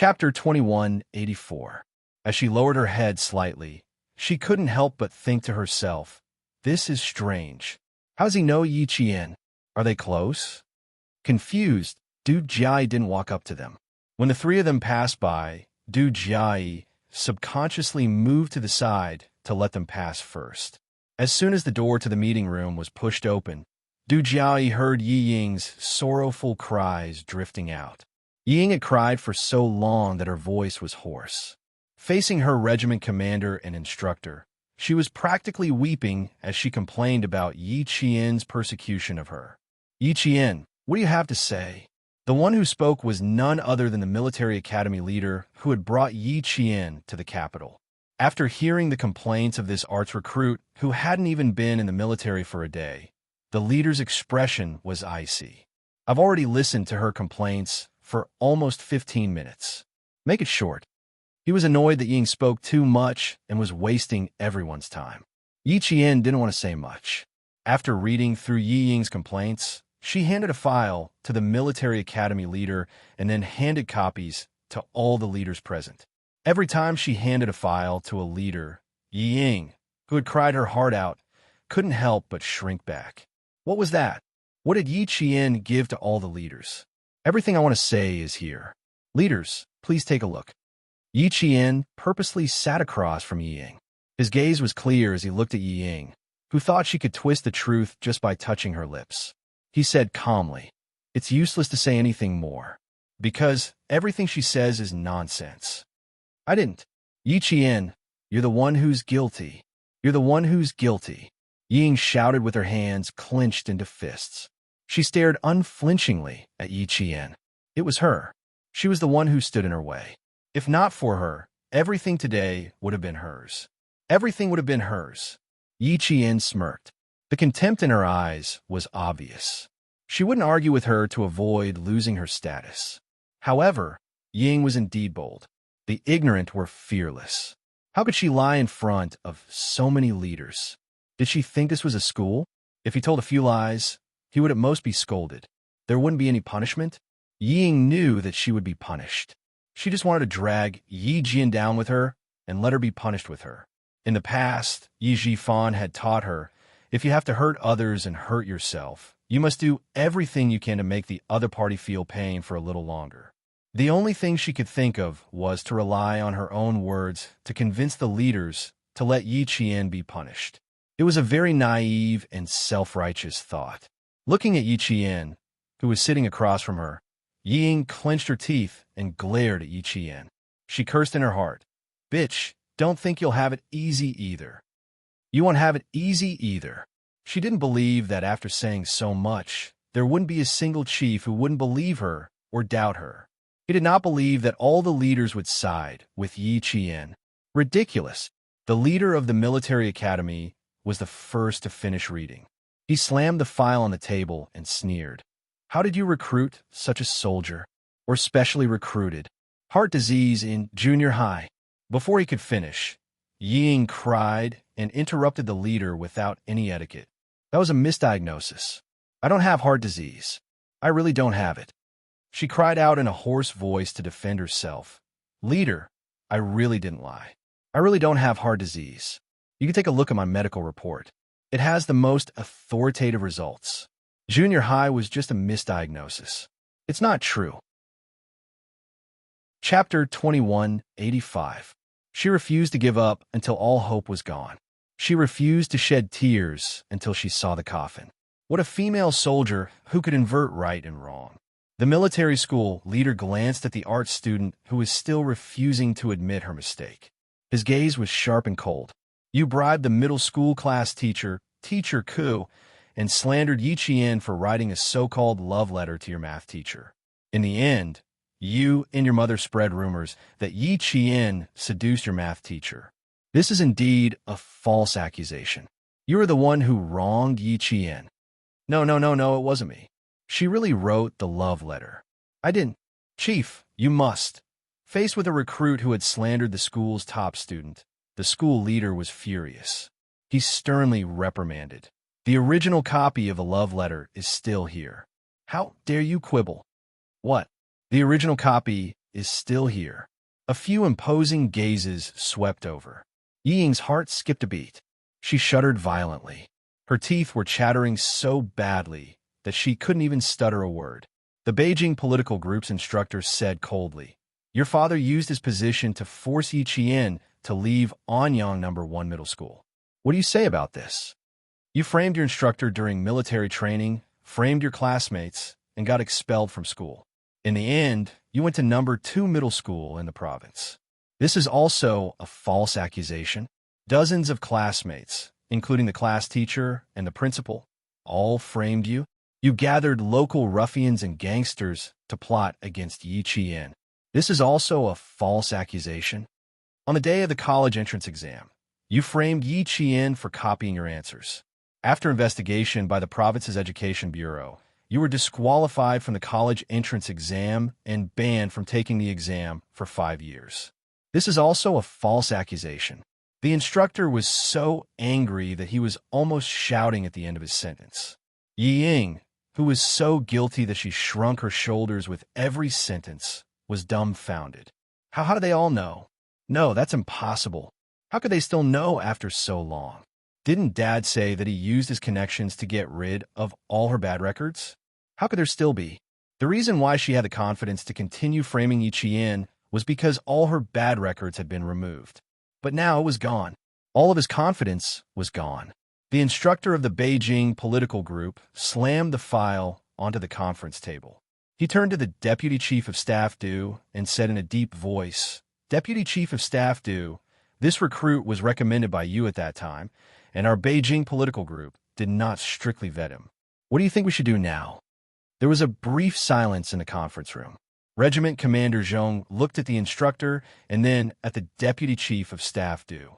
Chapter 2184. As she lowered her head slightly, she couldn't help but think to herself, "This is strange. How's he know Yi Qian? Are they close?" Confused, Du Jiai didn't walk up to them. When the three of them passed by, Du Jiai subconsciously moved to the side to let them pass first. As soon as the door to the meeting room was pushed open, Du Jiai heard Yi Ying's sorrowful cries drifting out. Yi Ying had cried for so long that her voice was hoarse. Facing her regiment commander and instructor, she was practically weeping as she complained about Yi Qian's persecution of her. "Yi Qian, what do you have to say?" The one who spoke was none other than the military academy leader who had brought Yi Qian to the capital. After hearing the complaints of this arts recruit who hadn't even been in the military for a day, the leader's expression was icy. "I've already listened to her complaints for almost 15 minutes. Make it short." He was annoyed that Ying spoke too much and was wasting everyone's time. Yi Qian didn't want to say much. After reading through Yi Ying's complaints, she handed a file to the military academy leader and then handed copies to all the leaders present. Every time she handed a file to a leader, Yi Ying, who had cried her heart out, couldn't help but shrink back. What was that? What did Yi Qian give to all the leaders? Everything I want to say is here. Leaders, please take a look. Yi Qian purposely sat across from Yi Ying. His gaze was clear as he looked at Yi Ying, who thought she could twist the truth just by touching her lips. He said calmly, "It's useless to say anything more, because everything she says is nonsense." "I didn't." "Yi Qian, you're the one who's guilty. You're the one who's guilty." Yi Ying shouted with her hands clenched into fists. She stared unflinchingly at Yi Qian. It was her. She was the one who stood in her way. If not for her, everything today would have been hers. Everything would have been hers. Yi Qian smirked. The contempt in her eyes was obvious. She wouldn't argue with her to avoid losing her status. However, Ying was indeed bold. The ignorant were fearless. How could she lie in front of so many leaders? Did she think this was a school? If he told a few lies, he would at most be scolded. There wouldn't be any punishment. Ying knew that she would be punished. She just wanted to drag Yi Jian down with her and let her be punished with her. In the past, Yi Jifan had taught her, if you have to hurt others and hurt yourself, you must do everything you can to make the other party feel pain for a little longer. The only thing she could think of was to rely on her own words to convince the leaders to let Yi Qian be punished. It was a very naive and self-righteous thought. Looking at Yi Qian, who was sitting across from her, Yi Ying clenched her teeth and glared at Yi Qian. She cursed in her heart. "Bitch, don't think you'll have it easy either. You won't have it easy either." She didn't believe that after saying so much, there wouldn't be a single chief who wouldn't believe her or doubt her. He did not believe that all the leaders would side with Yi Qian. Ridiculous. The leader of the military academy was the first to finish reading. He slammed the file on the table and sneered. "How did you recruit such a soldier? Or specially recruited? Heart disease in junior high." Before he could finish, Yi Ying cried and interrupted the leader without any etiquette. "That was a misdiagnosis. I don't have heart disease. I really don't have it." She cried out in a hoarse voice to defend herself. "Leader, I really didn't lie. I really don't have heart disease. You can take a look at my medical report. It has the most authoritative results. Junior high was just a misdiagnosis. It's not true." Chapter 2185. She refused to give up until all hope was gone. She refused to shed tears until she saw the coffin. What a female soldier who could invert right and wrong. The military school leader glanced at the art student who was still refusing to admit her mistake. His gaze was sharp and cold. "You bribed the middle school class teacher, Teacher Ku, and slandered Yi Qian for writing a so-called love letter to your math teacher. In the end, you and your mother spread rumors that Yi Qian seduced your math teacher. This is indeed a false accusation. You are the one who wronged Yi Qian." No, it wasn't me. She really wrote the love letter. I didn't." "Chief, you must." Faced with a recruit who had slandered the school's top student, the school leader was furious. He sternly reprimanded. "The original copy of the love letter is still here. How dare you quibble?" "What? The original copy is still here. A few imposing gazes swept over. Yi Ying's heart skipped a beat. She shuddered violently. Her teeth were chattering so badly that she couldn't even stutter a word. The Beijing political group's instructor said coldly, "Your father used his position to force Yi Qian to leave Anyang No. 1 middle school. What do you say about this? You framed your instructor during military training, framed your classmates, and got expelled from school. In the end, you went to No. 2 middle school in the province. This is also a false accusation. Dozens of classmates, including the class teacher and the principal, all framed you. You gathered local ruffians and gangsters to plot against Yi Qian. This is also a false accusation. On the day of the college entrance exam, you framed Yi Qian for copying your answers. After investigation by the province's education bureau, you were disqualified from the college entrance exam and banned from taking the exam for 5 years. This is also a false accusation. The instructor was so angry that he was almost shouting at the end of his sentence. Yi Ying, who was so guilty that she shrunk her shoulders with every sentence, was dumbfounded. How did they all know? No, that's impossible. How could they still know after so long? Didn't Dad say that he used his connections to get rid of all her bad records? How could there still be? The reason why she had the confidence to continue framing Yi Qian was because all her bad records had been removed. But now it was gone. All of his confidence was gone. The instructor of the Beijing political group slammed the file onto the conference table. He turned to the Deputy Chief of Staff Du and said in a deep voice, "Deputy Chief of Staff Du, this recruit was recommended by you at that time, and our Beijing political group did not strictly vet him. What do you think we should do now?" There was a brief silence in the conference room. Regiment Commander Zhong looked at the instructor and then at the Deputy Chief of Staff Du.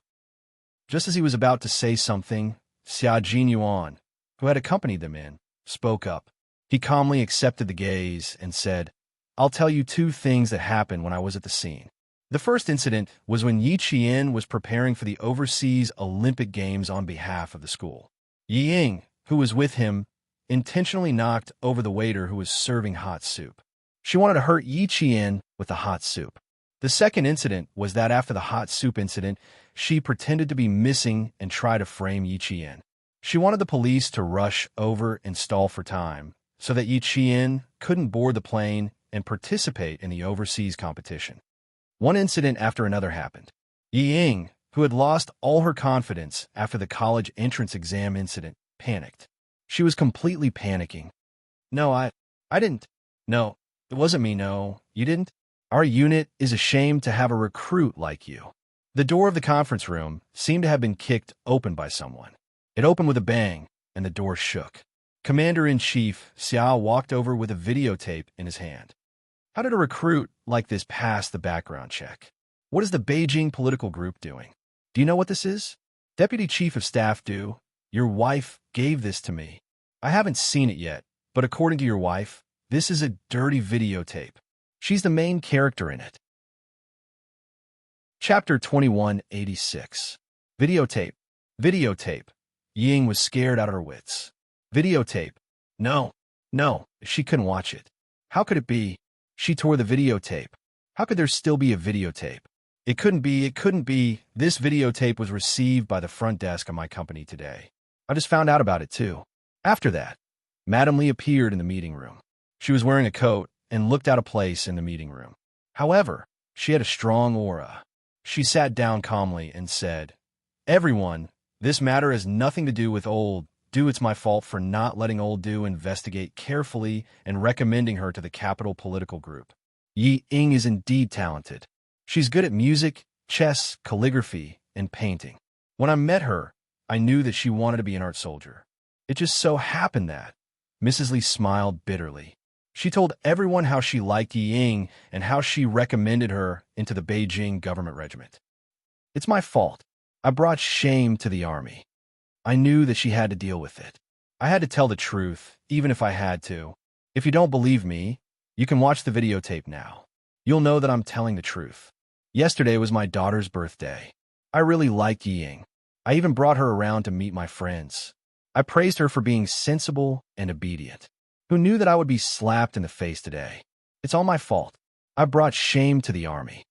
Just as he was about to say something, Xia Jinyuan, who had accompanied them in, spoke up. He calmly accepted the gaze and said, "I'll tell you 2 things that happened when I was at the scene. The first incident was when Yi Qian was preparing for the overseas Olympic Games on behalf of the school. Yi Ying, who was with him, intentionally knocked over the waiter who was serving hot soup. She wanted to hurt Yi Qian with the hot soup. The second incident was that after the hot soup incident, she pretended to be missing and tried to frame Yi Qian. She wanted the police to rush over and stall for time so that Yi Qian couldn't board the plane and participate in the overseas competition. One incident after another happened. Yi Ying, who had lost all her confidence after the college entrance exam incident, panicked. She was completely panicking. "No, I didn't. No, it wasn't me, no, you didn't. Our unit is ashamed to have a recruit like you." The door of the conference room seemed to have been kicked open by someone. It opened with a bang, and the door shook. Commander-in-Chief Xiao walked over with a videotape in his hand. "How did a recruit like this pass the background check? What is the Beijing political group doing? Do you know what this is?" "Deputy Chief of Staff Du, your wife gave this to me. I haven't seen it yet, but according to your wife, this is a dirty videotape. She's the main character in it." Chapter 2186. Videotape. Videotape. Ying was scared out of her wits. Videotape. No. She couldn't watch it. How could it be? She tore the videotape. How could there still be a videotape? It couldn't be. This videotape was received by the front desk of my company today. I just found out about it too. After that, Madame Li appeared in the meeting room. She was wearing a coat and looked out of place in the meeting room. However, she had a strong aura. She sat down calmly and said, "Everyone, this matter has nothing to do with old Du. It's my fault for not letting old Du investigate carefully and recommending her to the capital political group. Yi Ying is indeed talented. She's good at music, chess, calligraphy, and painting. When I met her, I knew that she wanted to be an art soldier. It just so happened that." Mrs. Li smiled bitterly. She told everyone how she liked Yi Ying and how she recommended her into the Beijing government regiment. "It's my fault. I brought shame to the army. I knew that she had to deal with it. I had to tell the truth, even if I had to. If you don't believe me, you can watch the videotape now. You'll know that I'm telling the truth. Yesterday was my daughter's birthday. I really liked Yi Ying. I even brought her around to meet my friends. I praised her for being sensible and obedient. Who knew that I would be slapped in the face today? It's all my fault. I brought shame to the army.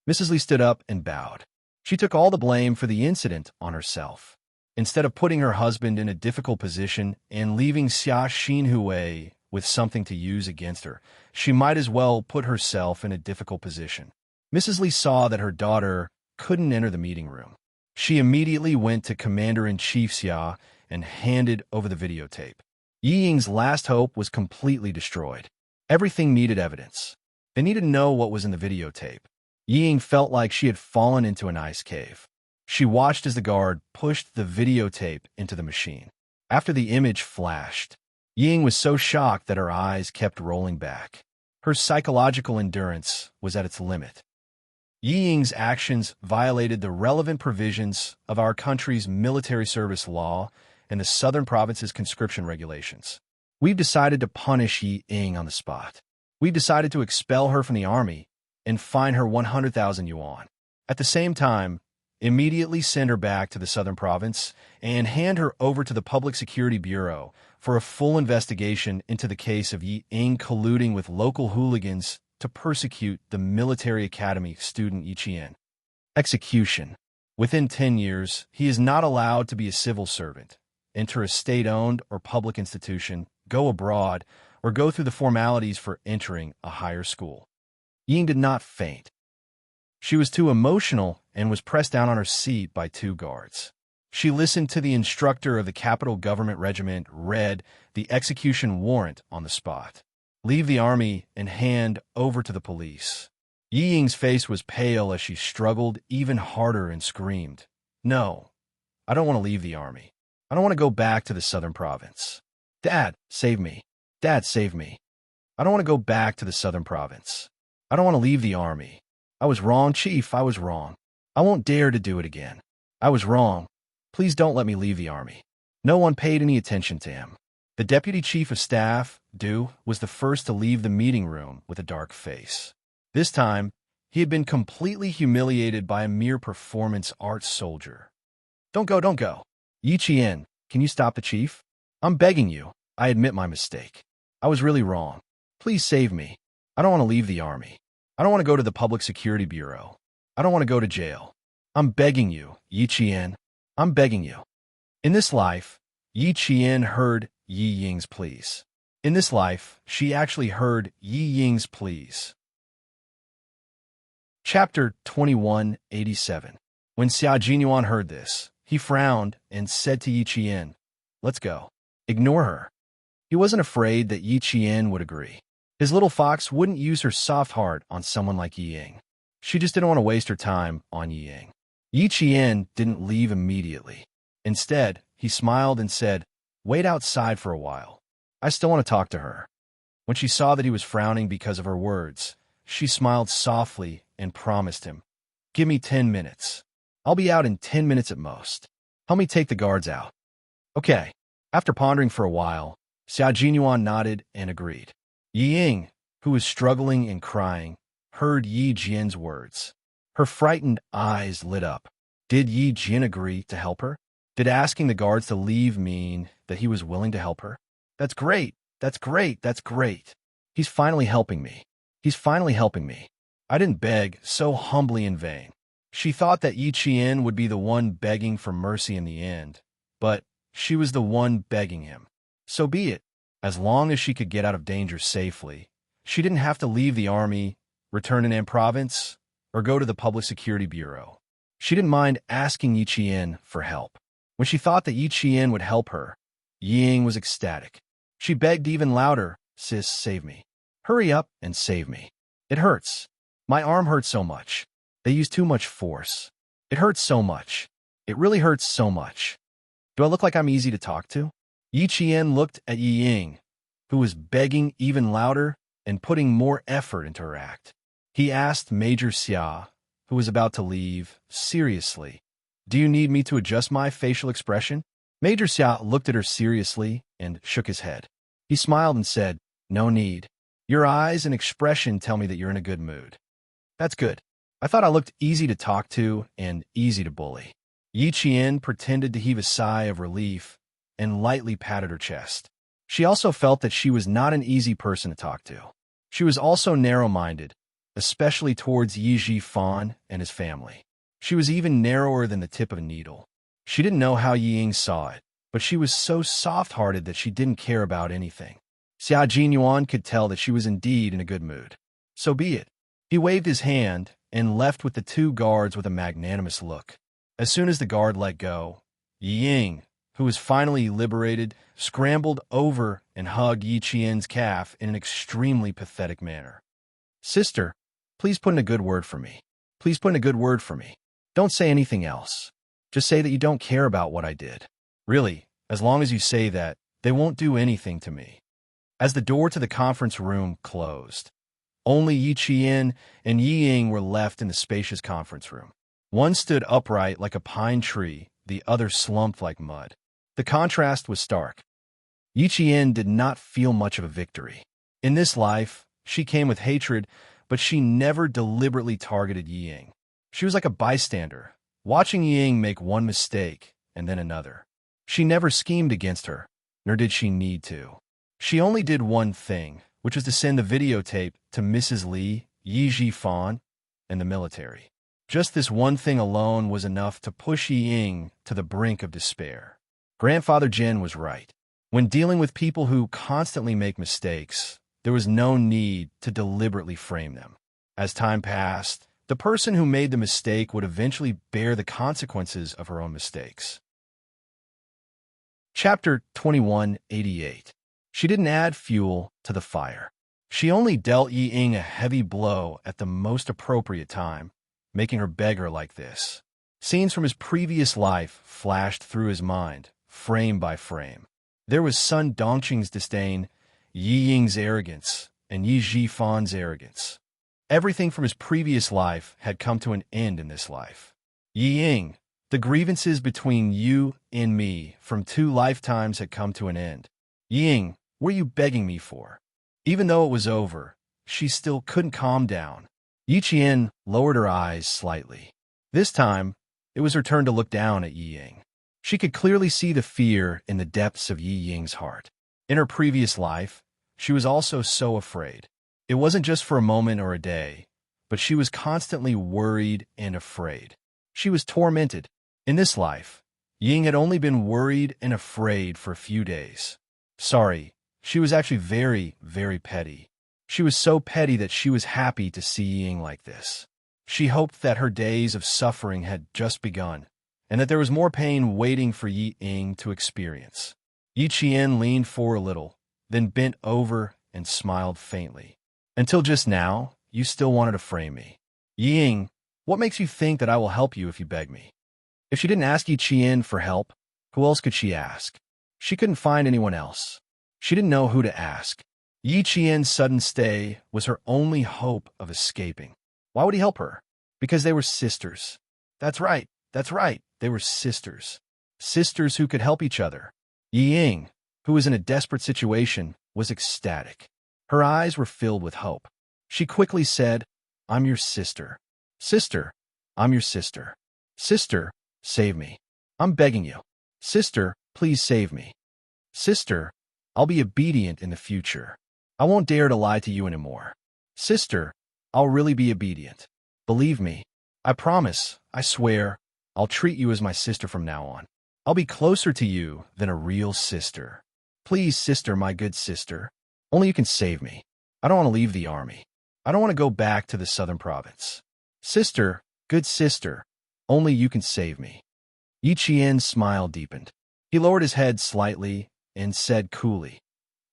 Mrs. Lee stood up and bowed. She took all the blame for the incident on herself. Instead of putting her husband in a difficult position and leaving Xia Xinhui with something to use against her, she might as well put herself in a difficult position. Mrs. Lee saw that her daughter couldn't enter the meeting room. She immediately went to Commander-in-Chief Xia and handed over the videotape. Yi Ying's last hope was completely destroyed. Everything needed evidence. They needed to know what was in the videotape. Yi Ying felt like she had fallen into an ice cave. She watched as the guard pushed the videotape into the machine. After the image flashed, Yi Ying was so shocked that her eyes kept rolling back. Her psychological endurance was at its limit. Yi Ying's actions violated the relevant provisions of our country's military service law and the Southern Province's conscription regulations. We've decided to punish Yi Ying on the spot. We've decided to expel her from the army and fine her 100,000 yuan. At the same time, immediately send her back to the Southern Province and hand her over to the Public Security Bureau for a full investigation into the case of Yi Ying colluding with local hooligans to persecute the military academy student Yi Qian. Execution. Within 10 years, he is not allowed to be a civil servant, enter a state-owned or public institution, go abroad, or go through the formalities for entering a higher school. Yi Ying did not faint. She was too emotional and was pressed down on her seat by 2 guards. She listened to the instructor of the Capital Government Regiment read the execution warrant on the spot. Leave the army and hand over to the police. Yi Ying's face was pale as she struggled even harder and screamed, "No, I don't want to leave the army. I don't want to go back to the Southern Province. Dad, save me. Dad, save me. I don't want to go back to the Southern Province. I don't want to leave the army. I was wrong, Chief, I was wrong. I won't dare to do it again. I was wrong. Please don't let me leave the army." No one paid any attention to him. The Deputy Chief of Staff, Du, was the first to leave the meeting room with a dark face. This time, he had been completely humiliated by a mere performance arts soldier. Don't go, don't go. Yi Qian, can you stop the chief? I'm begging you. I admit my mistake. I was really wrong. Please save me. I don't want to leave the army. I don't want to go to the Public Security Bureau. I don't want to go to jail. I'm begging you, Yi Qian. I'm begging you. In this life, Yi Qian heard Yi Ying's pleas. In this life, she actually heard Yi Ying's pleas. Chapter 2187. When Xia Jinyuan heard this, he frowned and said to Yi Qian, "Let's go. Ignore her." He wasn't afraid that Yi Qian would agree. His little fox wouldn't use her soft heart on someone like Yi Ying. She just didn't want to waste her time on Yi Ying. Yi Qian didn't leave immediately. Instead, he smiled and said, "Wait outside for a while. I still want to talk to her." When she saw that he was frowning because of her words, she smiled softly and promised him, "Give me 10 minutes. I'll be out in 10 minutes at most. Help me take the guards out." Okay. After pondering for a while, Xia Jinyuan nodded and agreed. Yi Ying, who was struggling and crying, heard Yi Jian's words. Her frightened eyes lit up. Did Yi Jian agree to help her? Did asking the guards to leave mean that he was willing to help her? That's great. That's great. That's great. He's finally helping me. He's finally helping me. I didn't beg so humbly in vain. She thought that Yi Qian would be the one begging for mercy in the end, but she was the one begging him. So be it. As long as she could get out of danger safely, she didn't have to leave the army, return to Nan Province, or go to the Public Security Bureau. She didn't mind asking Yi Qian for help. When she thought that Yi Qian would help her, Yi Ying was ecstatic. She begged even louder, "Sis, save me. Hurry up and save me. It hurts. My arm hurts so much. They use too much force. It hurts so much. It really hurts so much. Do I look like I'm easy to talk to?" Yi Qian looked at Yi Ying, who was begging even louder and putting more effort into her act. He asked Major Xia, who was about to leave, seriously, "Do you need me to adjust my facial expression?" Major Xia looked at her seriously and shook his head. He smiled and said, "No need. Your eyes and expression tell me that you're in a good mood." "That's good. I thought I looked easy to talk to and easy to bully." Yi Qian pretended to heave a sigh of relief and lightly patted her chest. She also felt that she was not an easy person to talk to. She was also narrow-minded, especially towards Yi Ji-fan and his family. She was even narrower than the tip of a needle. She didn't know how Yi Ying saw it, but she was so soft-hearted that she didn't care about anything. Xia Jinyuan could tell that she was indeed in a good mood. So be it. He waved his hand and left with the two guards with a magnanimous look. As soon as the guard let go, Yi Ying, who was finally liberated, scrambled over and hugged Yi Qian's calf in an extremely pathetic manner. "Sister, please put in a good word for me. Please put in a good word for me. Don't say anything else. Just say that you don't care about what I did. Really, as long as you say that, they won't do anything to me." As the door to the conference room closed, only Yi Qian and Yi Ying were left in the spacious conference room. One stood upright like a pine tree, the other slumped like mud. The contrast was stark. Yi Qian did not feel much of a victory. In this life, she came with hatred, but she never deliberately targeted Yi Ying. She was like a bystander, watching Yi Ying make one mistake and then another. She never schemed against her, nor did she need to. She only did one thing, which was to send the videotape to Mrs. Li, Yi Ji-fan, and the military. Just this one thing alone was enough to push Yi Ying to the brink of despair. Grandfather Jin was right. When dealing with people who constantly make mistakes, there was no need to deliberately frame them. As time passed, the person who made the mistake would eventually bear the consequences of her own mistakes. Chapter 2188. She didn't add fuel to the fire. She only dealt Yi Ying a heavy blow at the most appropriate time, making her beg her like this. Scenes from his previous life flashed through his mind, frame by frame. There was Sun Dongqing's disdain, Yi Ying's arrogance, and Yi Ji-fan's arrogance. Everything from his previous life had come to an end in this life. Yi Ying, the grievances between you and me from 2 lifetimes had come to an end. Yi Ying, what are you begging me for? Even though it was over, she still couldn't calm down. Yi Qian lowered her eyes slightly. This time, it was her turn to look down at Yi Ying. She could clearly see the fear in the depths of Yi Ying's heart. In her previous life, she was also so afraid. It wasn't just for a moment or a day, but she was constantly worried and afraid. She was tormented. In this life, Yi Ying had only been worried and afraid for a few days. Sorry, she was actually very, very petty. She was so petty that she was happy to see Yi Ying like this. She hoped that her days of suffering had just begun, and that there was more pain waiting for Yi Ying to experience. Yi Qian leaned forward a little, then bent over and smiled faintly. "Until just now, you still wanted to frame me. Yi Ying, what makes you think that I will help you if you beg me?" If she didn't ask Yi Qian for help, who else could she ask? She couldn't find anyone else. She didn't know who to ask. Yi Qian's sudden stay was her only hope of escaping. Why would he help her? Because they were sisters. That's right, they were sisters. Sisters who could help each other. Yi Ying, who was in a desperate situation, was ecstatic. Her eyes were filled with hope. She quickly said, "I'm your sister. Sister, I'm your sister. Sister, save me. I'm begging you. Sister, please save me. Sister, I'll be obedient in the future. I won't dare to lie to you anymore. Sister, I'll really be obedient. Believe me. I promise, I swear, I'll treat you as my sister from now on. I'll be closer to you than a real sister. Please, sister, my good sister. Only you can save me. I don't want to leave the army. I don't want to go back to the southern province. Sister, good sister, only you can save me." Yi Qian's smile deepened. He lowered his head slightly and said coolly,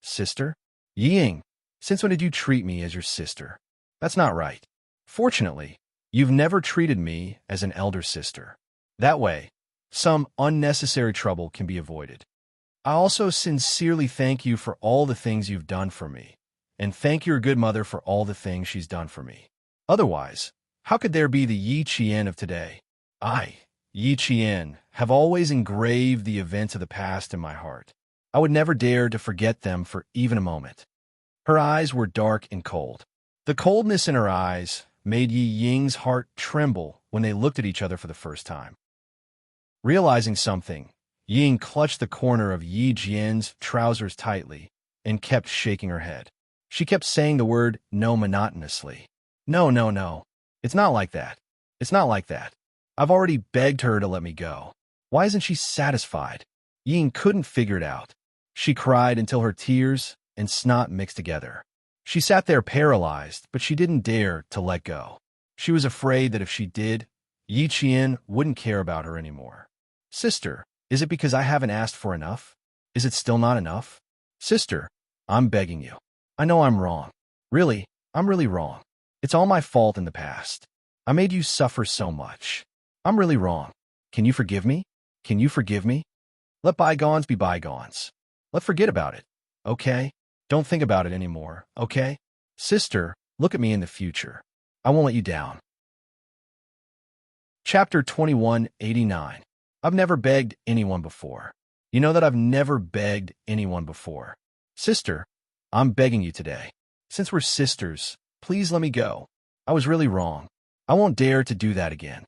"Sister? Yi Ying, since when did you treat me as your sister? That's not right. Fortunately, you've never treated me as an elder sister. That way, some unnecessary trouble can be avoided. I also sincerely thank you for all the things you've done for me, and thank your good mother for all the things she's done for me. Otherwise, how could there be the Yi Qian of today? I, Yi Qian, have always engraved the events of the past in my heart. I would never dare to forget them for even a moment." Her eyes were dark and cold. The coldness in her eyes made Yi Ying's heart tremble when they looked at each other for the first time. Realizing something, Yi Ying clutched the corner of Yi Jian's trousers tightly and kept shaking her head. She kept saying the word "no" monotonously. No, no, no. It's not like that. It's not like that. I've already begged her to let me go. Why isn't she satisfied? Ying couldn't figure it out. She cried until her tears and snot mixed together. She sat there paralyzed, but she didn't dare to let go. She was afraid that if she did, Yi Qian wouldn't care about her anymore. Sister, is it because I haven't asked for enough? Is it still not enough? Sister, I'm begging you. I know I'm wrong. Really, I'm really wrong. It's all my fault in the past. I made you suffer so much. I'm really wrong. Can you forgive me? Can you forgive me? Let bygones be bygones. Let's forget about it, okay? Don't think about it anymore, okay? Sister, look at me in the future. I won't let you down. Chapter 2189. I've never begged anyone before. You know that I've never begged anyone before. Sister, I'm begging you today. Since we're sisters, please let me go. I was really wrong. I won't dare to do that again.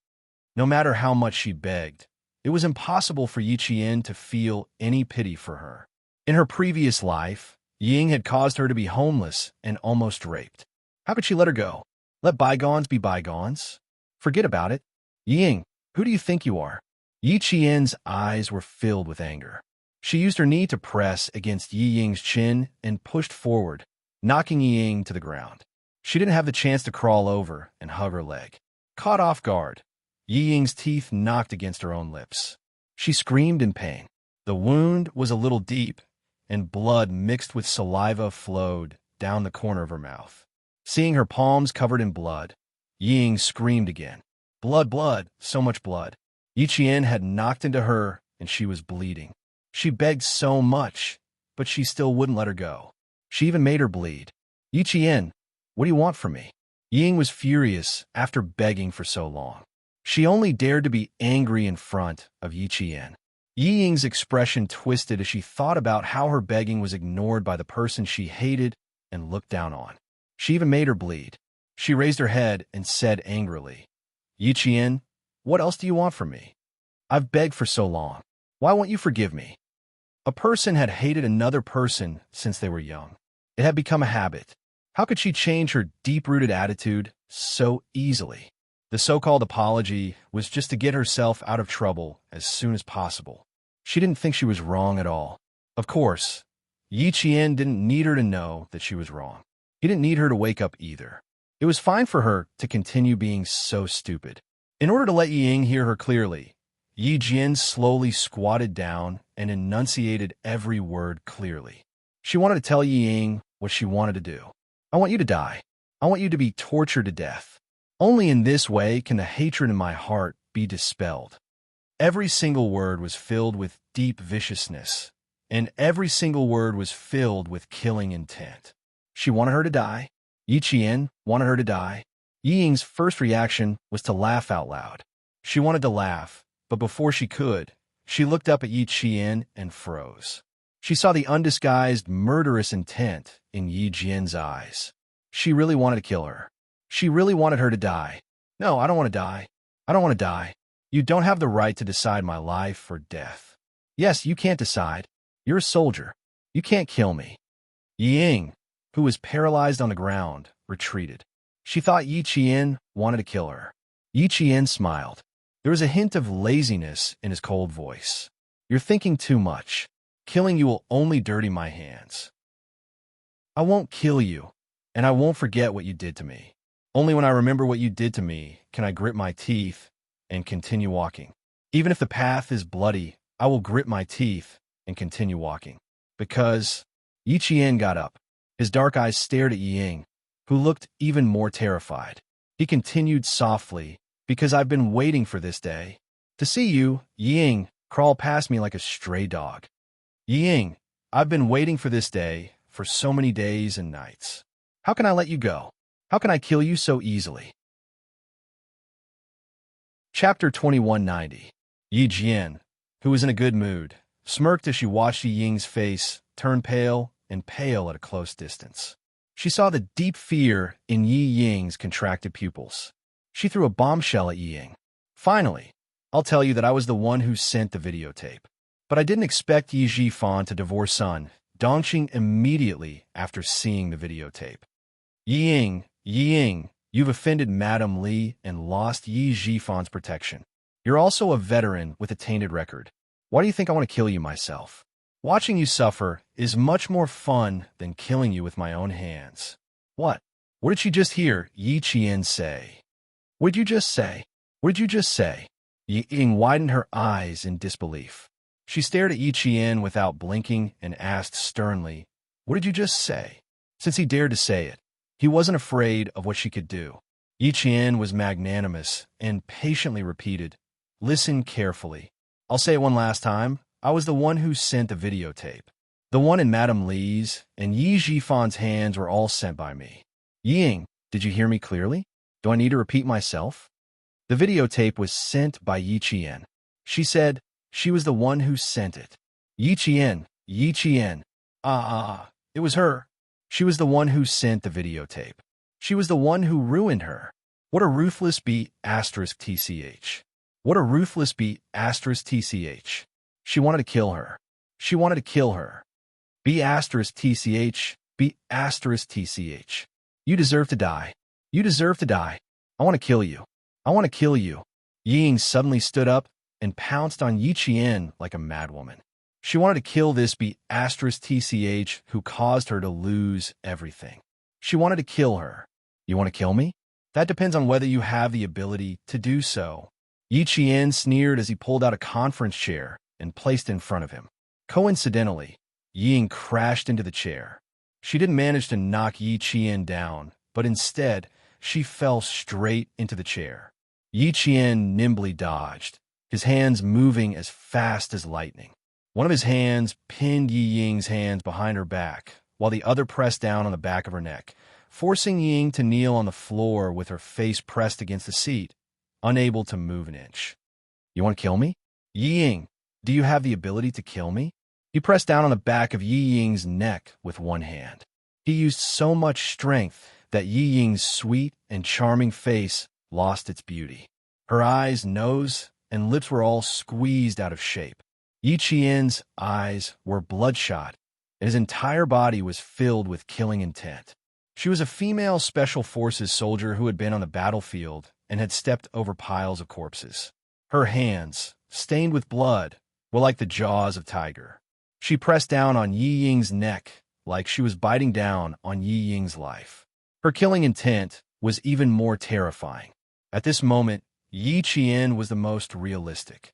No matter how much she begged, it was impossible for Yi Qian to feel any pity for her. In her previous life, Ying had caused her to be homeless and almost raped. How could she let her go? Let bygones be bygones? Forget about it. Ying, who do you think you are? Yi Qian's eyes were filled with anger. She used her knee to press against Yi Ying's chin and pushed forward, knocking Yi Ying to the ground. She didn't have the chance to crawl over and hug her leg. Caught off guard, Yi Ying's teeth knocked against her own lips. She screamed in pain. The wound was a little deep, and blood mixed with saliva flowed down the corner of her mouth. Seeing her palms covered in blood, Yi Ying screamed again. Blood, blood, so much blood. Yi Qian had knocked into her, and she was bleeding. She begged so much, but she still wouldn't let her go. She even made her bleed. Yi Qian, what do you want from me? Ying was furious after begging for so long. She only dared to be angry in front of Yi Qian. Yi Ying's expression twisted as she thought about how her begging was ignored by the person she hated and looked down on. She even made her bleed. She raised her head and said angrily, Yi Qian, what else do you want from me? I've begged for so long. Why won't you forgive me? A person had hated another person since they were young. It had become a habit. How could she change her deep-rooted attitude so easily? The so-called apology was just to get herself out of trouble as soon as possible. She didn't think she was wrong at all. Of course, Yi Qian didn't need her to know that she was wrong. He didn't need her to wake up either. It was fine for her to continue being so stupid. In order to let Yi Ying hear her clearly, Yi Jian slowly squatted down and enunciated every word clearly. She wanted to tell Yi Ying what she wanted to do. I want you to die. I want you to be tortured to death. Only in this way can the hatred in my heart be dispelled. Every single word was filled with deep viciousness, and every single word was filled with killing intent. She wanted her to die. Yi Qian wanted her to die. Yi Ying's first reaction was to laugh out loud. She wanted to laugh, but before she could, she looked up at Yi Qian and froze. She saw the undisguised murderous intent in Yi Jian's eyes. She really wanted to kill her. She really wanted her to die. No, I don't want to die. I don't want to die. You don't have the right to decide my life or death. Yes, you can't decide. You're a soldier. You can't kill me. Yi Ying, who was paralyzed on the ground, retreated. She thought Yi Qian wanted to kill her. Yi Qian smiled. There was a hint of laziness in his cold voice. You're thinking too much. Killing you will only dirty my hands. I won't kill you, and I won't forget what you did to me. Only when I remember what you did to me can I grit my teeth and continue walking. Even if the path is bloody, I will grit my teeth and continue walking. Because Yi Qian got up. His dark eyes stared at Yi Ying, who looked even more terrified. He continued softly, because I've been waiting for this day. To see you, Yi Ying, crawl past me like a stray dog. Yi Ying, I've been waiting for this day for so many days and nights. How can I let you go? How can I kill you so easily? Chapter 2190. Yi Jian, who was in a good mood, smirked as she watched Yi Ying's face turn pale and pale at a close distance. She saw the deep fear in Yi Ying's contracted pupils. She threw a bombshell at Yi Ying. Finally, I'll tell you that I was the one who sent the videotape. But I didn't expect Yi Jifan to divorce Sun Dongqing immediately after seeing the videotape. Yi Ying, You've offended Madame Li and lost Yi Jifan's protection. You're also a veteran with a tainted record. Why do you think I want to kill you myself? Watching you suffer is much more fun than killing you with my own hands. What? What did she just hear Yi Qian say? What did you just say? What did you just say? Yi Ying widened her eyes in disbelief. She stared at Yi Qian without blinking and asked sternly, "What did you just say?" Since he dared to say it, he wasn't afraid of what she could do. Yi Qian was magnanimous and patiently repeated, "Listen carefully. I'll say it one last time. I was the one who sent the videotape. The one in Madame Li's and Yi Jifan's hands were all sent by me." "Ying, did you hear me clearly? Do I need to repeat myself?" "The videotape was sent by Yi Qian. She said she was the one who sent it." Yi Qian, Yi Qian. It was her. She was the one who sent the videotape. She was the one who ruined her. What a ruthless B***TCH. What a ruthless B***TCH. She wanted to kill her. She wanted to kill her. B***TCH, B***TCH. You deserve to die. You deserve to die. I want to kill you. I want to kill you. Ying suddenly stood up and pounced on Yi Qian like a madwoman. She wanted to kill this B***TCH who caused her to lose everything. She wanted to kill her. You want to kill me? That depends on whether you have the ability to do so. Yi Qian sneered as he pulled out a conference chair and placed it in front of him. Coincidentally, Ying crashed into the chair. She didn't manage to knock Yi Qian down, but instead, she fell straight into the chair. Yi Qian nimbly dodged, his hands moving as fast as lightning. One of his hands pinned Yi Ying's hands behind her back, while the other pressed down on the back of her neck, forcing Ying to kneel on the floor with her face pressed against the seat, unable to move an inch. You want to kill me? Yi Ying, do you have the ability to kill me? He pressed down on the back of Yi Ying's neck with one hand. He used so much strength that Yi Ying's sweet and charming face lost its beauty. Her eyes, nose, and lips were all squeezed out of shape. Yi Qian's eyes were bloodshot, and his entire body was filled with killing intent. She was a female Special Forces soldier who had been on the battlefield and had stepped over piles of corpses. Her hands, stained with blood, were like the jaws of a tiger. She pressed down on Yi Ying's neck like she was biting down on Yi Ying's life. Her killing intent was even more terrifying. At this moment, Yi Qian was the most realistic.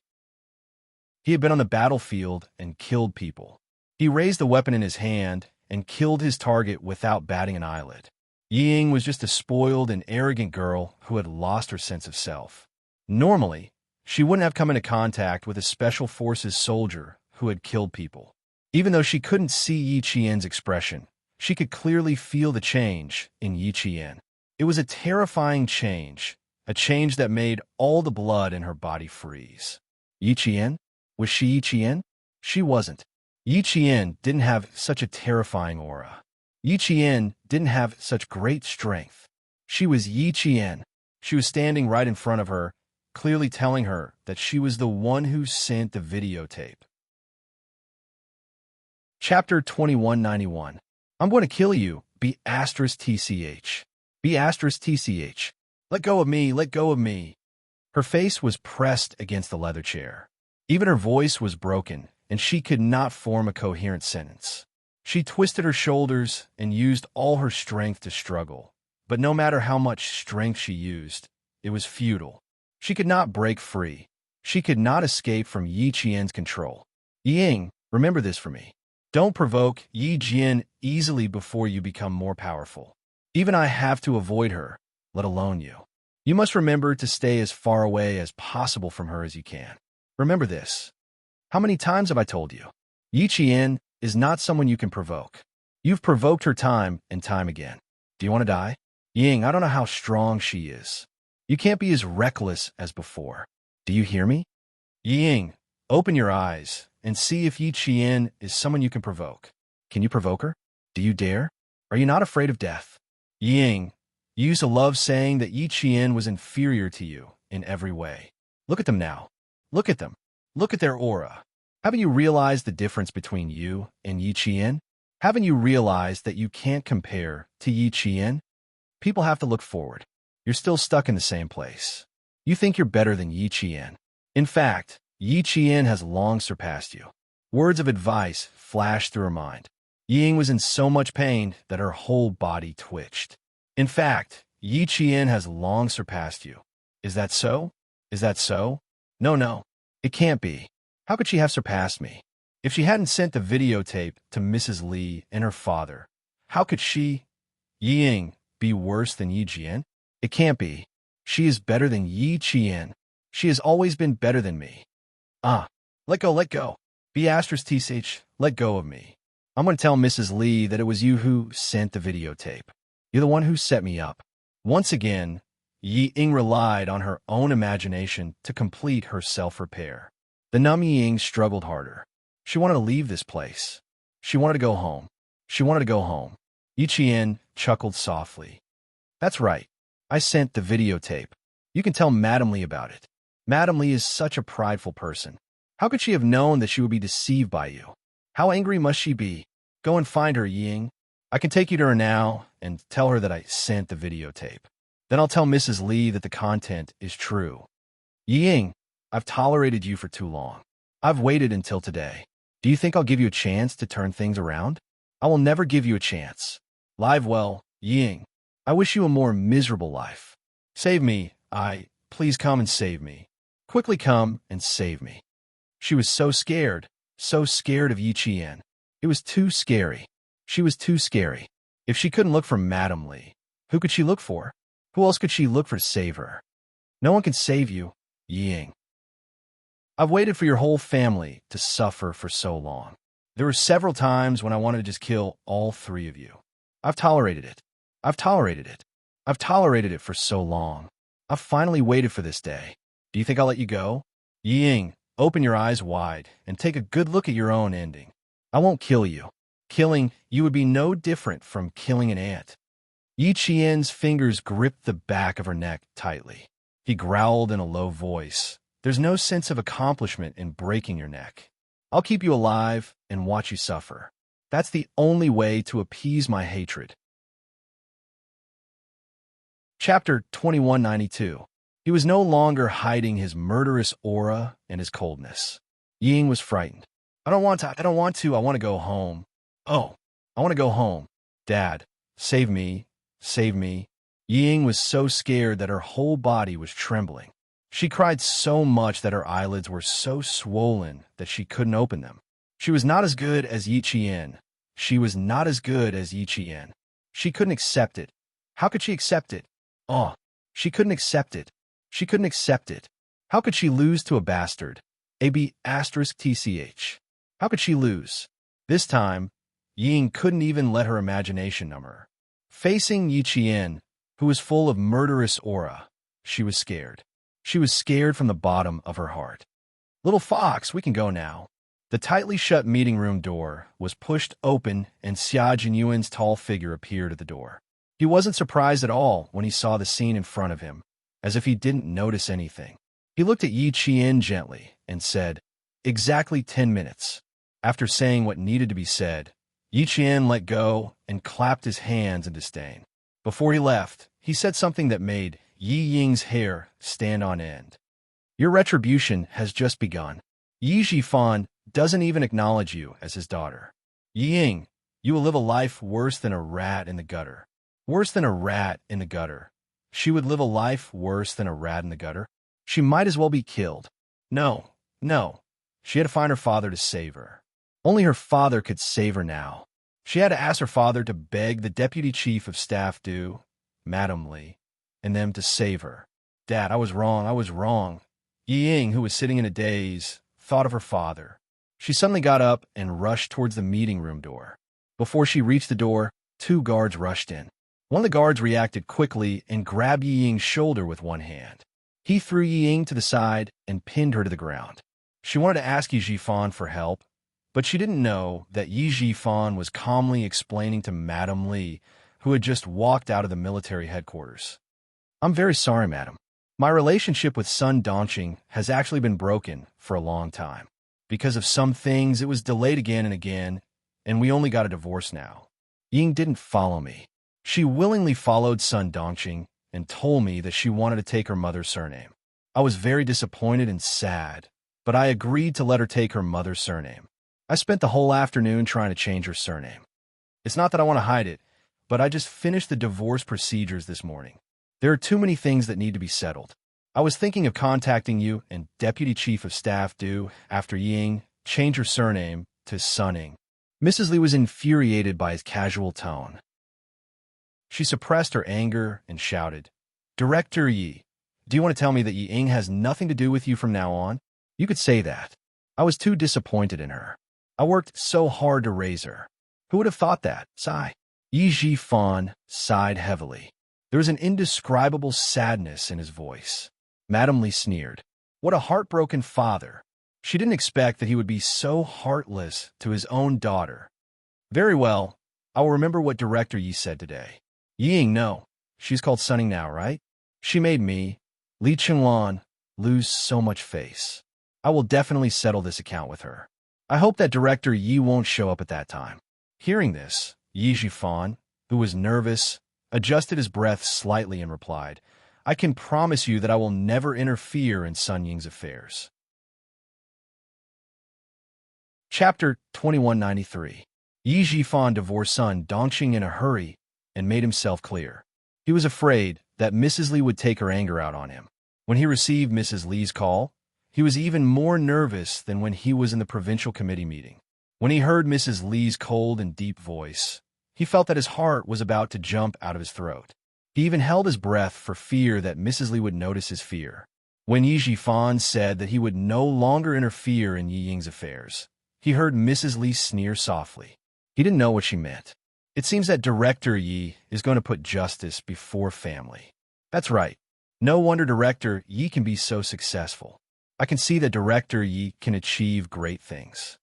He had been on the battlefield and killed people. He raised the weapon in his hand and killed his target without batting an eyelid. Yi Ying was just a spoiled and arrogant girl who had lost her sense of self. Normally, she wouldn't have come into contact with a Special Forces soldier who had killed people. Even though she couldn't see Yi Qian's expression, she could clearly feel the change in Yi Qian. It was a terrifying change, a change that made all the blood in her body freeze. Yi Qian? Was she Yi Qian? She wasn't. Yi Qian didn't have such a terrifying aura. Yi Qian didn't have such great strength. She was Yi Qian. She was standing right in front of her, clearly telling her that she was the one who sent the videotape. Chapter 2191. I'm going to kill you, B***TCH. B***TCH. Let go of me, let go of me. Her face was pressed against the leather chair. Even her voice was broken, and she could not form a coherent sentence. She twisted her shoulders and used all her strength to struggle. But no matter how much strength she used, it was futile. She could not break free. She could not escape from Yi Qian's control. Ying, remember this for me. Don't provoke Yi Jian easily before you become more powerful. Even I have to avoid her, let alone you. You must remember to stay as far away as possible from her as you can. Remember this. How many times have I told you? Yi Qian is not someone you can provoke. You've provoked her time and time again. Do you want to die? Ying, I don't know how strong she is. You can't be as reckless as before. Do you hear me? Ying, open your eyes and see if Yi Qian is someone you can provoke. Can you provoke her? Do you dare? Are you not afraid of death? Ying, you used to love saying that Yi Qian was inferior to you in every way. Look at them now. Look at them. Look at their aura. Haven't you realized the difference between you and Yi Qian? Haven't you realized that you can't compare to Yi Qian? People have to look forward. You're still stuck in the same place. You think you're better than Yi Qian. In fact, Yi Qian has long surpassed you. Words of advice flashed through her mind. Ying was in so much pain that her whole body twitched. In fact, Yi Qian has long surpassed you. Is that so? Is that so? No. It can't be. How could she have surpassed me? If she hadn't sent the videotape to Mrs. Li and her father, how could she, Ying, be worse than Yi Jian? It can't be. She is better than Yi Qian. She has always been better than me. Let go. B*TCH, let go of me. I'm going to tell Mrs. Li that it was you who sent the videotape. You're the one who set me up. Once again, Yi Ying relied on her own imagination to complete her self-repair. The numb Yi Ying struggled harder. She wanted to leave this place. She wanted to go home. Yi Qian chuckled softly. That's right. I sent the videotape. You can tell Madame Li about it. Madame Li is such a prideful person. How could she have known that she would be deceived by you? How angry must she be? Go and find her, Yi Ying. I can take you to her now and tell her that I sent the videotape. Then I'll tell Mrs. Li that the content is true. Yi Ying, I've tolerated you for too long. I've waited until today. Do you think I'll give you a chance to turn things around? I will never give you a chance. Live well, Yi Ying. I wish you a more miserable life. Save me, please come and save me. Quickly come and save me. She was so scared of Yi Qian. It was too scary. She was too scary. If she couldn't look for Madame Li, who could she look for? Who else could she look for to save her? No one can save you, Yi Ying. I've waited for your whole family to suffer for so long. There were several times when I wanted to just kill all three of you. I've tolerated it. I've tolerated it for so long. I've finally waited for this day. Do you think I'll let you go? Yi Ying, open your eyes wide and take a good look at your own ending. I won't kill you. Killing you would be no different from killing an ant. Yi Qian's fingers gripped the back of her neck tightly. He growled in a low voice. There's no sense of accomplishment in breaking your neck. I'll keep you alive and watch you suffer. That's the only way to appease my hatred. Chapter 2192. He was no longer hiding his murderous aura and his coldness. Yi Ying was frightened. I don't want to. I want to go home. Oh, I want to go home. Dad, save me. Yi Ying was so scared that her whole body was trembling. She cried so much that her eyelids were so swollen that she couldn't open them. She was not as good as Yi Qian. She couldn't accept it. How could she accept it? She couldn't accept it. How could she lose to a bastard? TCH. How could she lose? This time, Yi Ying couldn't even let her imagination numb her. Facing Yi Qian, who was full of murderous aura, she was scared. She was scared from the bottom of her heart. Little fox, we can go now. The tightly shut meeting room door was pushed open and Xia Jinyuan's tall figure appeared at the door. He wasn't surprised at all when he saw the scene in front of him, as if he didn't notice anything. He looked at Yi Qian gently and said, "Exactly 10 minutes." After saying what needed to be said, Yi Qian let go and clapped his hands in disdain. Before he left, he said something that made Yi Ying's hair stand on end. Your retribution has just begun. Yi Zhifan doesn't even acknowledge you as his daughter. Yi Ying, you will live a life worse than a rat in the gutter. Worse than a rat in the gutter. She would live a life worse than a rat in the gutter. She might as well be killed. No. She had to find her father to save her. Only her father could save her now. She had to ask her father to beg the deputy chief of staff Madame Li, and them to save her. Dad, I was wrong. Yi Ying, who was sitting in a daze, thought of her father. She suddenly got up and rushed towards the meeting room door. Before she reached the door, 2 guards rushed in. One of the guards reacted quickly and grabbed Yi Ying's shoulder with one hand. He threw Yi Ying to the side and pinned her to the ground. She wanted to ask Yi Zhifan for help, but she didn't know that Yi Zhifan was calmly explaining to Madame Li, who had just walked out of the military headquarters. I'm very sorry, madam. My relationship with Sun Dongqing has actually been broken for a long time. Because of some things, it was delayed again and again, and we only got a divorce now. Ying didn't follow me. She willingly followed Sun Dongqing and told me that she wanted to take her mother's surname. I was very disappointed and sad, but I agreed to let her take her mother's surname. I spent the whole afternoon trying to change her surname. It's not that I want to hide it, but I just finished the divorce procedures this morning. There are too many things that need to be settled. I was thinking of contacting you and Deputy Chief of Staff Do after Ying change her surname to Sunning. Mrs. Lee was infuriated by his casual tone. She suppressed her anger and shouted, "Director Yi, do you want to tell me that Ying has nothing to do with you from now on? You could say that." I was too disappointed in her. I worked so hard to raise her. Who would have thought that? Sigh. Yi Jifan sighed heavily. There was an indescribable sadness in his voice. Madame Lee sneered. What a heartbroken father. She didn't expect that he would be so heartless to his own daughter. Very well. I will remember what Director Yi said today. Ying, no. She's called Sunning now, right? She made me, Li Chenglan, lose so much face. I will definitely settle this account with her. I hope that Director Yi won't show up at that time. Hearing this, Yi Jifan, who was nervous, adjusted his breath slightly and replied, I can promise you that I will never interfere in Sun Ying's affairs. Chapter 2193. Yi Jifan divorced Sun Dongqing in a hurry and made himself clear. He was afraid that Mrs. Lee would take her anger out on him. When he received Mrs. Lee's call, he was even more nervous than when he was in the provincial committee meeting. When he heard Mrs. Lee's cold and deep voice, he felt that his heart was about to jump out of his throat. He even held his breath for fear that Mrs. Lee would notice his fear. When Yi Jifan said that he would no longer interfere in Yi Ying's affairs, he heard Mrs. Lee sneer softly. He didn't know what she meant. It seems that Director Yi is going to put justice before family. That's right. No wonder Director Yi can be so successful. I can see that Director Yi can achieve great things.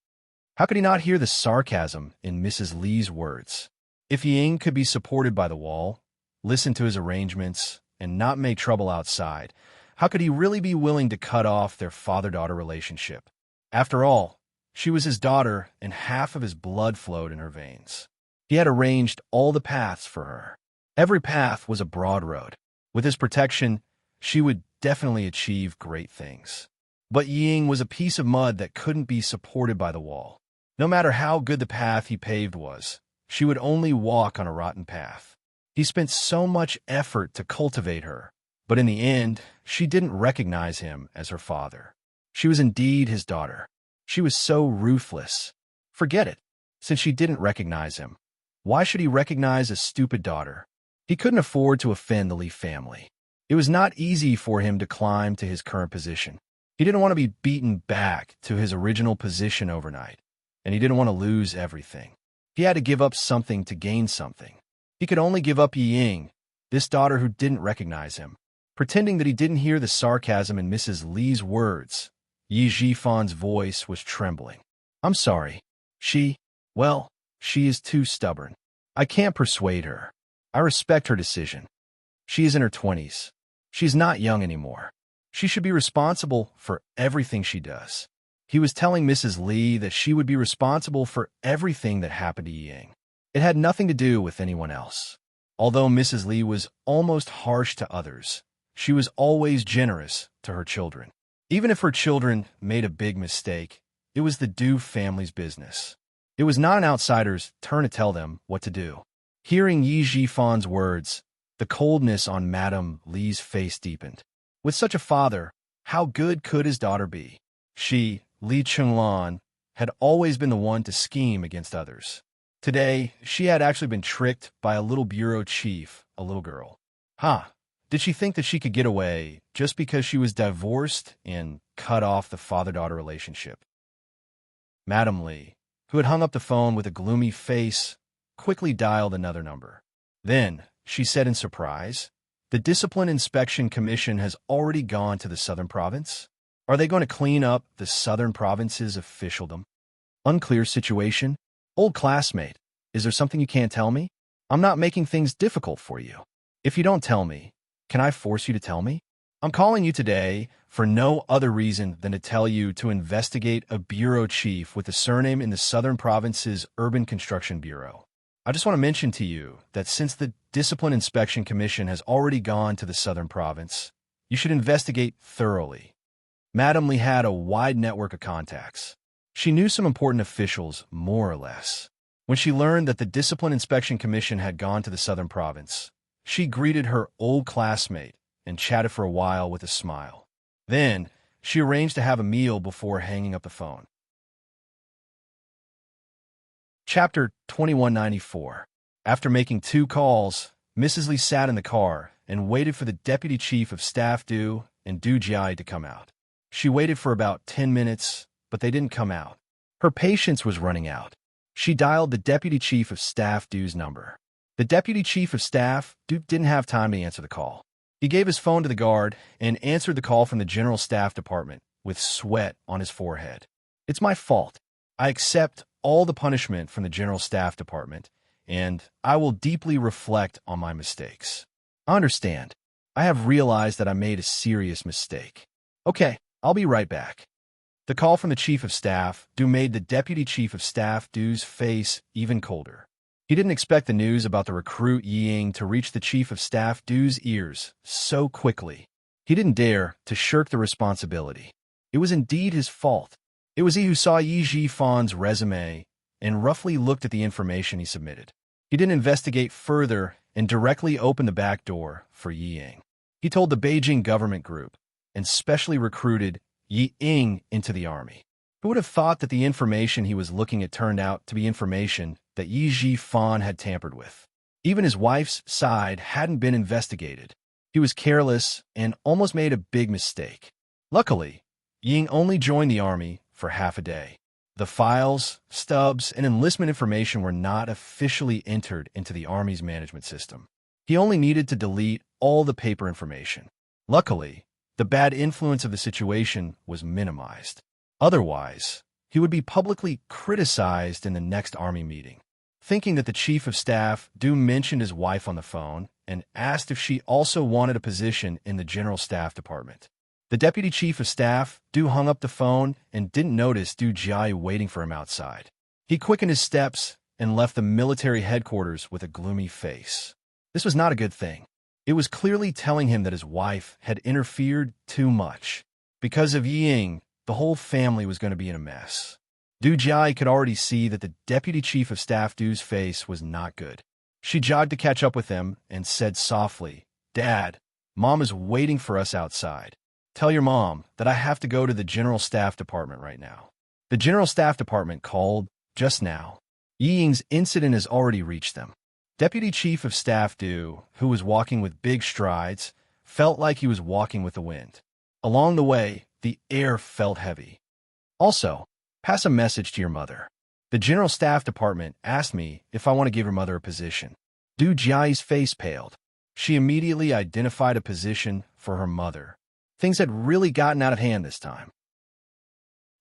How could he not hear the sarcasm in Mrs. Lee's words? If Ying could be supported by the wall, listen to his arrangements, and not make trouble outside, how could he really be willing to cut off their father-daughter relationship? After all, she was his daughter, and half of his blood flowed in her veins. He had arranged all the paths for her. Every path was a broad road. With his protection, she would definitely achieve great things. But Ying was a piece of mud that couldn't be supported by the wall. No matter how good the path he paved was, she would only walk on a rotten path. He spent so much effort to cultivate her, but in the end, she didn't recognize him as her father. She was indeed his daughter. She was so ruthless. Forget it. Since she didn't recognize him, why should he recognize a stupid daughter? He couldn't afford to offend the Lee family. It was not easy for him to climb to his current position. He didn't want to be beaten back to his original position overnight, and he didn't want to lose everything. He had to give up something to gain something. He could only give up Ying, this daughter who didn't recognize him. Pretending that he didn't hear the sarcasm in Mrs. Lee's words, Yi Jifan's voice was trembling. I'm sorry. She is too stubborn. I can't persuade her. I respect her decision. She is in her 20s. She's not young anymore. She should be responsible for everything she does. He was telling Mrs. Lee that she would be responsible for everything that happened to Ying. It had nothing to do with anyone else. Although Mrs. Lee was almost harsh to others, she was always generous to her children. Even if her children made a big mistake, it was the Du family's business. It was not an outsider's turn to tell them what to do. Hearing Yi Jifan's words, the coldness on Madame Lee's face deepened. With such a father, how good could his daughter be? She, Li Chenglan, had always been the one to scheme against others. Today, she had actually been tricked by a little bureau chief, a little girl. Did she think that she could get away just because she was divorced and cut off the father-daughter relationship? Madame Lee, who had hung up the phone with a gloomy face, quickly dialed another number. Then, she said in surprise, the Discipline Inspection Commission has already gone to the Southern Province? Are they going to clean up the Southern Province's officialdom? Unclear situation? Old classmate, is there something you can't tell me? I'm not making things difficult for you. If you don't tell me, can I force you to tell me? I'm calling you today for no other reason than to tell you to investigate a bureau chief with a surname in the Southern Province's Urban Construction Bureau. I just want to mention to you that since the Discipline Inspection Commission has already gone to the southern province. You should investigate thoroughly. Madam Lee had a wide network of contacts. She knew some important officials, more or less. When she learned that the Discipline Inspection Commission had gone to the southern province, she greeted her old classmate and chatted for a while with a smile. Then, she arranged to have a meal before hanging up the phone. Chapter 2194. After making 2 calls, Mrs. Lee sat in the car and waited for the Deputy Chief of Staff Du and Du Jiai to come out. She waited for about 10 minutes, but they didn't come out. Her patience was running out. She dialed the Deputy Chief of Staff Du's number. The Deputy Chief of Staff Du didn't have time to answer the call. He gave his phone to the guard and answered the call from the General Staff Department with sweat on his forehead. It's my fault. I accept all the punishment from the General Staff Department, and I will deeply reflect on my mistakes. I understand. I have realized that I made a serious mistake. Okay, I'll be right back. The call from the Chief of Staff Du made the Deputy Chief of Staff Du's face even colder. He didn't expect the news about the recruit Ying to reach the Chief of Staff Du's ears so quickly. He didn't dare to shirk the responsibility. It was indeed his fault. It was he who saw Yi Jifan's resume and roughly looked at the information he submitted. He didn't investigate further and directly opened the back door for Ying. He told the Beijing government group and specially recruited Ying into the army. Who would have thought that the information he was looking at turned out to be information that Yi Jifan had tampered with? Even his wife's side hadn't been investigated. He was careless and almost made a big mistake. Luckily, Ying only joined the army for half a day. The files, stubs, and enlistment information were not officially entered into the Army's management system. He only needed to delete all the paper information. Luckily, the bad influence of the situation was minimized. Otherwise, he would be publicly criticized in the next Army meeting. Thinking that the Chief of Staff Du mentioned his wife on the phone and asked if she also wanted a position in the General Staff Department. The Deputy Chief of Staff Du hung up the phone and didn't notice Du Jiai waiting for him outside. He quickened his steps and left the military headquarters with a gloomy face. This was not a good thing. It was clearly telling him that his wife had interfered too much. Because of Ying, the whole family was going to be in a mess. Du Jiai could already see that the Deputy Chief of Staff Du's face was not good. She jogged to catch up with him and said softly, "Dad, Mom is waiting for us outside. Tell your mom that I have to go to the General Staff Department right now." The General Staff Department called just now. Ying's incident has already reached them. Deputy Chief of Staff Du, who was walking with big strides, felt like he was walking with the wind. Along the way, the air felt heavy. Also, pass a message to your mother. The General Staff Department asked me if I want to give your mother a position. Du Jiai's face paled. She immediately identified a position for her mother. Things had really gotten out of hand this time.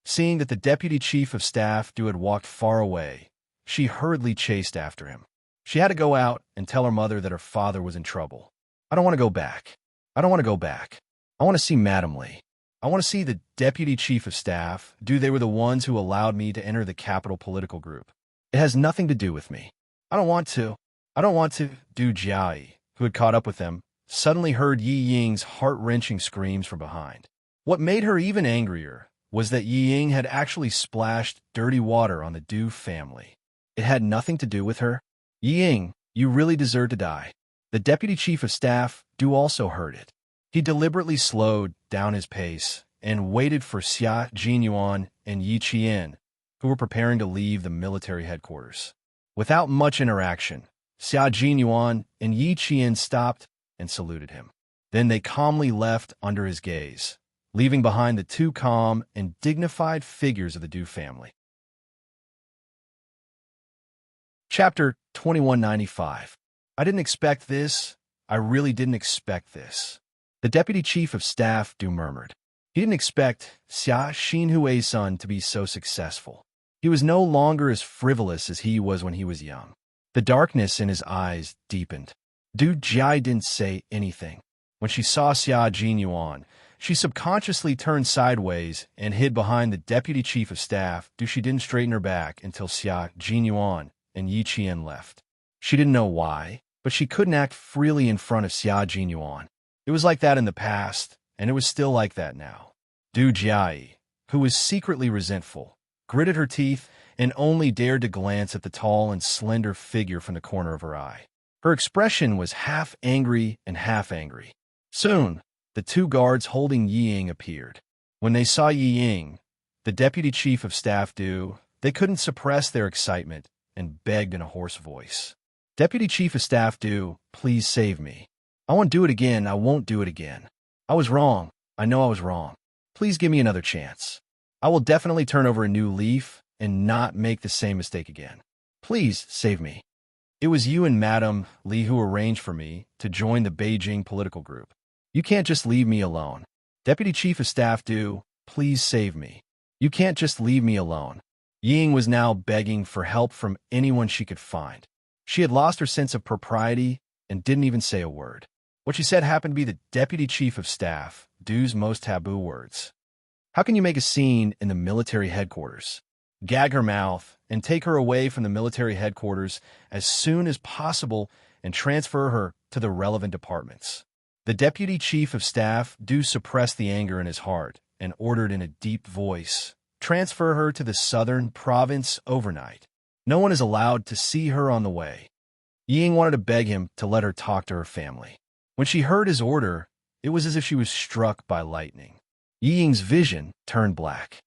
Seeing that the Deputy Chief of Staff Du had walked far away, she hurriedly chased after him. She had to go out and tell her mother that her father was in trouble. "I don't want to go back. I don't want to go back. I want to see Madam Lee. I want to see the Deputy Chief of Staff Du. They were the ones who allowed me to enter the capital political group. It has nothing to do with me. I don't want to. I don't want to." Du Jiai, who had caught up with them, suddenly heard Yi Ying's heart-wrenching screams from behind. What made her even angrier was that Yi Ying had actually splashed dirty water on the Du family. It had nothing to do with her. "Yi Ying, you really deserve to die." The Deputy Chief of Staff Du also heard it. He deliberately slowed down his pace and waited for Xia Jinyuan and Yi Qian, who were preparing to leave the military headquarters. Without much interaction, Xia Jinyuan and Yi Qian stopped and saluted him. Then they calmly left under his gaze, leaving behind the 2 calm and dignified figures of the Du family. Chapter 2195. I didn't expect this. I really didn't expect this. The Deputy Chief of Staff Du murmured. He didn't expect Xia Xinhui's son to be so successful. He was no longer as frivolous as he was when he was young. The darkness in his eyes deepened. Du Jiai didn't say anything. When she saw Xia Jinyuan, she subconsciously turned sideways and hid behind the Deputy Chief of Staff Du. She didn't straighten her back until Xia Jinyuan and Yi Qian left. She didn't know why, but she couldn't act freely in front of Xia Jinyuan. It was like that in the past, and it was still like that now. Du Jiai, who was secretly resentful, gritted her teeth and only dared to glance at the tall and slender figure from the corner of her eye. Her expression was half angry and half angry. Soon, the two guards holding Yi Ying appeared. When they saw Yi Ying, the deputy chief of staff they couldn't suppress their excitement and begged in a hoarse voice. Deputy chief of staff please save me. I won't do it again, I won't do it again. I was wrong, I know I was wrong. Please give me another chance. I will definitely turn over a new leaf and not make the same mistake again. Please save me. It was you and Madam Li who arranged for me to join the Beijing political group. You can't just leave me alone. Deputy Chief of Staff please save me. You can't just leave me alone. Ying was now begging for help from anyone she could find. She had lost her sense of propriety and didn't even say a word. What she said happened to be the Deputy Chief of Staff Du's most taboo words. How can you make a scene in the military headquarters? Gag her mouth and take her away from the military headquarters as soon as possible and transfer her to the relevant departments. The Deputy Chief of Staff suppressed the anger in his heart and ordered in a deep voice, transfer her to the southern province overnight. No one is allowed to see her on the way. Ying wanted to beg him to let her talk to her family. When she heard his order, it was as if she was struck by lightning. Ying's vision turned black.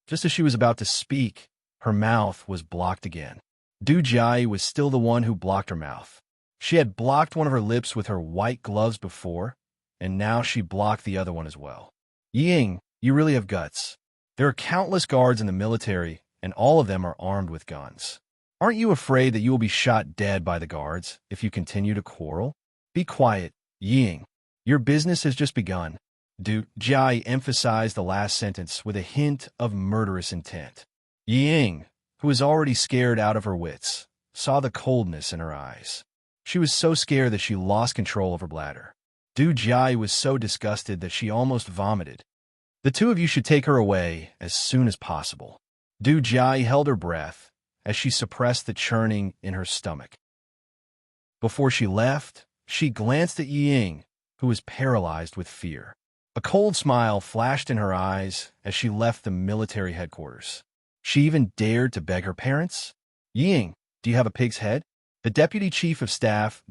Just as she was about to speak, her mouth was blocked again. Du Jai was still the one who blocked her mouth. She had blocked one of her lips with her white gloves before, and now she blocked the other one as well. Ying, you really have guts. There are countless guards in the military, and all of them are armed with guns. Aren't you afraid that you will be shot dead by the guards if you continue to quarrel? Be quiet, Ying. Your business has just begun. Du Jai emphasized the last sentence with a hint of murderous intent. Ying, who was already scared out of her wits, saw the coldness in her eyes. She was so scared that she lost control of her bladder. Du Jai was so disgusted that she almost vomited. The two of you should take her away as soon as possible. Du Jai held her breath as she suppressed the churning in her stomach. Before she left, she glanced at Ying, who was paralyzed with fear. A cold smile flashed in her eyes as she left the military headquarters. She even dared to beg her parents? Ying, do you have a pig's head? The Deputy Chief of Staff,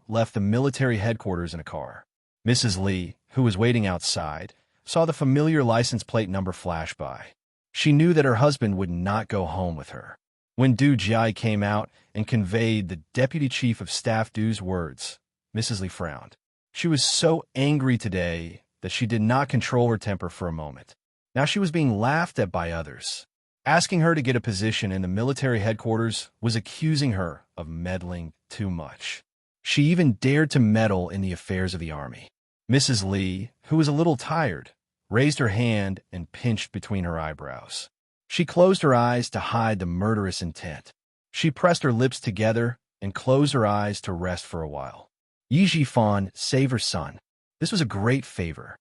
left the military headquarters in a car. Mrs. Li, who was waiting outside, saw the familiar license plate number flash by. She knew that her husband would not go home with her. When Du Jai came out and conveyed the Deputy Chief of Staff Du's words, Mrs. Li frowned. She was so angry today that she did not control her temper for a moment. Now she was being laughed at by others. Asking her to get a position in the military headquarters was accusing her of meddling too much. She even dared to meddle in the affairs of the army. Mrs. Li, who was a little tired, raised her hand and pinched between her eyebrows. She closed her eyes to hide the murderous intent. She pressed her lips together and closed her eyes to rest for a while. Yi Jifan, save her son. This was a great favor.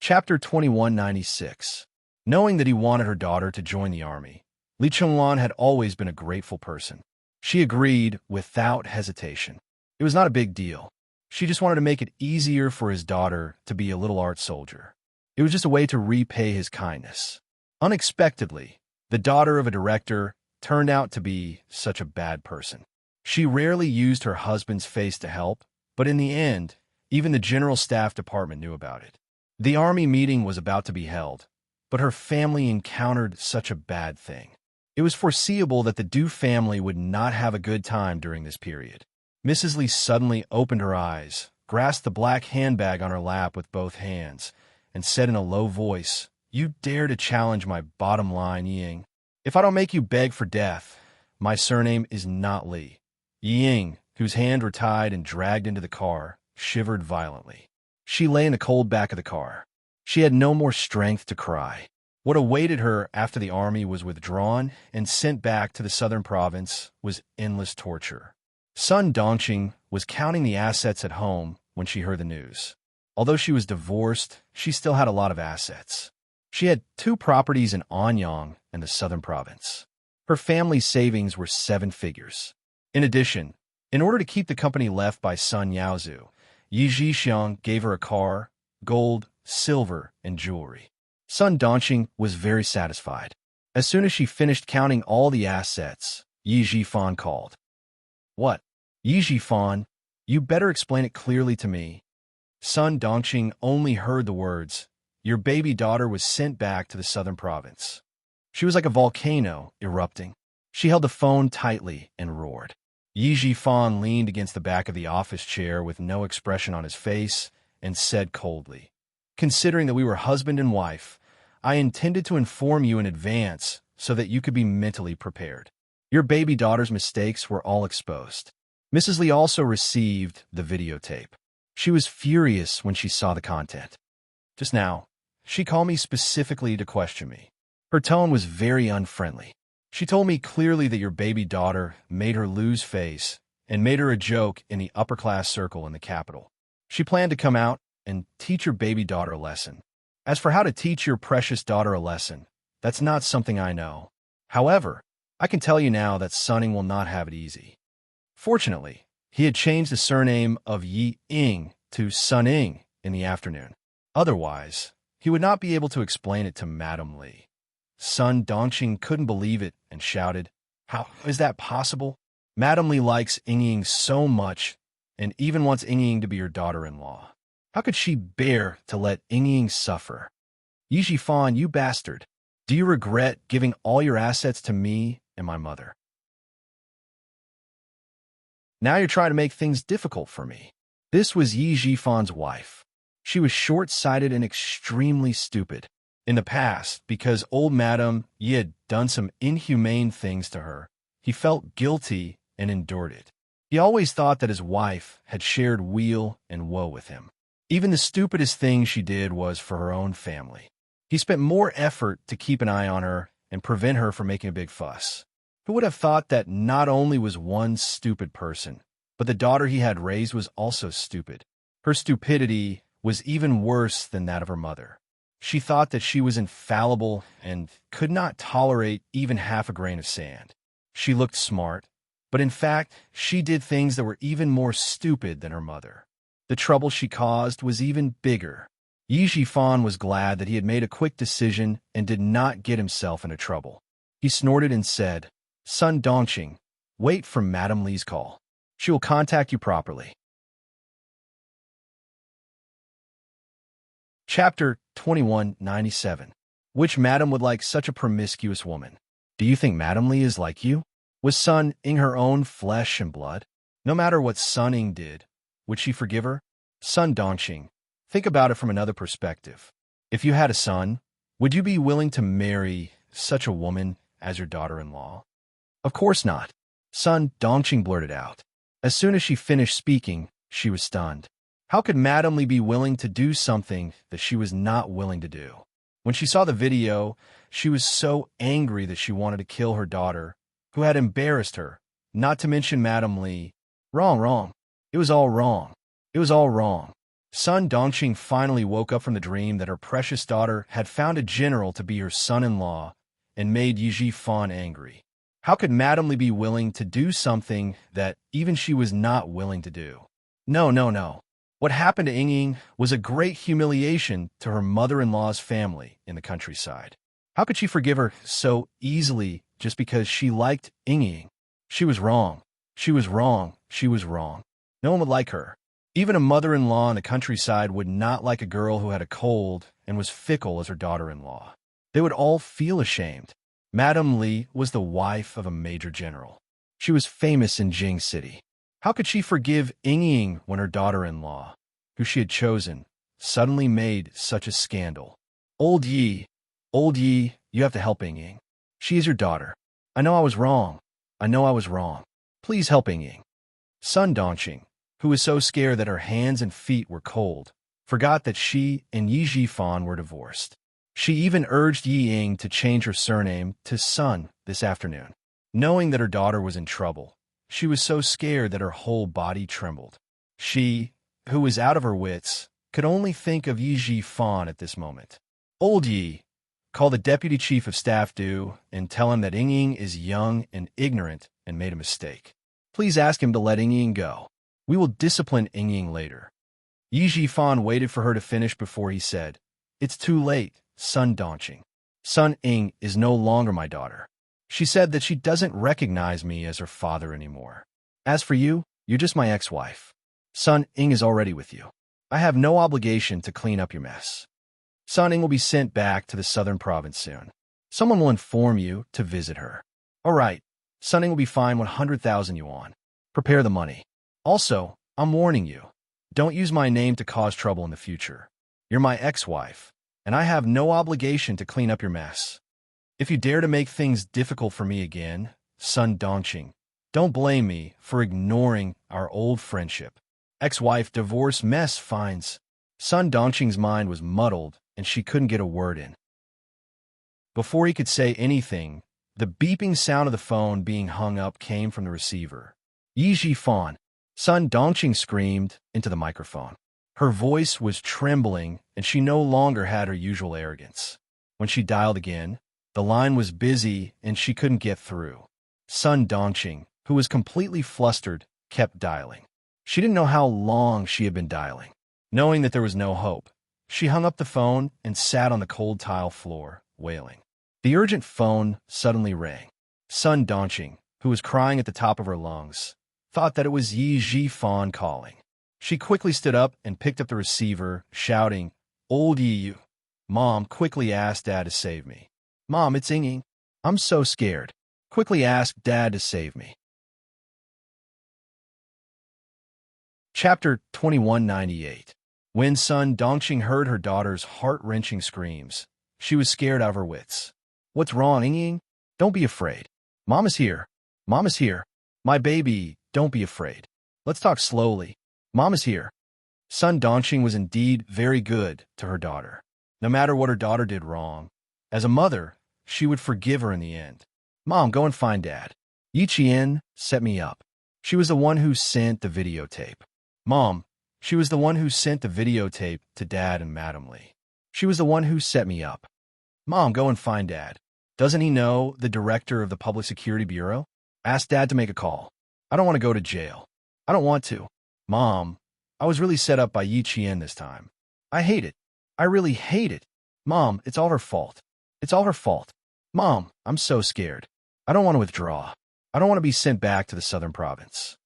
Chapter 2196. Knowing that he wanted her daughter to join the army, Li Chenglan had always been a grateful person. She agreed without hesitation. It was not a big deal. She just wanted to make it easier for his daughter to be a little art soldier. It was just a way to repay his kindness. Unexpectedly, the daughter of a director turned out to be such a bad person. She rarely used her husband's face to help, but in the end, even the General Staff Department knew about it. The army meeting was about to be held, but her family encountered such a bad thing. It was foreseeable that the Du family would not have a good time during this period. Mrs. Li suddenly opened her eyes, grasped the black handbag on her lap with both hands, and said in a low voice, "You dare to challenge my bottom line, Ying. If I don't make you beg for death, my surname is not Li." Ying, whose hands were tied and dragged into the car, shivered violently. She lay in the cold back of the car. She had no more strength to cry. What awaited her after the army was withdrawn and sent back to the southern province was endless torture. Sun Dongqing was counting the assets at home when she heard the news. Although she was divorced, she still had a lot of assets. She had 2 properties in Anyang and the southern province. Her family's savings were 7 figures. In addition, in order to keep the company left by Sun Yaozu, Yi Zhixiang gave her a car, gold, silver, and jewelry. Sun Dongqing was very satisfied. As soon as she finished counting all the assets, Yi Zhifan called. "What? Yi Zhifan, you better explain it clearly to me." Sun Dongqing only heard the words, "Your baby daughter was sent back to the southern province." She was like a volcano erupting. She held the phone tightly and roared. Yi Zhifan leaned against the back of the office chair with no expression on his face and said coldly, "Considering that we were husband and wife, I intended to inform you in advance so that you could be mentally prepared. Your baby daughter's mistakes were all exposed." Mrs. Li also received the videotape. She was furious when she saw the content. Just now, she called me specifically to question me. Her tone was very unfriendly. She told me clearly that your baby daughter made her lose face and made her a joke in the upper-class circle in the capital. She planned to come out and teach your baby daughter a lesson. As for how to teach your precious daughter a lesson, that's not something I know. However, I can tell you now that Sunning will not have it easy. Fortunately, he had changed the surname of Yi Ying to Sunning in the afternoon. Otherwise, he would not be able to explain it to Madame Li. Sun Dongqing couldn't believe it and shouted, "How is that possible? Madame Li likes Ying so much and even wants Ying to be her daughter-in-law. How could she bear to let Ying suffer? Yi Zhifan, you bastard! Do you regret giving all your assets to me and my mother? Now you're trying to make things difficult for me." This was Yi Zhifan's wife. She was short-sighted and extremely stupid. In the past, because old Madame Yi had done some inhumane things to her, he felt guilty and endured it. He always thought that his wife had shared weal and woe with him. Even the stupidest thing she did was for her own family. He spent more effort to keep an eye on her and prevent her from making a big fuss. Who would have thought that not only was one stupid person, but the daughter he had raised was also stupid? Her stupidity was even worse than that of her mother. She thought that she was infallible and could not tolerate even half a grain of sand. She looked smart, but in fact, she did things that were even more stupid than her mother. The trouble she caused was even bigger. Yi Zhifan was glad that he had made a quick decision and did not get himself into trouble. He snorted and said, "Sun Dongqing, wait for Madame Li's call. She will contact you properly." Chapter 2197. Which madam would like such a promiscuous woman? Do you think Madame Li is like you? Was Sun Ying her own flesh and blood? No matter what Sun Ying did, would she forgive her? Sun Dongqing, think about it from another perspective. If you had a son, would you be willing to marry such a woman as your daughter-in-law? Of course not. Sun Dongqing blurted out. As soon as she finished speaking, she was stunned. How could Madame Li be willing to do something that she was not willing to do? When she saw the video, she was so angry that she wanted to kill her daughter, who had embarrassed her, not to mention Madame Li. Wrong. It was all wrong. It was all wrong. Sun Dongqing finally woke up from the dream that her precious daughter had found a general to be her son-in-law and made Yi Zhifan angry. How could Madame Li be willing to do something that even she was not willing to do? No. What happened to Ying was a great humiliation to her mother-in-law's family in the countryside. How could she forgive her so easily just because she liked Ying? She was wrong. She was wrong. No one would like her. Even a mother-in-law in the countryside would not like a girl who had a cold and was fickle as her daughter-in-law. They would all feel ashamed. Madame Li was the wife of a major general. She was famous in Jing City. How could she forgive Ying when her daughter-in-law, who she had chosen, suddenly made such a scandal? Old Yi, you have to help Ying. She is your daughter. I know I was wrong. Please help Ying. Sun Dongqing, who was so scared that her hands and feet were cold, forgot that she and Yi Zhifan were divorced. She even urged Yi Ying to change her surname to Sun this afternoon. Knowing that her daughter was in trouble, she was so scared that her whole body trembled. She, who was out of her wits, could only think of Yi Zhifan at this moment. Old Yi, Call the deputy chief of staff and tell him that Ying is young and ignorant and made a mistake. Please ask him to let Ying go. We will discipline Ying later. Yi Jifan waited for her to finish before he said, "It's too late, Sun Dongqing. Sun Ying is no longer my daughter. She said that she doesn't recognize me as her father anymore. As for you, you're just my ex-wife. Sun Ying is already with you. I have no obligation to clean up your mess. Sun Ying will be sent back to the southern province soon. Someone will inform you to visit her. All right, Sun Ying will be fined 100,000 yuan. Prepare the money. Also, I'm warning you. Don't use my name to cause trouble in the future. You're my ex-wife, and I have no obligation to clean up your mess. If you dare to make things difficult for me again, Sun Dongqing, don't blame me for ignoring our old friendship. Ex-wife divorce mess fines." Sun Dongqing's mind was muddled, and she couldn't get a word in. Before he could say anything, the beeping sound of the phone being hung up came from the receiver. "Yi Jifan," Sun Dongqing screamed into the microphone. Her voice was trembling, and she no longer had her usual arrogance. When she dialed again, the line was busy, and she couldn't get through. Sun Dongqing, who was completely flustered, kept dialing. She didn't know how long she had been dialing. Knowing that there was no hope, she hung up the phone and sat on the cold tile floor, wailing. The urgent phone suddenly rang. Sun Dongqing, who was crying at the top of her lungs, thought that it was Yi Jifan calling. She quickly stood up and picked up the receiver, shouting, "Old Yi, Mom, quickly ask Dad to save me. Mom, it's Ying. I'm so scared. Quickly ask Dad to save me." Chapter 2198. When Sun Dongqing heard her daughter's heart-wrenching screams, she was scared out of her wits. "What's wrong, Ying? Don't be afraid. Mom is here. Mom is here. My baby, don't be afraid. Let's talk slowly. Mom is here." Sun Dongqing was indeed very good to her daughter. No matter what her daughter did wrong, as a mother, she would forgive her in the end. "Mom, go and find Dad. Yi Qian set me up. She was the one who sent the videotape. Mom, she was the one who sent the videotape to Dad and Madam Li. She was the one who set me up. Mom, go and find Dad. Doesn't he know the director of the Public Security Bureau? Ask Dad to make a call. I don't want to go to jail. I don't want to. Mom, I was really set up by Yi Qian this time. I hate it. I really hate it. Mom, it's all her fault. It's all her fault. Mom, I'm so scared. I don't want to withdraw. I don't want to be sent back to the southern province."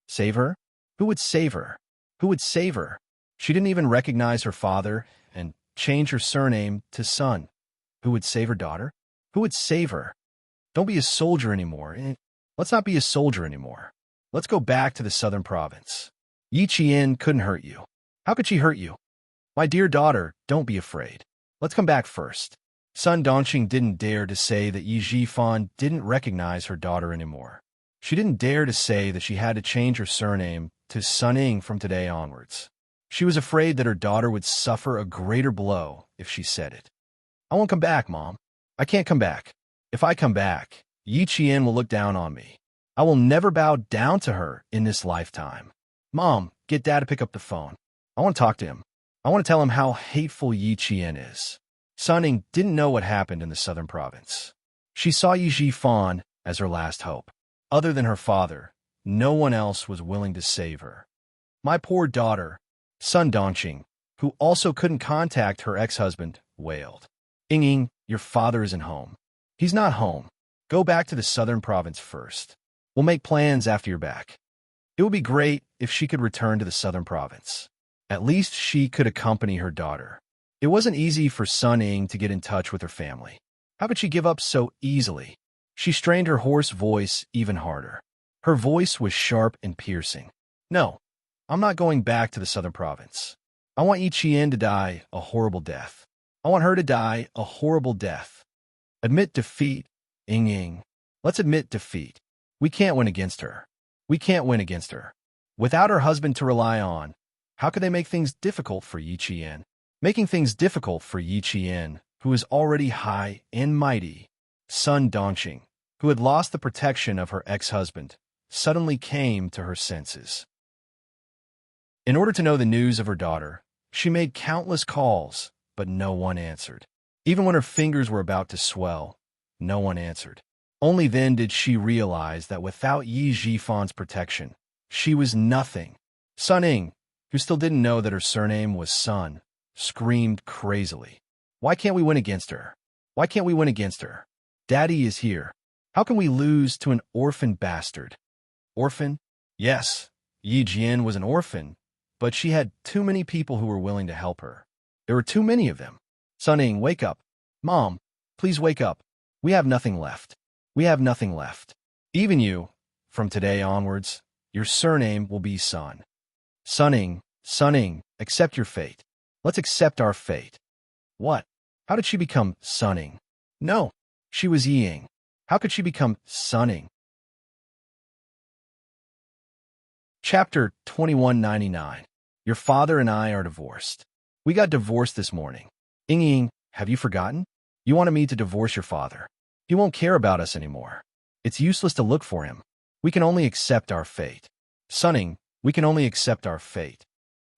Save her? Who would save her? Who would save her? She didn't even recognize her father and change her surname to Sun. Who would save her daughter? Who would save her? Don't be a soldier anymore. Let's not be a soldier anymore. Let's go back to the southern province. Yi Qian couldn't hurt you. How could she hurt you? My dear daughter, don't be afraid. Let's come back first. Sun Dongqing didn't dare to say that Yi Jifan didn't recognize her daughter anymore. She didn't dare to say that she had to change her surname to Sun Ying from today onwards. She was afraid that her daughter would suffer a greater blow if she said it. "I won't come back, Mom. I can't come back. If I come back, Yi Qian will look down on me. I will never bow down to her in this lifetime. Mom, get Dad to pick up the phone. I want to talk to him. I want to tell him how hateful Yi Qian is." Sun Ying didn't know what happened in the southern province. She saw Yi Jifan as her last hope. Other than her father, no one else was willing to save her. "My poor daughter," Sun Dongqing, who also couldn't contact her ex-husband, wailed. "Ying, your father isn't home. He's not home. Go back to the southern province first. We'll make plans after you're back." It would be great if she could return to the southern province. At least she could accompany her daughter. It wasn't easy for Sun Ying to get in touch with her family. How could she give up so easily? She strained her hoarse voice even harder. Her voice was sharp and piercing. "No, I'm not going back to the southern province. I want Yi Qian to die a horrible death. I want her to die a horrible death. Admit defeat, Ying. Let's admit defeat. We can't win against her. We can't win against her. Without her husband to rely on, how could they make things difficult for Yi Qian? Making things difficult for Yi Qian, who is already high and mighty. Sun Dongqing, who had lost the protection of her ex-husband, suddenly came to her senses. In order to know the news of her daughter, she made countless calls, but no one answered. Even when her fingers were about to swell, no one answered. Only then did she realize that without Yi Jifan's protection, she was nothing. Sun Ying, who still didn't know that her surname was Sun, screamed crazily. Why can't we win against her? Why can't we win against her? Daddy is here. How can we lose to an orphan bastard? Orphan? Yes, Yi Jian was an orphan, but she had too many people who were willing to help her. There were too many of them. Sun Ying, wake up. Mom, please wake up. We have nothing left. We have nothing left. Even you, from today onwards, your surname will be Sun. Sun Ying, accept your fate. Let's accept our fate. What? How did she become Sun Ying? No, she was Yi Ying. How could she become Sun Ying? Chapter 2199. Your father and I are divorced. We got divorced this morning. Ying, have you forgotten? You wanted me to divorce your father. He won't care about us anymore. It's useless to look for him. We can only accept our fate. Sun Ying, we can only accept our fate.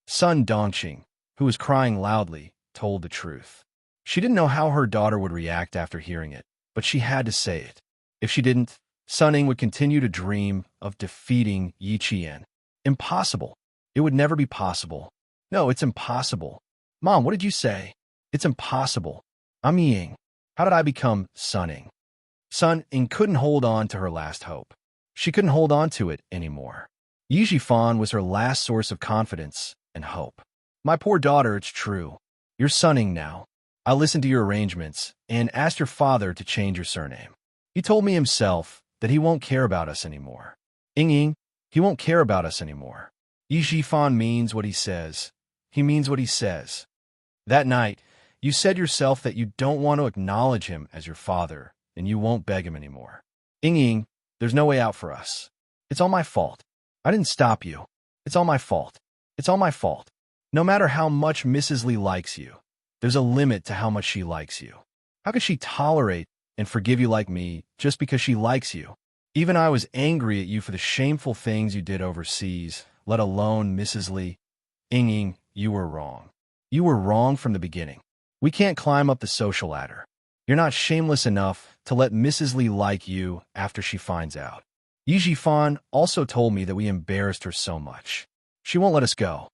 Sun Dongqing, who was crying loudly, told the truth. She didn't know how her daughter would react after hearing it, but she had to say it. If she didn't, Sun Ying would continue to dream of defeating Yi Qian. Impossible. It would never be possible. No, it's impossible. Mom, what did you say? It's impossible. I'm Yi Ying. How did I become Sun Ying? Sun Ying couldn't hold on to her last hope. She couldn't hold on to it anymore. Yi Jifan was her last source of confidence and hope. My poor daughter, it's true. You're Sun Ying now. I listened to your arrangements and asked your father to change your surname. He told me himself that he won't care about us anymore. Ying, he won't care about us anymore. Yi Jifan means what he says. He means what he says. That night, you said yourself that you don't want to acknowledge him as your father, and you won't beg him anymore. Ying, there's no way out for us. It's all my fault. I didn't stop you. It's all my fault. It's all my fault. No matter how much Mrs. Li likes you, there's a limit to how much she likes you. How could she tolerate and forgive you like me just because she likes you? Even I was angry at you for the shameful things you did overseas, let alone Mrs. Li. Ying, you were wrong. You were wrong from the beginning. We can't climb up the social ladder. You're not shameless enough to let Mrs. Li like you after she finds out. Yi Jifan also told me that we embarrassed her so much. She won't let us go.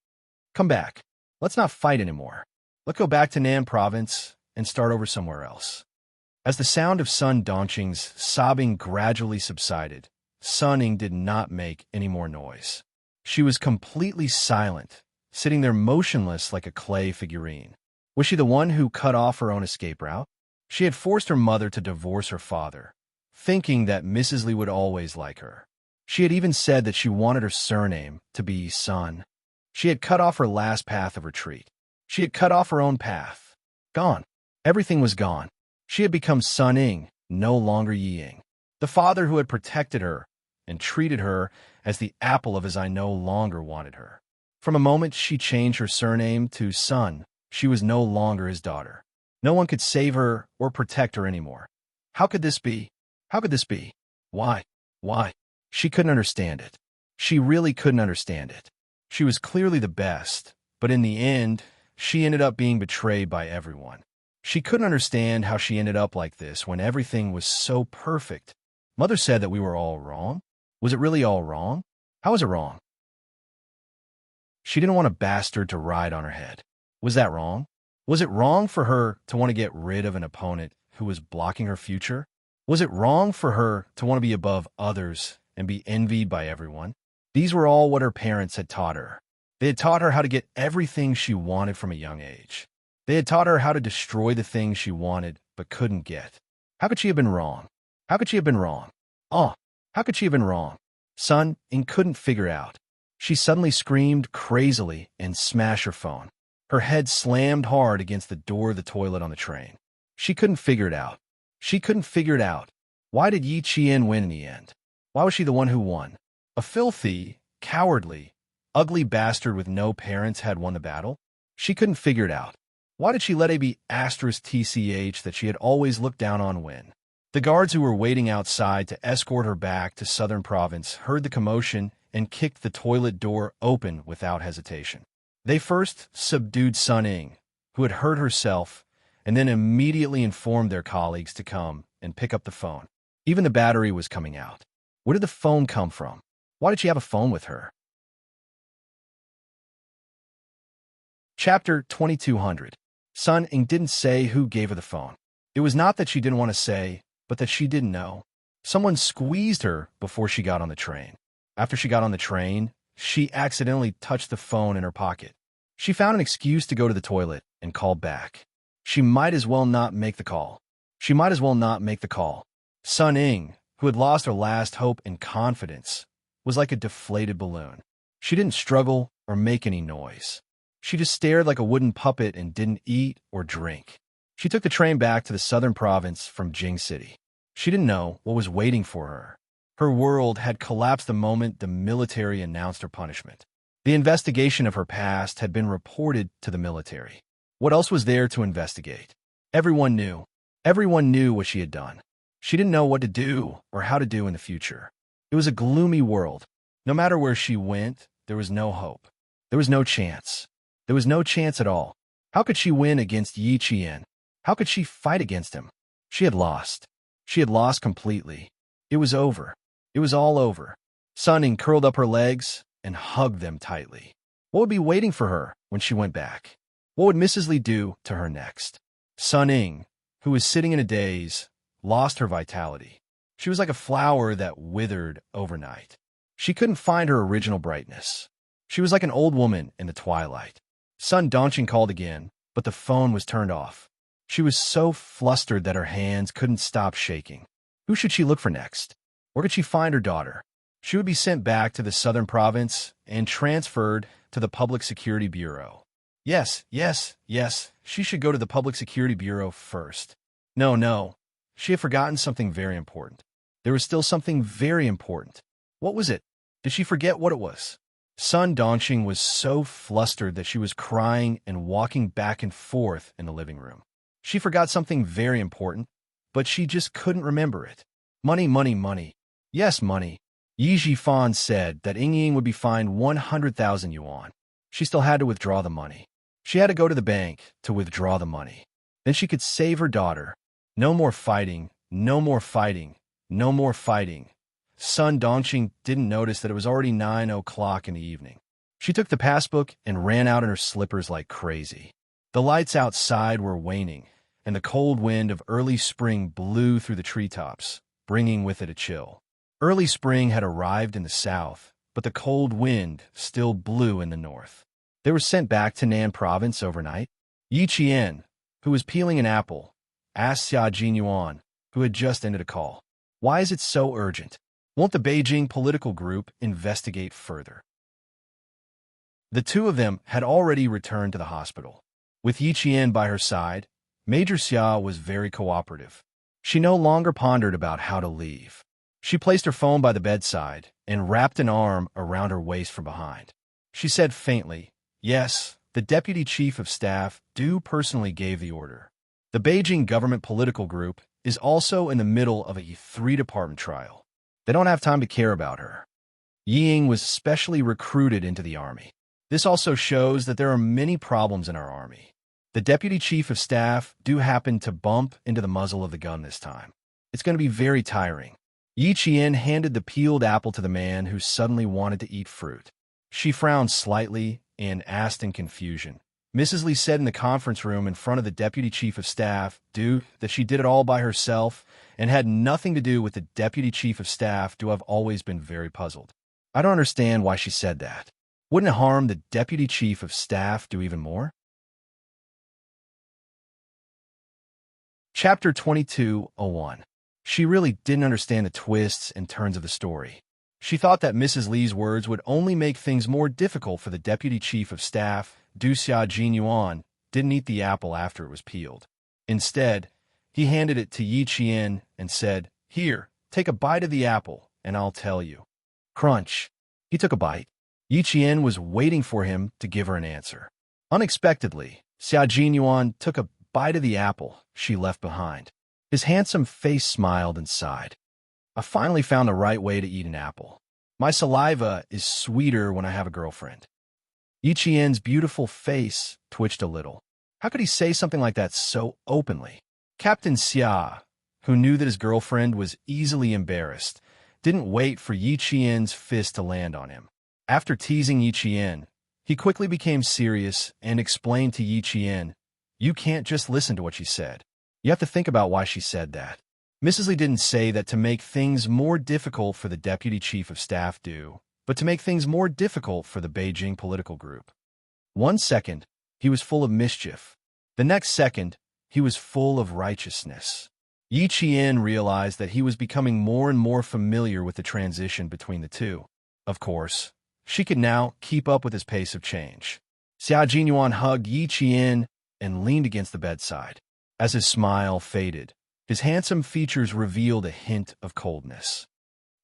Come back. Let's not fight anymore. Let's go back to Nan province and start over somewhere else. As the sound of Sun Dongqing's sobbing gradually subsided, Sun Ying did not make any more noise. She was completely silent, sitting there motionless like a clay figurine. Was she the one who cut off her own escape route? She had forced her mother to divorce her father, thinking that Mrs. Li would always like her. She had even said that she wanted her surname to be Sun. She had cut off her last path of retreat. She had cut off her own path. Gone. Everything was gone. She had become Sun Ying, no longer Yi Ying. The father who had protected her and treated her as the apple of his eye no longer wanted her. From a moment she changed her surname to Sun, she was no longer his daughter. No one could save her or protect her anymore. How could this be? How could this be? Why? Why? She couldn't understand it. She really couldn't understand it. She was clearly the best, but in the end, she ended up being betrayed by everyone. She couldn't understand how she ended up like this when everything was so perfect. Mother said that we were all wrong. Was it really all wrong? How was it wrong? She didn't want a bastard to ride on her head. Was that wrong? Was it wrong for her to want to get rid of an opponent who was blocking her future? Was it wrong for her to want to be above others and be envied by everyone? These were all what her parents had taught her. They had taught her how to get everything she wanted from a young age. They had taught her how to destroy the things she wanted but couldn't get. How could she have been wrong? How could she have been wrong? Oh, how could she have been wrong? Sun Ying couldn't figure out. She suddenly screamed crazily and smashed her phone. Her head slammed hard against the door of the toilet on the train. She couldn't figure it out. She couldn't figure it out. Why did Yi Qian win in the end? Why was she the one who won? A filthy, cowardly, ugly bastard with no parents had won the battle? She couldn't figure it out. Why did she let a be *TCH that she had always looked down on win? The guards who were waiting outside to escort her back to Southern Province heard the commotion and kicked the toilet door open without hesitation. They first subdued Sun Ying, who had hurt herself and then immediately informed their colleagues to come and pick up the phone. Even the battery was coming out. Where did the phone come from? Why did she have a phone with her? Chapter 2200. Sun Ing didn't say who gave her the phone. It was not that she didn't want to say, but that she didn't know. Someone squeezed her before she got on the train. After she got on the train, she accidentally touched the phone in her pocket. She found an excuse to go to the toilet and called back. She might as well not make the call. Sun Ing, who had lost her last hope and confidence, was like a deflated balloon. She didn't struggle or make any noise. She just stared like a wooden puppet and didn't eat or drink. She took the train back to the southern province from Jing City. She didn't know what was waiting for her. Her world had collapsed the moment the military announced her punishment. The investigation of her past had been reported to the military. What else was there to investigate? Everyone knew. Everyone knew what she had done. She didn't know what to do or how to do in the future. It was a gloomy world. No matter where she went, there was no hope. There was no chance. There was no chance at all. How could she win against Yi Qian? How could she fight against him? She had lost. She had lost completely. It was over. It was all over. Sun Ing curled up her legs and hugged them tightly. What would be waiting for her when she went back? What would Mrs. Li do to her next? Sun Ing, who was sitting in a daze, lost her vitality. She was like a flower that withered overnight. She couldn't find her original brightness. She was like an old woman in the twilight. Sun Dongqing called again, but the phone was turned off. She was so flustered that her hands couldn't stop shaking. Who should she look for next? Where could she find her daughter? She would be sent back to the southern province and transferred to the Public Security Bureau. Yes, she should go to the Public Security Bureau first. No, she had forgotten something very important. There was still something very important. What was it? Did she forget what it was? Sun Dongqing was so flustered that she was crying and walking back and forth in the living room. She forgot something very important, but she just couldn't remember it. Money. Yes, money. Yi Jifan said that Ying would be fined 100,000 yuan. She still had to withdraw the money. She had to go to the bank to withdraw the money. Then she could save her daughter. No more fighting. Sun Dongqing didn't notice that it was already 9 o'clock in the evening. She took the passbook and ran out in her slippers like crazy. The lights outside were waning, and the cold wind of early spring blew through the treetops, bringing with it a chill. Early spring had arrived in the south, but the cold wind still blew in the north. They were sent back to Nan province overnight. Yi Qian, who was peeling an apple, asked Xia Jinyuan, who had just ended a call, "Why is it so urgent? Won't the Beijing political group investigate further?" The two of them had already returned to the hospital. With Yi Qian by her side, Major Xia was very cooperative. She no longer pondered about how to leave. She placed her phone by the bedside and wrapped an arm around her waist from behind. She said faintly, "Yes, the Deputy Chief of Staff personally gave the order. The Beijing government political group is also in the middle of a 3-department trial. They don't have time to care about her." Ying was specially recruited into the army. This also shows that there are many problems in our army. The Deputy Chief of Staff happen to bump into the muzzle of the gun this time. It's going to be very tiring. Yi Qian handed the peeled apple to the man who suddenly wanted to eat fruit. She frowned slightly and asked in confusion. Mrs. Li said in the conference room in front of the Deputy Chief of Staff that she did it all by herself and had nothing to do with the Deputy Chief of Staff. I've always been very puzzled. I don't understand why she said that. Wouldn't it harm the Deputy Chief of Staff even more? Chapter 2201. She really didn't understand the twists and turns of the story. She thought that Mrs. Li's words would only make things more difficult for the Deputy Chief of Staff. Xia Jinyuan didn't eat the apple after it was peeled. Instead, he handed it to Yi Qian and said, "Here, take a bite of the apple, and I'll tell you." Crunch. He took a bite. Yi Qian was waiting for him to give her an answer. Unexpectedly, Xia Jinyuan took a bite of the apple she left behind. His handsome face smiled and sighed. "I finally found the right way to eat an apple. My saliva is sweeter when I have a girlfriend." Yi Qian's beautiful face twitched a little. How could he say something like that so openly? Captain Xia, who knew that his girlfriend was easily embarrassed, didn't wait for Yi Qian's fist to land on him. After teasing Yi Qian, he quickly became serious and explained to Yi Qian, "You can't just listen to what she said. You have to think about why she said that." Mrs. Li didn't say that to make things more difficult for the Deputy Chief of Staff do, but to make things more difficult for the Beijing political group. 1 second, he was full of mischief. The next second, he was full of righteousness. Yi Qian realized that he was becoming more and more familiar with the transition between the two. Of course, she could now keep up with his pace of change. Xia Jinyuan hugged Yi Qian and leaned against the bedside. As his smile faded, his handsome features revealed a hint of coldness.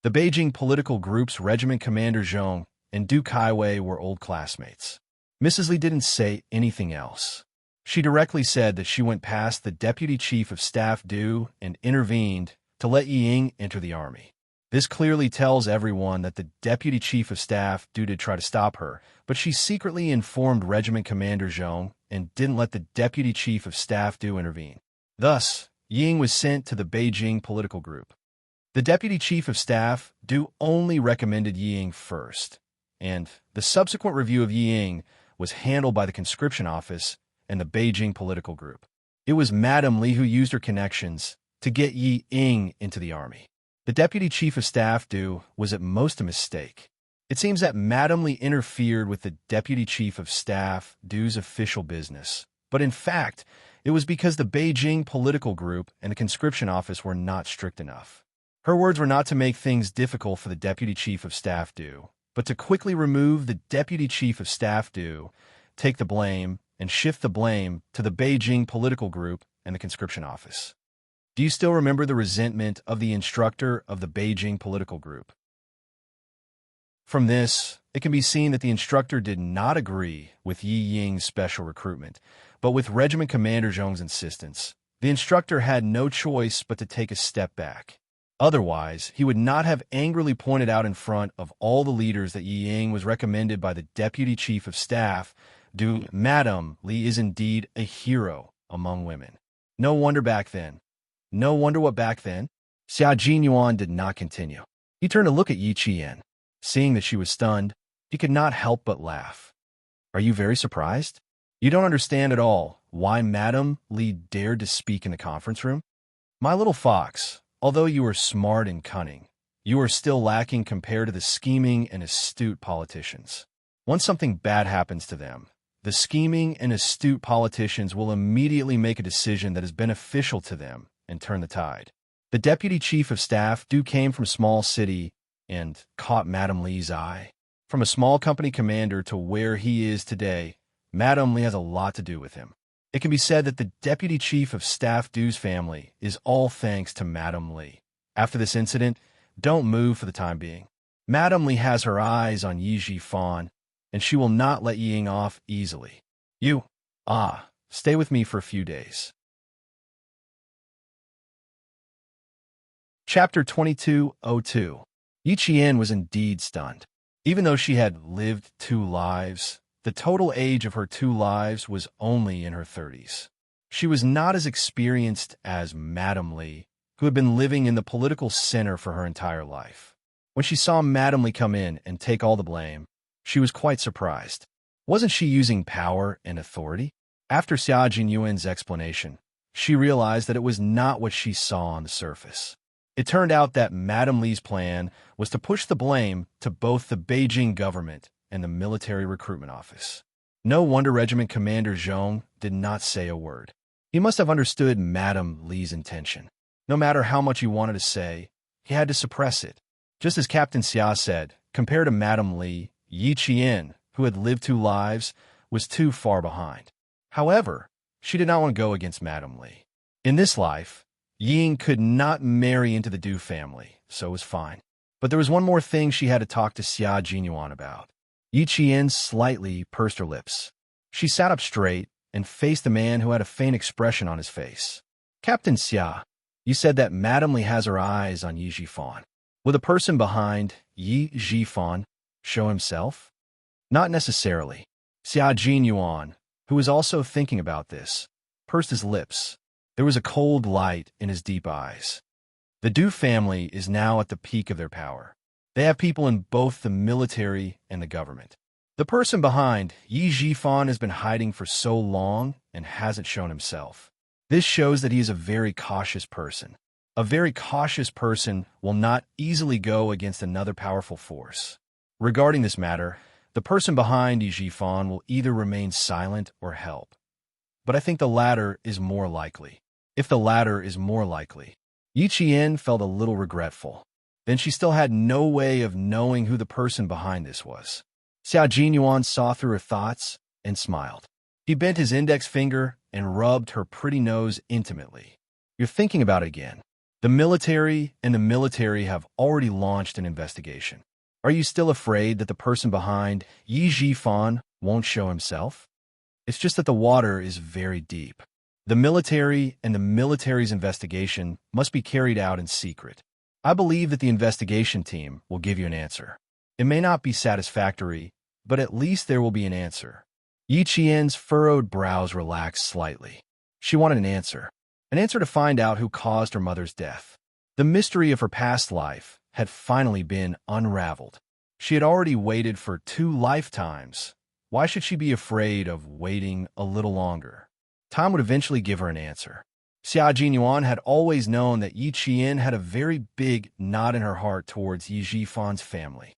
The Beijing political group's regiment commander Zhong and Du Kaiwei were old classmates. Mrs. Li didn't say anything else. She directly said that she went past the Deputy Chief of Staff Du and intervened to let Yi Ying enter the army. This clearly tells everyone that the Deputy Chief of Staff Du did try to stop her, but she secretly informed Regiment Commander Zhong and didn't let the Deputy Chief of Staff Du intervene. Thus, Yi Ying was sent to the Beijing political group. The Deputy Chief of Staff Du only recommended Yi Ying first, and the subsequent review of Yi Ying was handled by the conscription office and the Beijing political group. It was Madame Li who used her connections to get Yi Ying into the army. The Deputy Chief of Staff Du was at most a mistake. It seems that Madame Li interfered with the Deputy Chief of Staff Du's official business, but in fact, it was because the Beijing political group and the conscription office were not strict enough. Her words were not to make things difficult for the Deputy Chief of Staff Du, but to quickly remove the Deputy Chief of Staff Du, take the blame, and shift the blame to the Beijing political group and the conscription office. Do you still remember the resentment of the instructor of the Beijing political group? From this, it can be seen that the instructor did not agree with Yi Ying's special recruitment, but with Regiment Commander Zhong's insistence, the instructor had no choice but to take a step back. Otherwise, he would not have angrily pointed out in front of all the leaders that Yi Ying was recommended by the Deputy Chief of Staff Du. Madame Li is indeed a hero among women. No wonder back then. No wonder what back then? Xia Jinyuan did not continue. He turned to look at Yi Qian. Seeing that she was stunned, he could not help but laugh. Are you very surprised? You don't understand at all why Madame Li dared to speak in the conference room? My little fox, although you are smart and cunning, you are still lacking compared to the scheming and astute politicians. Once something bad happens to them, the scheming and astute politicians will immediately make a decision that is beneficial to them and turn the tide. The Deputy Chief of Staff Du came from a small city and caught Madame Li's eye. From a small company commander to where he is today, Madame Li has a lot to do with him. It can be said that the Deputy Chief of Staff Du's family is all thanks to Madame Li. After this incident, don't move for the time being. Madame Li has her eyes on Yi Jifan, and she will not let Yi Ying off easily. Stay with me for a few days. Chapter 2202. Yi Qian was indeed stunned. Even though she had lived 2 lives, the total age of her 2 lives was only in her 30s. She was not as experienced as Madame Li, who had been living in the political center for her entire life. When she saw Madame Li come in and take all the blame, she was quite surprised. Wasn't she using power and authority? After Xia Jinyuan's explanation, she realized that it was not what she saw on the surface. It turned out that Madame Li's plan was to push the blame to both the Beijing government and the military recruitment office. No wonder Regiment Commander Zhong did not say a word. He must have understood Madame Li's intention. No matter how much he wanted to say, he had to suppress it. Just as Captain Xia said, compared to Madame Li, Yi Qian, who had lived 2 lives, was too far behind. However, she did not want to go against Madame Li. In this life, Yi Ying could not marry into the Du family, so it was fine. But there was one more thing she had to talk to Xia Jinyuan about. Yi Qian slightly pursed her lips. She sat up straight and faced the man who had a faint expression on his face. Captain Xia, you said that Madame Li has her eyes on Yi Jifan. Will the person behind Yi Jifan show himself? Not necessarily. Xia Jinyuan, who was also thinking about this, pursed his lips. There was a cold light in his deep eyes. The Du family is now at the peak of their power. They have people in both the military and the government. The person behind, Yi Jifan, has been hiding for so long and hasn't shown himself. This shows that he is a very cautious person. A very cautious person will not easily go against another powerful force. Regarding this matter, the person behind Yi Jifan will either remain silent or help. But I think the latter is more likely. If the latter is more likely, Yi Qian felt a little regretful. Then she still had no way of knowing who the person behind this was. Xiao Jinyuan saw through her thoughts and smiled. He bent his index finger and rubbed her pretty nose intimately. You're thinking about it again. The military have already launched an investigation. Are you still afraid that the person behind Yi Jifan won't show himself? It's just that the water is very deep. The military's investigation must be carried out in secret. I believe that the investigation team will give you an answer. It may not be satisfactory, but at least there will be an answer. Yi Qian's furrowed brows relaxed slightly. She wanted an answer to find out who caused her mother's death. The mystery of her past life had finally been unraveled. She had already waited for 2 lifetimes. Why should she be afraid of waiting a little longer? Time would eventually give her an answer. Xiao Jinyuan had always known that Yi Qian had a very big knot in her heart towards Yi Jifan's family.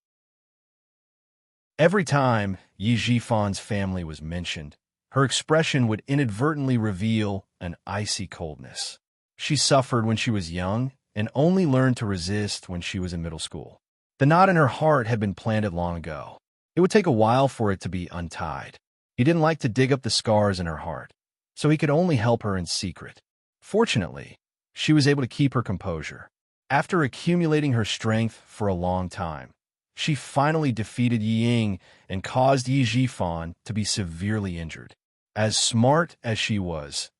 Every time Yi Jifan's family was mentioned, her expression would inadvertently reveal an icy coldness. She suffered when she was young and only learned to resist when she was in middle school. The knot in her heart had been planted long ago. It would take a while for it to be untied. He didn't like to dig up the scars in her heart, so he could only help her in secret. Fortunately, she was able to keep her composure. After accumulating her strength for a long time, she finally defeated Yi Ying and caused Yi Jifan to be severely injured. As smart as she was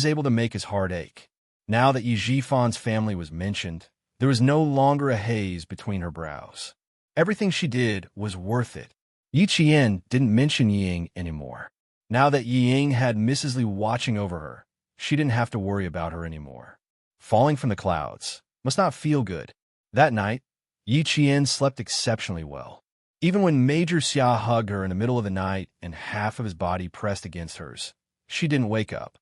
able to make his heart ache. Now that Yi Jifan's family was mentioned, there was no longer a haze between her brows. Everything she did was worth it. Yi Qian didn't mention Yi Ying anymore. Now that Yi Ying had Mrs. Li watching over her, she didn't have to worry about her anymore. Falling from the clouds must not feel good. That night, Yi Qian slept exceptionally well. Even when Major Xia hugged her in the middle of the night and half of his body pressed against hers, she didn't wake up.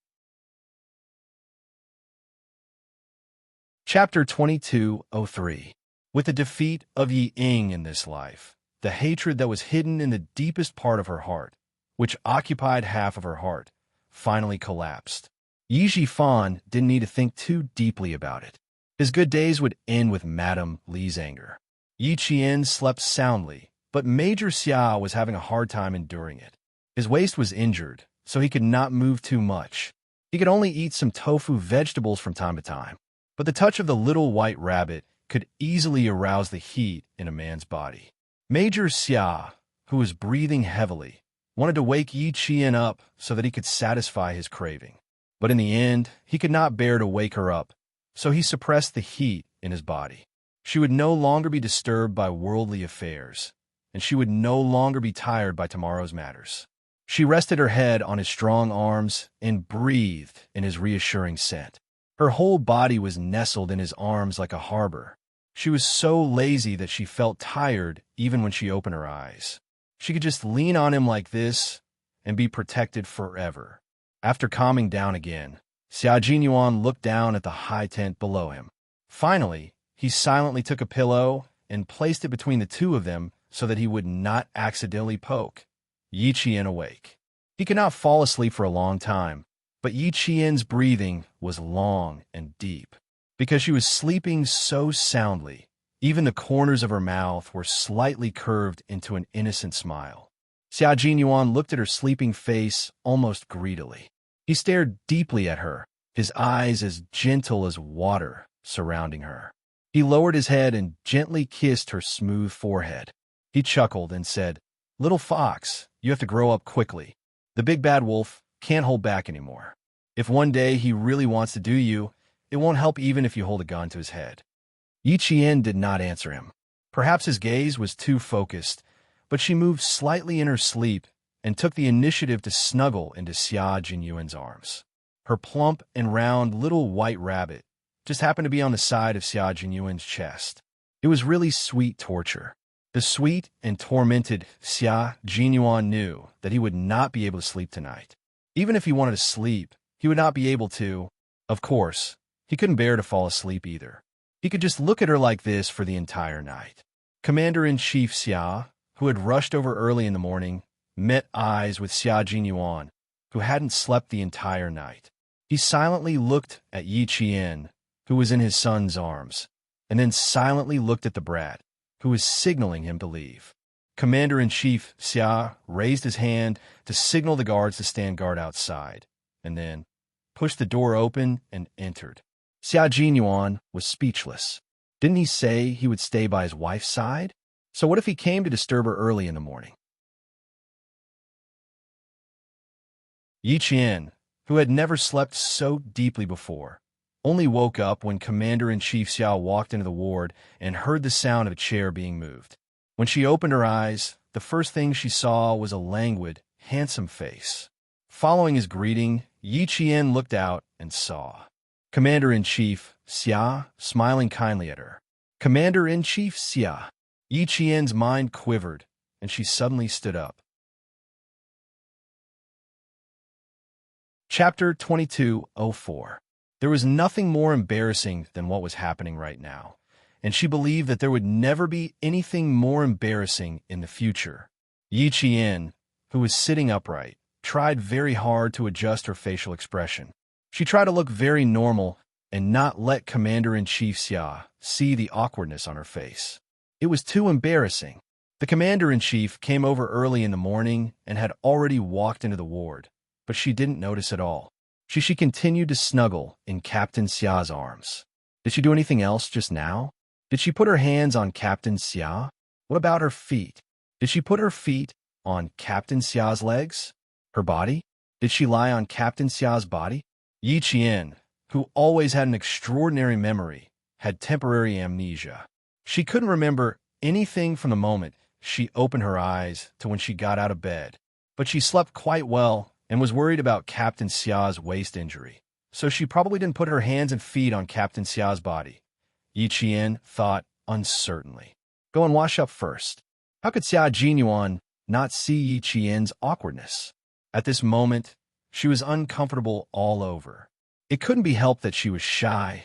Chapter 2203. With the defeat of Yi Ying in this life, the hatred that was hidden in the deepest part of her heart, which occupied half of her heart, finally collapsed. Yi Jifan didn't need to think too deeply about it. His good days would end with Madame Li's anger. Yi Qian slept soundly, but Major Xia was having a hard time enduring it. His waist was injured, so he could not move too much. He could only eat some tofu vegetables from time to time. But the touch of the little white rabbit could easily arouse the heat in a man's body. Major Xia, who was breathing heavily, wanted to wake Yi Qian up so that he could satisfy his craving. But in the end, he could not bear to wake her up, so he suppressed the heat in his body. She would no longer be disturbed by worldly affairs, and she would no longer be tired by tomorrow's matters. She rested her head on his strong arms and breathed in his reassuring scent. Her whole body was nestled in his arms like a harbor. She was so lazy that she felt tired even when she opened her eyes. She could just lean on him like this and be protected forever. After calming down again, Xiao Jinyuan looked down at the high tent below him. Finally, he silently took a pillow and placed it between the two of them so that he would not accidentally poke Yi Qian awake. He could not fall asleep for a long time, but Yi Qian's breathing was long and deep. Because she was sleeping so soundly, even the corners of her mouth were slightly curved into an innocent smile. Xiao Jinyuan looked at her sleeping face almost greedily. He stared deeply at her, his eyes as gentle as water surrounding her. He lowered his head and gently kissed her smooth forehead. He chuckled and said, "Little fox, you have to grow up quickly. The big bad wolf can't hold back anymore. If one day he really wants to do you, it won't help even if you hold a gun to his head." Yi Qian did not answer him. Perhaps his gaze was too focused, but she moved slightly in her sleep and took the initiative to snuggle into Xia Jinyuan's arms. Her plump and round little white rabbit just happened to be on the side of Xia Jinyuan's chest. It was really sweet torture. The sweet and tormented Xia Jinyuan knew that he would not be able to sleep tonight. Even if he wanted to sleep, he would not be able to. Of course, he couldn't bear to fall asleep either. He could just look at her like this for the entire night. Commander-in-Chief Xia, who had rushed over early in the morning, met eyes with Xia Jinyuan, who hadn't slept the entire night. He silently looked at Yi Qian, who was in his son's arms, and then silently looked at the brat, who was signaling him to leave. Commander-in-Chief Xia raised his hand to signal the guards to stand guard outside, and then pushed the door open and entered. Xia Jinyuan was speechless. Didn't he say he would stay by his wife's side? So what if he came to disturb her early in the morning? Yi Qian, who had never slept so deeply before, only woke up when Commander-in-Chief Xia walked into the ward and heard the sound of a chair being moved. When she opened her eyes, the first thing she saw was a languid, handsome face. Following his greeting, Yi Qian looked out and saw Commander-in-Chief Xia smiling kindly at her. Commander-in-Chief Xia. Yi Qian's mind quivered, and she suddenly stood up. Chapter 22:04. There was nothing more embarrassing than what was happening right now, and she believed that there would never be anything more embarrassing in the future. Yi Qian, who was sitting upright, tried very hard to adjust her facial expression. She tried to look very normal and not let Commander-in-Chief Xia see the awkwardness on her face. It was too embarrassing. The Commander-in-Chief came over early in the morning and had already walked into the ward, but she didn't notice at all. She continued to snuggle in Captain Xia's arms. Did she do anything else just now? Did she put her hands on Captain Xia? What about her feet? Did she put her feet on Captain Xia's legs? Her body? Did she lie on Captain Xia's body? Yi Qian, who always had an extraordinary memory, had temporary amnesia. She couldn't remember anything from the moment she opened her eyes to when she got out of bed, but she slept quite well and was worried about Captain Xia's waist injury, so she probably didn't put her hands and feet on Captain Xia's body. Yi Qian thought uncertainly. Go and wash up first. How could Xia Jinyuan not see Yi Qian's awkwardness? At this moment, she was uncomfortable all over. It couldn't be helped that she was shy,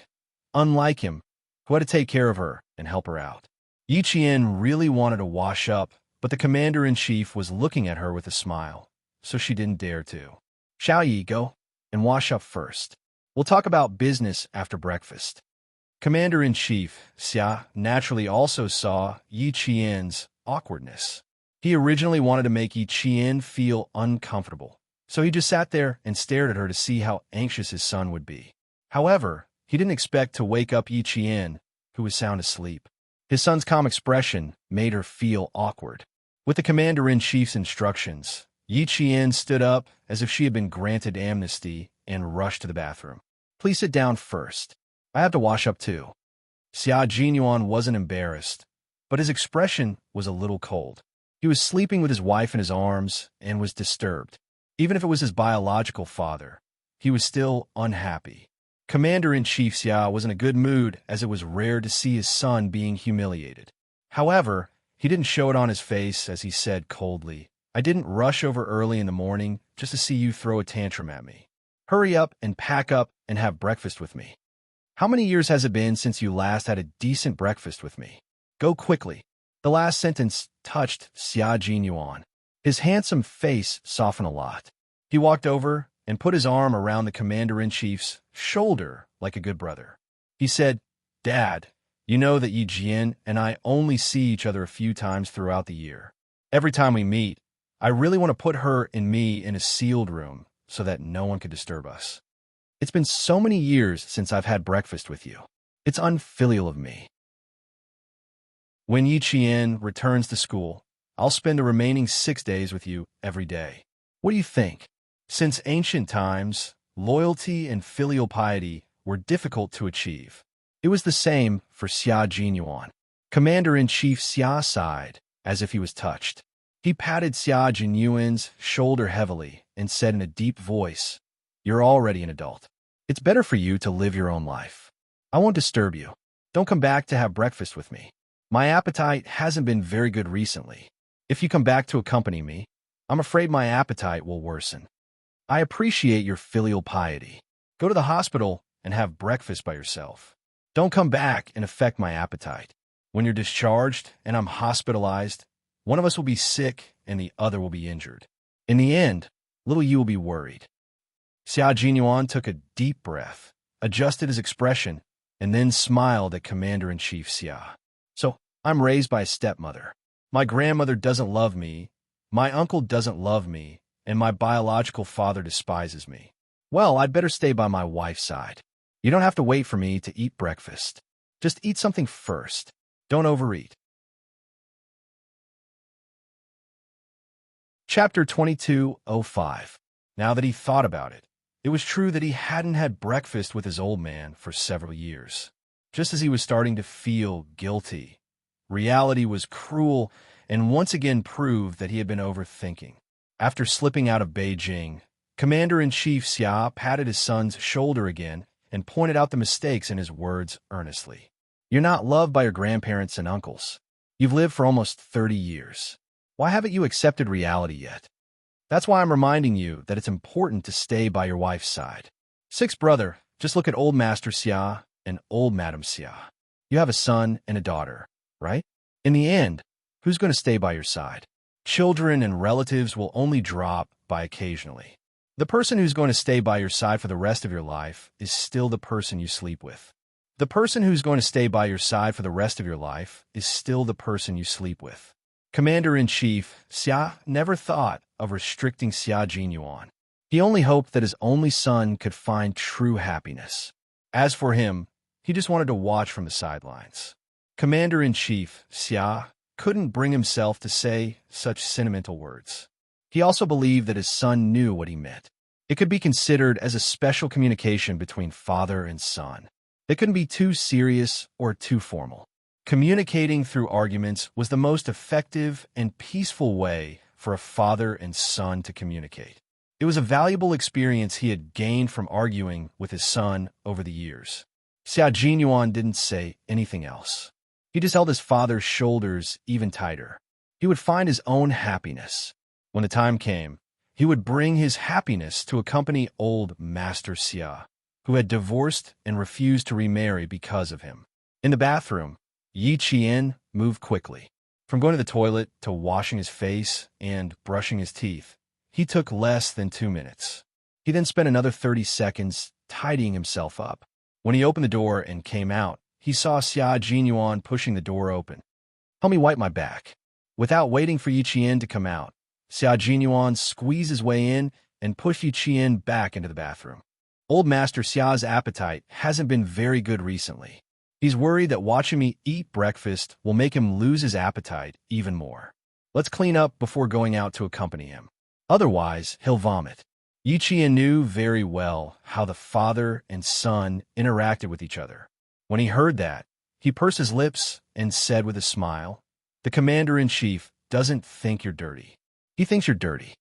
unlike him, who had to take care of her and help her out. Yi Qian really wanted to wash up, but the Commander-in-Chief was looking at her with a smile, so she didn't dare to. Xiao Yi, go and wash up first. We'll talk about business after breakfast. Commander-in-Chief Xia naturally also saw Yi Qian's awkwardness. He originally wanted to make Yi Qian feel uncomfortable, so he just sat there and stared at her to see how anxious his son would be. However, he didn't expect to wake up Yi Qian, who was sound asleep. His son's calm expression made her feel awkward. With the Commander-in-Chief's instructions, Yi Qian stood up as if she had been granted amnesty and rushed to the bathroom. Please sit down first. I have to wash up too. Xia Jinyuan wasn't embarrassed, but his expression was a little cold. He was sleeping with his wife in his arms and was disturbed. Even if it was his biological father, he was still unhappy. Commander-in-Chief Xia was in a good mood as it was rare to see his son being humiliated. However, he didn't show it on his face as he said coldly, I didn't rush over early in the morning just to see you throw a tantrum at me. Hurry up and pack up and have breakfast with me. How many years has it been since you last had a decent breakfast with me? Go quickly. The last sentence touched Xia Jinyuan. His handsome face softened a lot. He walked over and put his arm around the Commander-in-Chief's shoulder like a good brother. He said, Dad, you know that Yi Jian and I only see each other a few times throughout the year. Every time we meet, I really want to put her and me in a sealed room so that no one could disturb us. It's been so many years since I've had breakfast with you. It's unfilial of me. When Yi Qian returns to school, I'll spend the remaining 6 days with you every day. What do you think? Since ancient times, loyalty and filial piety were difficult to achieve. It was the same for Xia Jinyuan. Commander-in-Chief Xia sighed, as if he was touched. He patted Xia Jinyuan's shoulder heavily and said in a deep voice, "You're already an adult. It's better for you to live your own life. I won't disturb you. Don't come back to have breakfast with me. My appetite hasn't been very good recently. If you come back to accompany me, I'm afraid my appetite will worsen. I appreciate your filial piety. Go to the hospital and have breakfast by yourself. Don't come back and affect my appetite. When you're discharged and I'm hospitalized, one of us will be sick and the other will be injured. In the end, little you will be worried." Xia Jinyuan took a deep breath, adjusted his expression, and then smiled at Commander-in-Chief Xia. "So, I'm raised by a stepmother. My grandmother doesn't love me, my uncle doesn't love me, and my biological father despises me. Well, I'd better stay by my wife's side. You don't have to wait for me to eat breakfast. Just eat something first. Don't overeat." Chapter 22:05. Now that he thought about it, it was true that he hadn't had breakfast with his old man for several years. Just as he was starting to feel guilty, reality was cruel and once again proved that he had been overthinking. After slipping out of Beijing, Commander-in-Chief Xia patted his son's shoulder again and pointed out the mistakes in his words earnestly. "You're not loved by your grandparents and uncles. You've lived for almost 30 years. Why haven't you accepted reality yet? That's why I'm reminding you that it's important to stay by your wife's side. Sixth brother, just look at old Master Xia and old Madam Xia. You have a son and a daughter, right? In the end, who's going to stay by your side? Children and relatives will only drop by occasionally. The person who's going to stay by your side for the rest of your life is still the person you sleep with. The person who's going to stay by your side for the rest of your life is still the person you sleep with." Commander-in-Chief Xia never thought of restricting Xia Jinyuan. He only hoped that his only son could find true happiness. As for him, he just wanted to watch from the sidelines. Commander-in-Chief Xia couldn't bring himself to say such sentimental words. He also believed that his son knew what he meant. It could be considered as a special communication between father and son. It couldn't be too serious or too formal. Communicating through arguments was the most effective and peaceful way for a father and son to communicate. It was a valuable experience he had gained from arguing with his son over the years. Xia Jinyuan didn't say anything else. He just held his father's shoulders even tighter. He would find his own happiness. When the time came, he would bring his happiness to accompany old Master Xia, who had divorced and refused to remarry because of him. In the bathroom, Yi Qian moved quickly. From going to the toilet to washing his face and brushing his teeth, he took less than 2 minutes. He then spent another 30 seconds tidying himself up. When he opened the door and came out, he saw Xia Jinyuan pushing the door open. "Help me wipe my back." Without waiting for Yi Qian to come out, Xia Jinyuan squeezed his way in and pushed Yi Qian back into the bathroom. Old Master Xia's appetite hasn't been very good recently. He's worried that watching me eat breakfast will make him lose his appetite even more. Let's clean up before going out to accompany him. Otherwise, he'll vomit. Yi Qian knew very well how the father and son interacted with each other. When he heard that, he pursed his lips and said with a smile, "The Commander-in-Chief doesn't think you're dirty. He thinks you're dirty."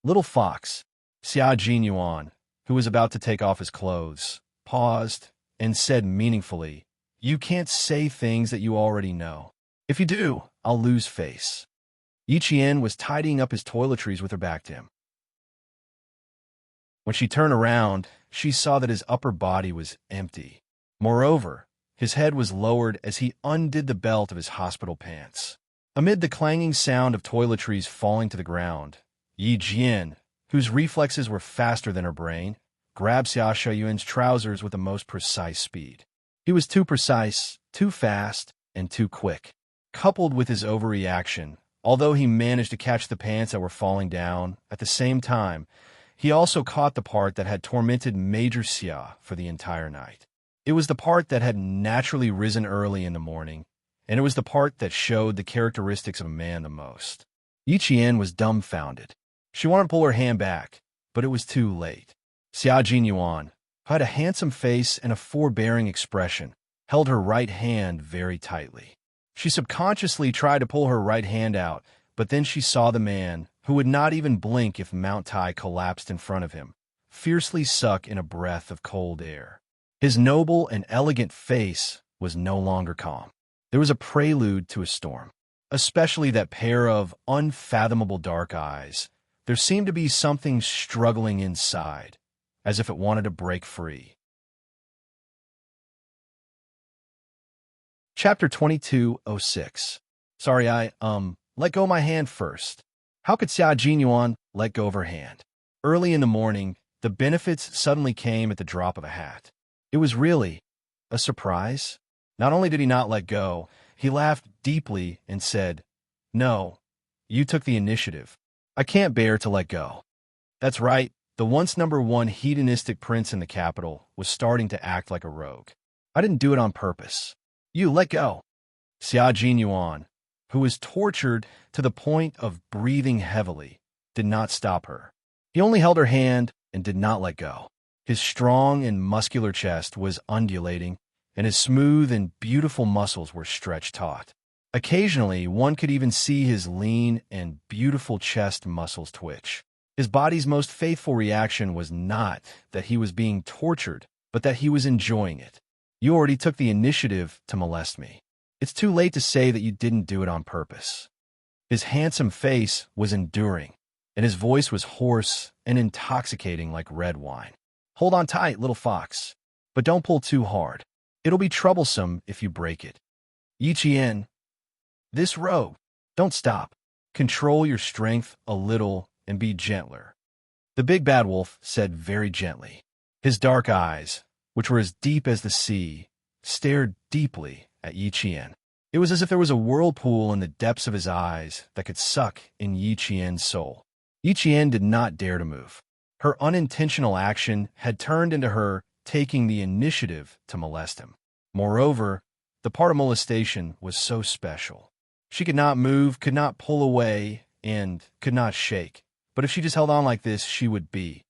Little Fox, Xia Jinyuan, who was about to take off his clothes, paused and said meaningfully, "You can't say things that you already know. If you do, I'll lose face." Yi Qian was tidying up his toiletries with her back to him. When she turned around, she saw that his upper body was empty. Moreover, his head was lowered as he undid the belt of his hospital pants. Amid the clanging sound of toiletries falling to the ground, Yi Jian, whose reflexes were faster than her brain, grabbed Xia Shuyuan's trousers with the most precise speed. He was too precise, too fast, and too quick. Coupled with his overreaction, although he managed to catch the pants that were falling down, at the same time, he also caught the part that had tormented Major Xia for the entire night. It was the part that had naturally risen early in the morning, and it was the part that showed the characteristics of a man the most. Yi Qian was dumbfounded. She wanted to pull her hand back, but it was too late. Xia Jinyuan, who had a handsome face and a forbearing expression, held her right hand very tightly. She subconsciously tried to pull her right hand out, But then she saw the man, who would not even blink if Mount Tai collapsed in front of him, fiercely suck in a breath of cold air. His noble and elegant face was no longer calm. There was a prelude to a storm, especially that pair of unfathomable dark eyes. There seemed to be something struggling inside, as if it wanted to break free. Chapter 22:06. Sorry, I let go of my hand first. How could Xia Jinyuan let go of her hand? Early in the morning, the benefits suddenly came at the drop of a hat. It was really a surprise. Not only did he not let go, he laughed deeply and said, "No, you took the initiative. I can't bear to let go." That's right, the once #1 hedonistic prince in the capital was starting to act like a rogue. I didn't do it on purpose. You let go. Xia Jinyuan, who was tortured to the point of breathing heavily, did not stop her. He only held her hand and did not let go. His strong and muscular chest was undulating, and his smooth and beautiful muscles were stretched taut. Occasionally, one could even see his lean and beautiful chest muscles twitch. His body's most faithful reaction was not that he was being tortured, but that he was enjoying it. You already took the initiative to molest me. It's too late to say that you didn't do it on purpose. His handsome face was enduring, and his voice was hoarse and intoxicating like red wine. Hold on tight, little fox, but don't pull too hard. It'll be troublesome if you break it. Yi Qian, this rogue, don't stop. Control your strength a little and be gentler. The big bad wolf said very gently. His dark eyes, which were as deep as the sea, stared deeply at Yi Qian. It was as if there was a whirlpool in the depths of his eyes that could suck in Yi Qian's soul. Yi Qian did not dare to move. Her unintentional action had turned into her taking the initiative to molest him. Moreover, the part of molestation was so special. She could not move, could not pull away, and could not shake. But if she just held on like this, she would be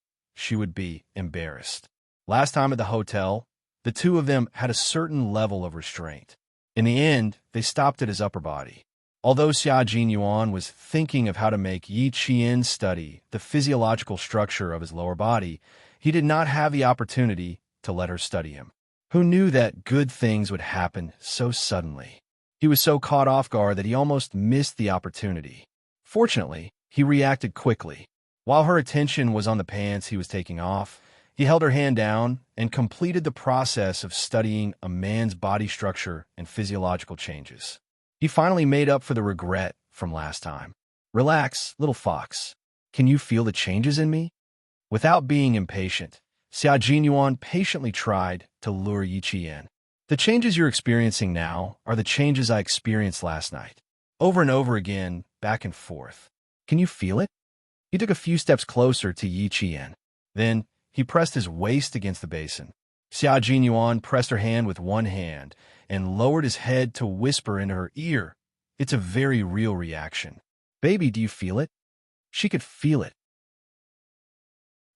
embarrassed. Last time at the hotel, the two of them had a certain level of restraint. In the end, they stopped at his upper body. Although Xia Jinyuan was thinking of how to make Yi Qian study the physiological structure of his lower body, he did not have the opportunity to let her study him. Who knew that good things would happen so suddenly? He was so caught off guard that he almost missed the opportunity. Fortunately, he reacted quickly. While her attention was on the pants he was taking off, he held her hand down and completed the process of studying a man's body structure and physiological changes. He finally made up for the regret from last time. Relax, little fox. Can you feel the changes in me? Without being impatient, Xia Jinyuan patiently tried to lure Yi Qian. The changes you're experiencing now are the changes I experienced last night. Over and over again, back and forth. Can you feel it? He took a few steps closer to Yi Qian. Then, he pressed his waist against the basin. Xia Jinyuan pressed her hand with one hand and lowered his head to whisper into her ear. It's a very real reaction. Baby, do you feel it? She could feel it.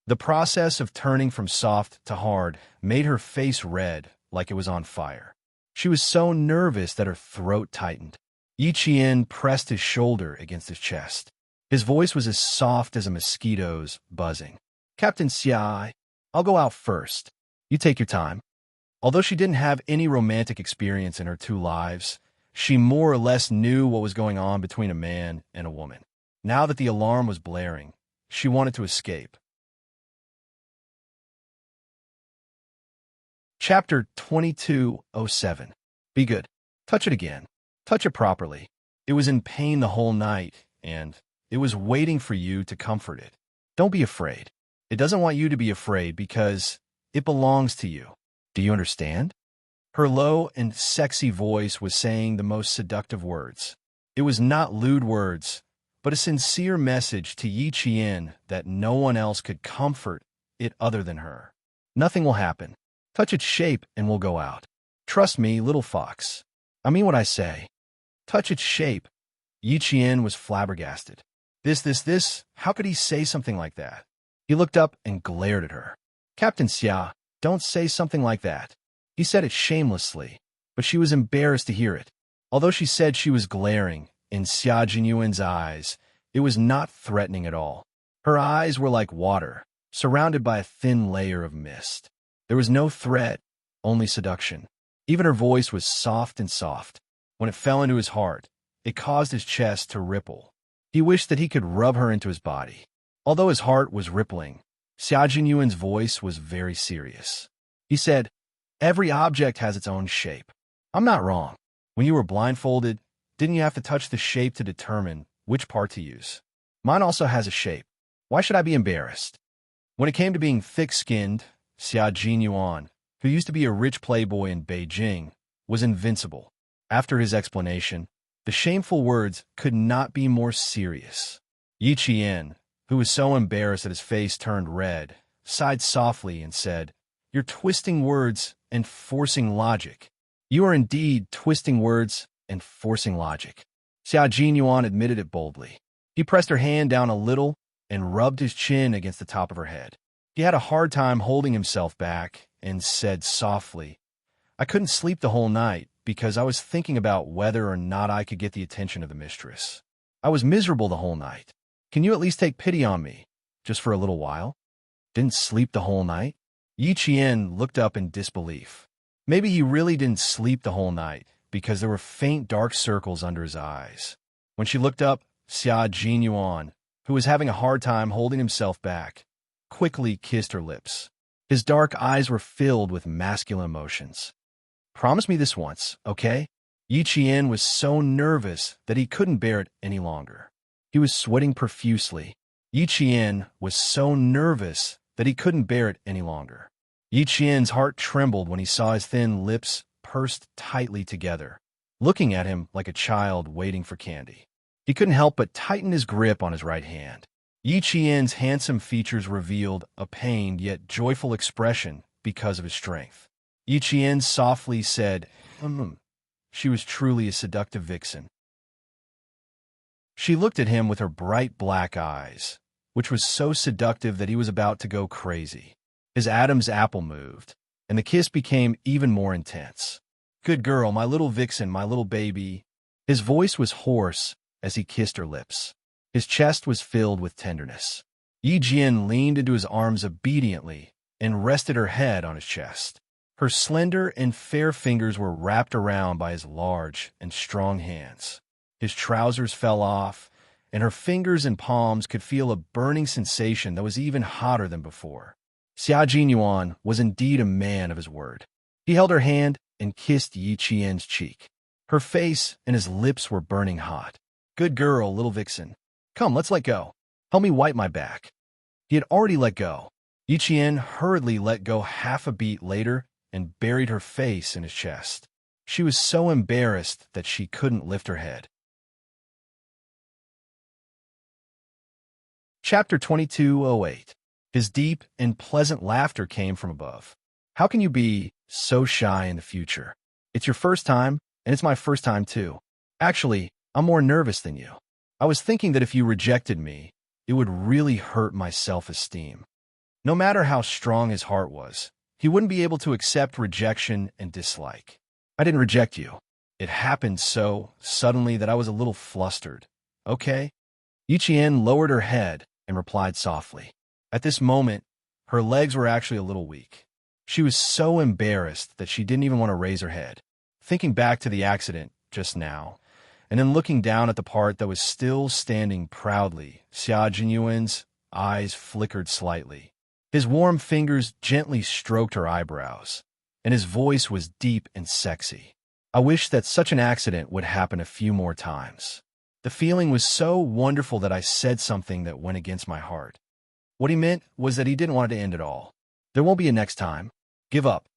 The process of turning from soft to hard made her face red like it was on fire. She was so nervous that her throat tightened. Yi Qian pressed his shoulder against his chest. His voice was as soft as a mosquito's buzzing. Captain Xia, I'll go out first. You take your time. Although she didn't have any romantic experience in her 2 lives, she more or less knew what was going on between a man and a woman. Now that the alarm was blaring, she wanted to escape. Chapter 22:07. Be good. Touch it again. Touch it properly. It was in pain the whole night, and it was waiting for you to comfort it. Don't be afraid. It doesn't want you to be afraid because it belongs to you. Do you understand? Her low and sexy voice was saying the most seductive words. It was not lewd words, but a sincere message to Yi Qian that no one else could comfort it other than her. Nothing will happen. Touch its shape and we'll go out. Trust me, little fox. I mean what I say. Touch its shape. Yi Qian was flabbergasted. This, how could he say something like that? He looked up and glared at her. Captain Xia, don't say something like that. He said it shamelessly, but she was embarrassed to hear it. Although she said she was glaring, in Xia Jinyuan's eyes, it was not threatening at all. Her eyes were like water, surrounded by a thin layer of mist. There was no threat, only seduction. Even her voice was soft and soft. When it fell into his heart, it caused his chest to ripple. He wished that he could rub her into his body. Although his heart was rippling, Xia Jinyuan's voice was very serious. He said, "Every object has its own shape. I'm not wrong. When you were blindfolded, didn't you have to touch the shape to determine which part to use? Mine also has a shape. Why should I be embarrassed?" When it came to being thick-skinned, Xia Jinyuan, who used to be a rich playboy in Beijing, was invincible. After his explanation, the shameful words could not be more serious. Yi Qian, who was so embarrassed that his face turned red, sighed softly and said, "You're twisting words and forcing logic. You are indeed twisting words and forcing logic." Xia Jinyuan admitted it boldly. He pressed her hand down a little and rubbed his chin against the top of her head. He had a hard time holding himself back and said softly, "I couldn't sleep the whole night because I was thinking about whether or not I could get the attention of the mistress. I was miserable the whole night. Can you at least take pity on me, just for a little while?" "Didn't sleep the whole night?" Yi Qian looked up in disbelief. Maybe he really didn't sleep the whole night because there were faint dark circles under his eyes. When she looked up, Xia Jinyuan, who was having a hard time holding himself back, quickly kissed her lips. His dark eyes were filled with masculine emotions. "Promise me this once, okay?" Yi Qian was so nervous that he couldn't bear it any longer. He was sweating profusely. Yi Qian was so nervous that he couldn't bear it any longer. Yi Qian's heart trembled when he saw his thin lips pursed tightly together, looking at him like a child waiting for candy. He couldn't help but tighten his grip on his right hand. Yi Qian's handsome features revealed a pained yet joyful expression because of his strength. Yi Qian softly said, She was truly a seductive vixen. She looked at him with her bright black eyes, which was so seductive that he was about to go crazy. His Adam's apple moved, and the kiss became even more intense. "Good girl, my little vixen, my little baby." His voice was hoarse as he kissed her lips. His chest was filled with tenderness. Yi Jian leaned into his arms obediently and rested her head on his chest. Her slender and fair fingers were wrapped around by his large and strong hands. His trousers fell off, and her fingers and palms could feel a burning sensation that was even hotter than before. Xia Jinyuan was indeed a man of his word. He held her hand and kissed Yi Qian's cheek. Her face and his lips were burning hot. "Good girl, little vixen. Come, let's let go. Help me wipe my back." He had already let go. Yi Qian hurriedly let go half a beat later and buried her face in his chest. She was so embarrassed that she couldn't lift her head. Chapter 2208. His deep and pleasant laughter came from above. "How can you be so shy in the future? It's your first time, and it's my first time too. Actually, I'm more nervous than you. I was thinking that if you rejected me, it would really hurt my self-esteem." No matter how strong his heart was, he wouldn't be able to accept rejection and dislike. "I didn't reject you. It happened so suddenly that I was a little flustered. Okay?" Yi Qian lowered her head and replied softly. At this moment, her legs were actually a little weak. She was so embarrassed that she didn't even want to raise her head. Thinking back to the accident just now, and then looking down at the part that was still standing proudly, Xia Jinyuan's eyes flickered slightly. His warm fingers gently stroked her eyebrows, and his voice was deep and sexy. "I wish that such an accident would happen a few more times. The feeling was so wonderful that I said something that went against my heart." What he meant was that he didn't want it to end at all. There won't be a next time. Give up.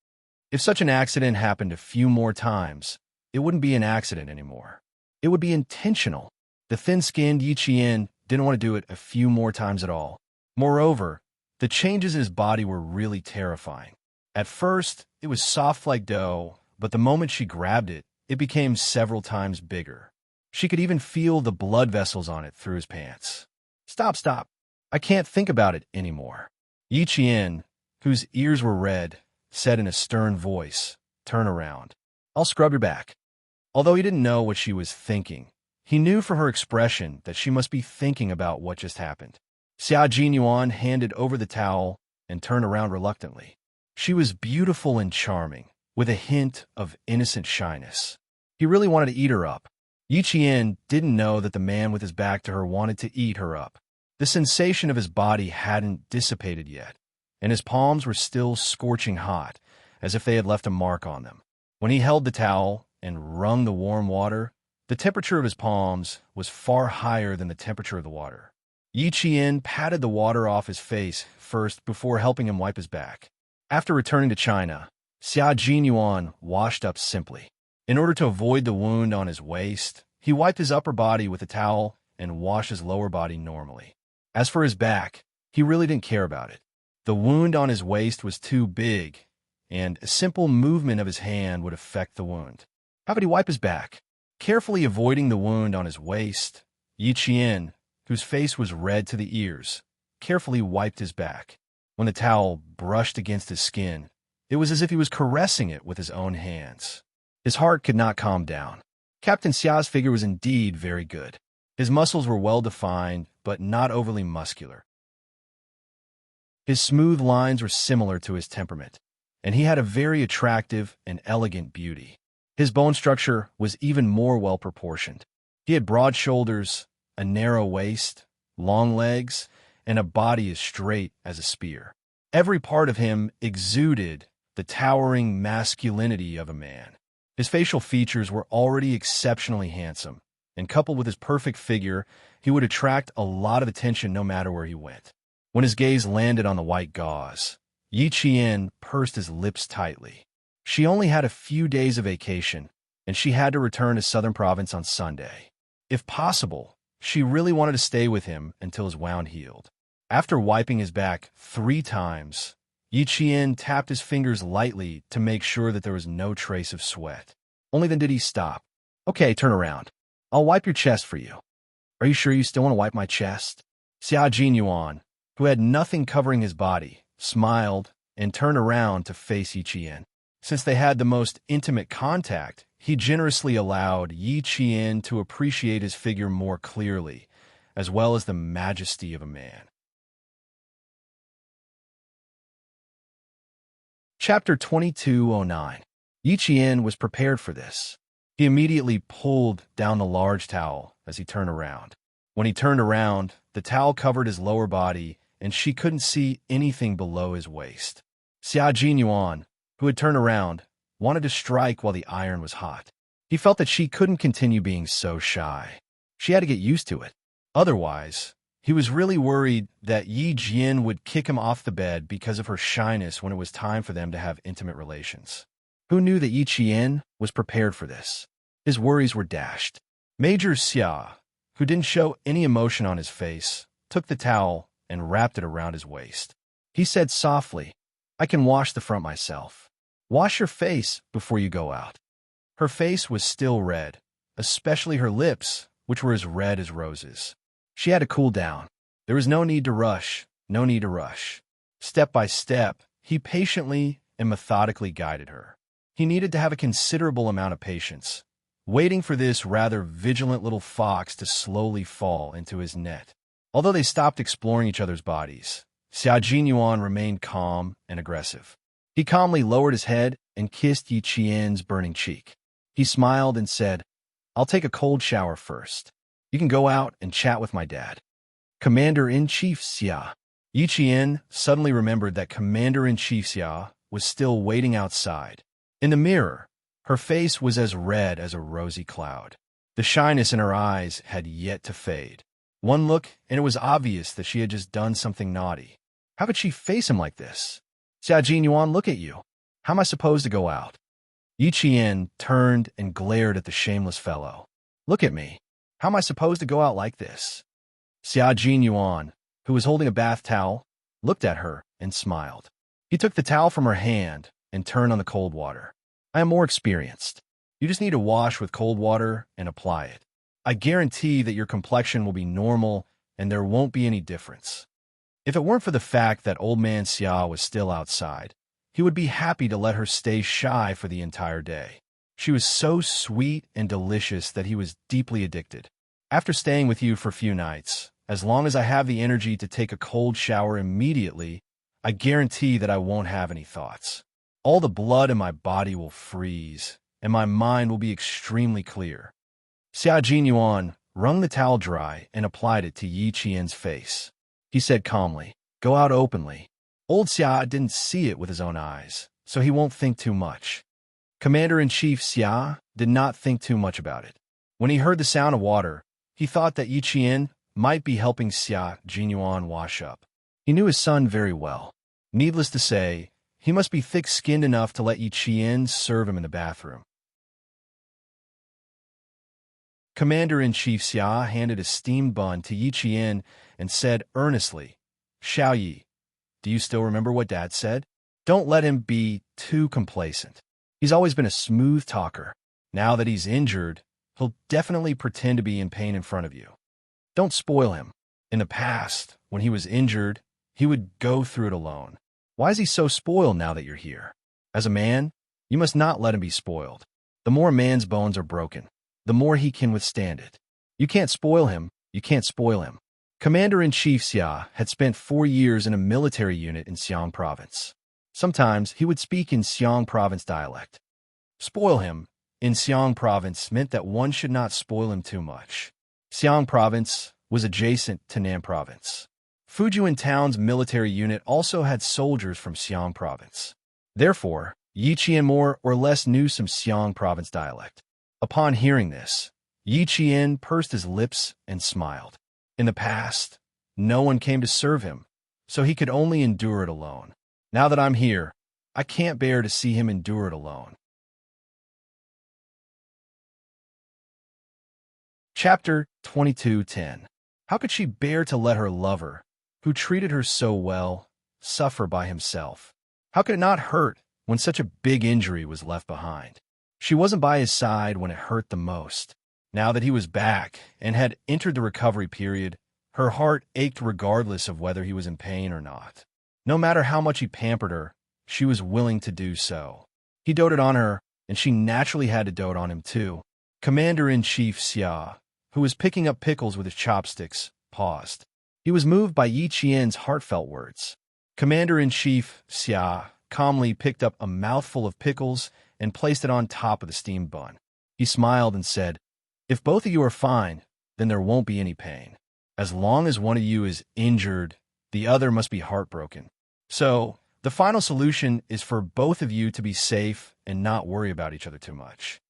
If such an accident happened a few more times, it wouldn't be an accident anymore. It would be intentional. The thin-skinned Yi Qian didn't want to do it a few more times at all. Moreover, the changes in his body were really terrifying. At first, it was soft like dough, but the moment she grabbed it, it became several times bigger. She could even feel the blood vessels on it through his pants. Stop. I can't think about it anymore." Yi Qian, whose ears were red, said in a stern voice, "Turn around. I'll scrub your back." Although he didn't know what she was thinking, He knew from her expression that she must be thinking about what just happened. Xia Jinyuan handed over the towel and turned around reluctantly. She was beautiful and charming, with a hint of innocent shyness. He really wanted to eat her up. Yi Qian didn't know that the man with his back to her wanted to eat her up. The sensation of his body hadn't dissipated yet, and his palms were still scorching hot, as if they had left a mark on them. When he held the towel and wrung the warm water, the temperature of his palms was far higher than the temperature of the water. Yi Qian patted the water off his face first before helping him wipe his back. After returning to China, Xia Jinyuan washed up simply. In order to avoid the wound on his waist, he wiped his upper body with a towel and washed his lower body normally. As for his back, he really didn't care about it. The wound on his waist was too big, and a simple movement of his hand would affect the wound. How could he wipe his back? Carefully avoiding the wound on his waist, Yi Qian, whose face was red to the ears, carefully wiped his back. When the towel brushed against his skin, it was as if he was caressing it with his own hands. His heart could not calm down. Captain Xia's figure was indeed very good. His muscles were well-defined, but not overly muscular. His smooth lines were similar to his temperament, and he had a very attractive and elegant beauty. His bone structure was even more well-proportioned. He had broad shoulders, a narrow waist, long legs, and a body as straight as a spear. Every part of him exuded the towering masculinity of a man. His facial features were already exceptionally handsome, and coupled with his perfect figure, he would attract a lot of attention no matter where he went. When his gaze landed on the white gauze, Yi Qian pursed his lips tightly. She only had a few days of vacation, and she had to return to Southern Province on Sunday. If possible, she really wanted to stay with him until his wound healed. After wiping his back 3 times, Yi Qian tapped his fingers lightly to make sure that there was no trace of sweat. Only then did he stop. Okay, turn around. I'll wipe your chest for you. Are you sure you still want to wipe my chest? Xia Jinyuan, who had nothing covering his body, smiled and turned around to face Yi Qian. Since they had the most intimate contact, he generously allowed Yi Qian to appreciate his figure more clearly, as well as the majesty of a man. Chapter 2209. Yi Qian was prepared for this. He immediately pulled down the large towel as he turned around. When he turned around, the towel covered his lower body, and she couldn't see anything below his waist. Xia Jinyuan, who had turned around, wanted to strike while the iron was hot. He felt that she couldn't continue being so shy. She had to get used to it. Otherwise, he was really worried that Yi Jian would kick him off the bed because of her shyness when it was time for them to have intimate relations. Who knew that Yi Qian was prepared for this? His worries were dashed. Major Xia, who didn't show any emotion on his face, took the towel and wrapped it around his waist. He said softly, "I can wash the front myself. Wash your face before you go out." Her face was still red, especially her lips, which were as red as roses. She had to cool down. There was no need to rush, no need to rush. Step by step, he patiently and methodically guided her. He needed to have a considerable amount of patience, waiting for this rather vigilant little fox to slowly fall into his net. Although they stopped exploring each other's bodies, Xia Jinyuan remained calm and aggressive. He calmly lowered his head and kissed Yi Qian's burning cheek. He smiled and said, "I'll take a cold shower first. You can go out and chat with my dad." Commander-in-Chief Xia. Yi Qian suddenly remembered that Commander-in-Chief Xia was still waiting outside. In the mirror, her face was as red as a rosy cloud. The shyness in her eyes had yet to fade. One look, and it was obvious that she had just done something naughty. How could she face him like this? "Xia Jinyuan, look at you. How am I supposed to go out?" Yi Qian turned and glared at the shameless fellow. "Look at me. How am I supposed to go out like this?" Xia Jinyuan, who was holding a bath towel, looked at her and smiled. He took the towel from her hand and turned on the cold water. "I am more experienced. You just need to wash with cold water and apply it. I guarantee that your complexion will be normal and there won't be any difference." If it weren't for the fact that old man Xia was still outside, he would be happy to let her stay shy for the entire day. She was so sweet and delicious that he was deeply addicted. After staying with you for a few nights, as long as I have the energy to take a cold shower immediately, I guarantee that I won't have any thoughts. All the blood in my body will freeze, and my mind will be extremely clear. Xia Jinyuan wrung the towel dry and applied it to Yi Qian's face. He said calmly, "Go out openly." Old Xia didn't see it with his own eyes, so he won't think too much. Commander-in-Chief Xia did not think too much about it. When he heard the sound of water, he thought that Yi Qian might be helping Xia Jinyuan wash up. He knew his son very well. Needless to say, he must be thick-skinned enough to let Yi Qian serve him in the bathroom. Commander-in-Chief Xia handed a steamed bun to Yi Qian and said earnestly, "Xiao Yi, do you still remember what Dad said? Don't let him be too complacent. He's always been a smooth talker. Now that he's injured, he'll definitely pretend to be in pain in front of you. Don't spoil him. In the past, when he was injured, he would go through it alone. Why is he so spoiled now that you're here? As a man, you must not let him be spoiled. The more a man's bones are broken, the more he can withstand it. You can't spoil him. You can't spoil him." Commander-in-Chief Xia had spent 4 years in a military unit in Xiang Province. Sometimes he would speak in Xiang Province dialect. Spoil him in Xiang Province meant that one should not spoil him too much. Xiang Province was adjacent to Nan Province. Fujian Town's military unit also had soldiers from Xiang Province. Therefore, Yi Qian more or less knew some Xiang Province dialect. Upon hearing this, Yi Qian pursed his lips and smiled. In the past, no one came to serve him, so he could only endure it alone. Now that I'm here, I can't bear to see him endure it alone. Chapter 22:10. How could she bear to let her lover, who treated her so well, suffer by himself? How could it not hurt when such a big injury was left behind? She wasn't by his side when it hurt the most. Now that he was back and had entered the recovery period, her heart ached regardless of whether he was in pain or not. No matter how much he pampered her, she was willing to do so. He doted on her, and she naturally had to dote on him too. Commander-in-Chief Xia, who was picking up pickles with his chopsticks, paused. He was moved by Yi Qian's heartfelt words. Commander-in-Chief Xia calmly picked up a mouthful of pickles and placed it on top of the steamed bun. He smiled and said, "If both of you are fine, then there won't be any pain. As long as one of you is injured, the other must be heartbroken. So, the final solution is for both of you to be safe and not worry about each other too much."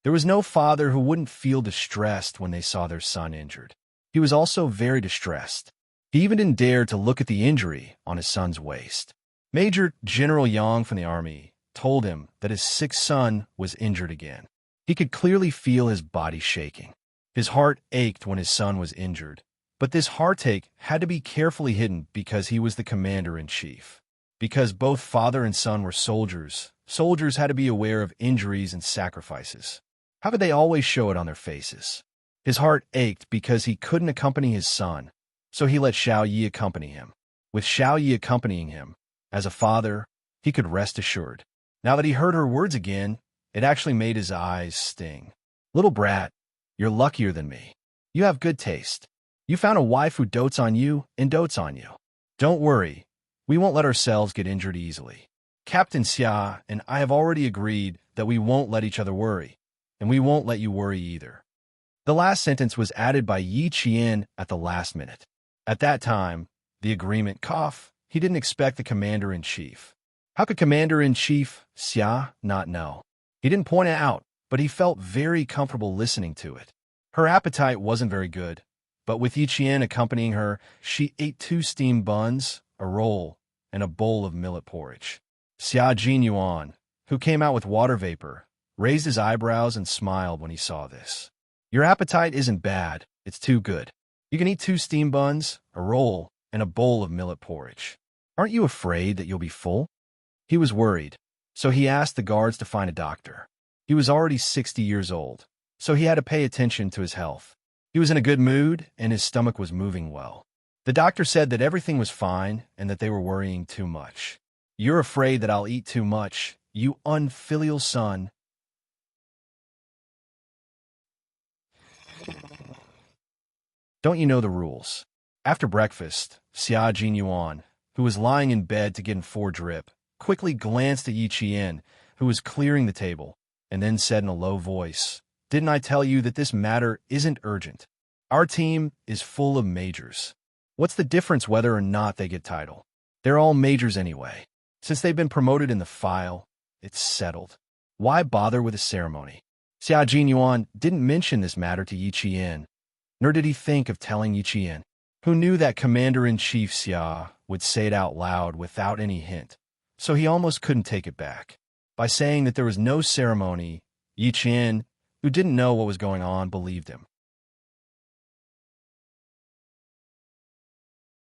There was no father who wouldn't feel distressed when they saw their son injured. He was also very distressed. He even didn't dare to look at the injury on his son's waist. Major General Yang from the army told him that his sick son was injured again. He could clearly feel his body shaking. His heart ached when his son was injured, but this heartache had to be carefully hidden because he was the commander-in-chief. Because both father and son were soldiers, soldiers had to be aware of injuries and sacrifices. How could they always show it on their faces? His heart ached because he couldn't accompany his son, so he let Xiao Yi accompany him. With Xiao Yi accompanying him, as a father, he could rest assured. Now that he heard her words again, it actually made his eyes sting. "Little brat, you're luckier than me. You have good taste. You found a wife who dotes on you and dotes on you. Don't worry, we won't let ourselves get injured easily. Captain Xia and I have already agreed that we won't let each other worry, and we won't let you worry either." The last sentence was added by Yi Qian at the last minute. At that time, the agreement he didn't expect the commander-in-chief. How could Commander-in-Chief Xia not know? He didn't point it out, but he felt very comfortable listening to it. Her appetite wasn't very good, but with Yi Qian accompanying her, she ate 2 steamed buns, a roll, and a bowl of millet porridge. Xia Jinyuan, who came out with water vapor, raised his eyebrows and smiled when he saw this. "Your appetite isn't bad, it's too good. You can eat 2 steamed buns, a roll, and a bowl of millet porridge. Aren't you afraid that you'll be full?" He was worried, so he asked the guards to find a doctor. He was already 60 years old, so he had to pay attention to his health. He was in a good mood, and his stomach was moving well. The doctor said that everything was fine and that they were worrying too much. "You're afraid that I'll eat too much, you unfilial son." Don't you know the rules? After breakfast, Xia Jinyuan, who was lying in bed to get in for drip, quickly glanced at Yi Qian, who was clearing the table, and then said in a low voice, "Didn't I tell you that this matter isn't urgent? Our team is full of majors. What's the difference whether or not they get title? They're all majors anyway. Since they've been promoted in the file, it's settled. Why bother with a ceremony?" Xia Jinyuan didn't mention this matter to Yi Qian, nor did he think of telling Yi Qian, who knew that Commander-in-Chief Xia would say it out loud without any hint, so he almost couldn't take it back. By saying that there was no ceremony, Yi Qian, who didn't know what was going on, believed him.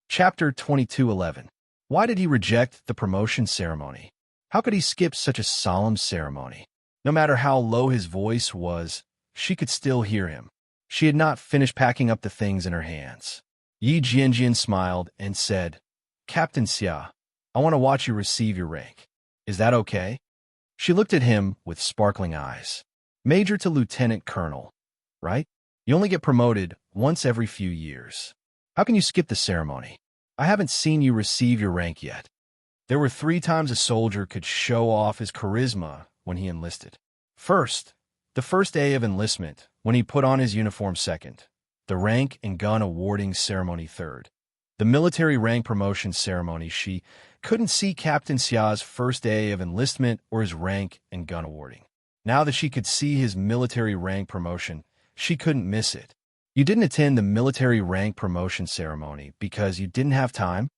Chapter 22:11. Why did he reject the promotion ceremony? How could he skip such a solemn ceremony? No matter how low his voice was, she could still hear him. She had not finished packing up the things in her hands. Yi Jianjian smiled and said, "Captain Xia, I want to watch you receive your rank. Is that okay?" She looked at him with sparkling eyes. "Major to lieutenant colonel, right? You only get promoted once every few years. How can you skip the ceremony? I haven't seen you receive your rank yet." There were 3 times a soldier could show off his charisma when he enlisted. First, the first day of enlistment, when he put on his uniform. Second, the rank and gun awarding ceremony. Third, the military rank promotion ceremony. She couldn't see Captain Xia's first day of enlistment or his rank and gun awarding. Now that she could see his military rank promotion, she couldn't miss it. "You didn't attend the military rank promotion ceremony because you didn't have time?"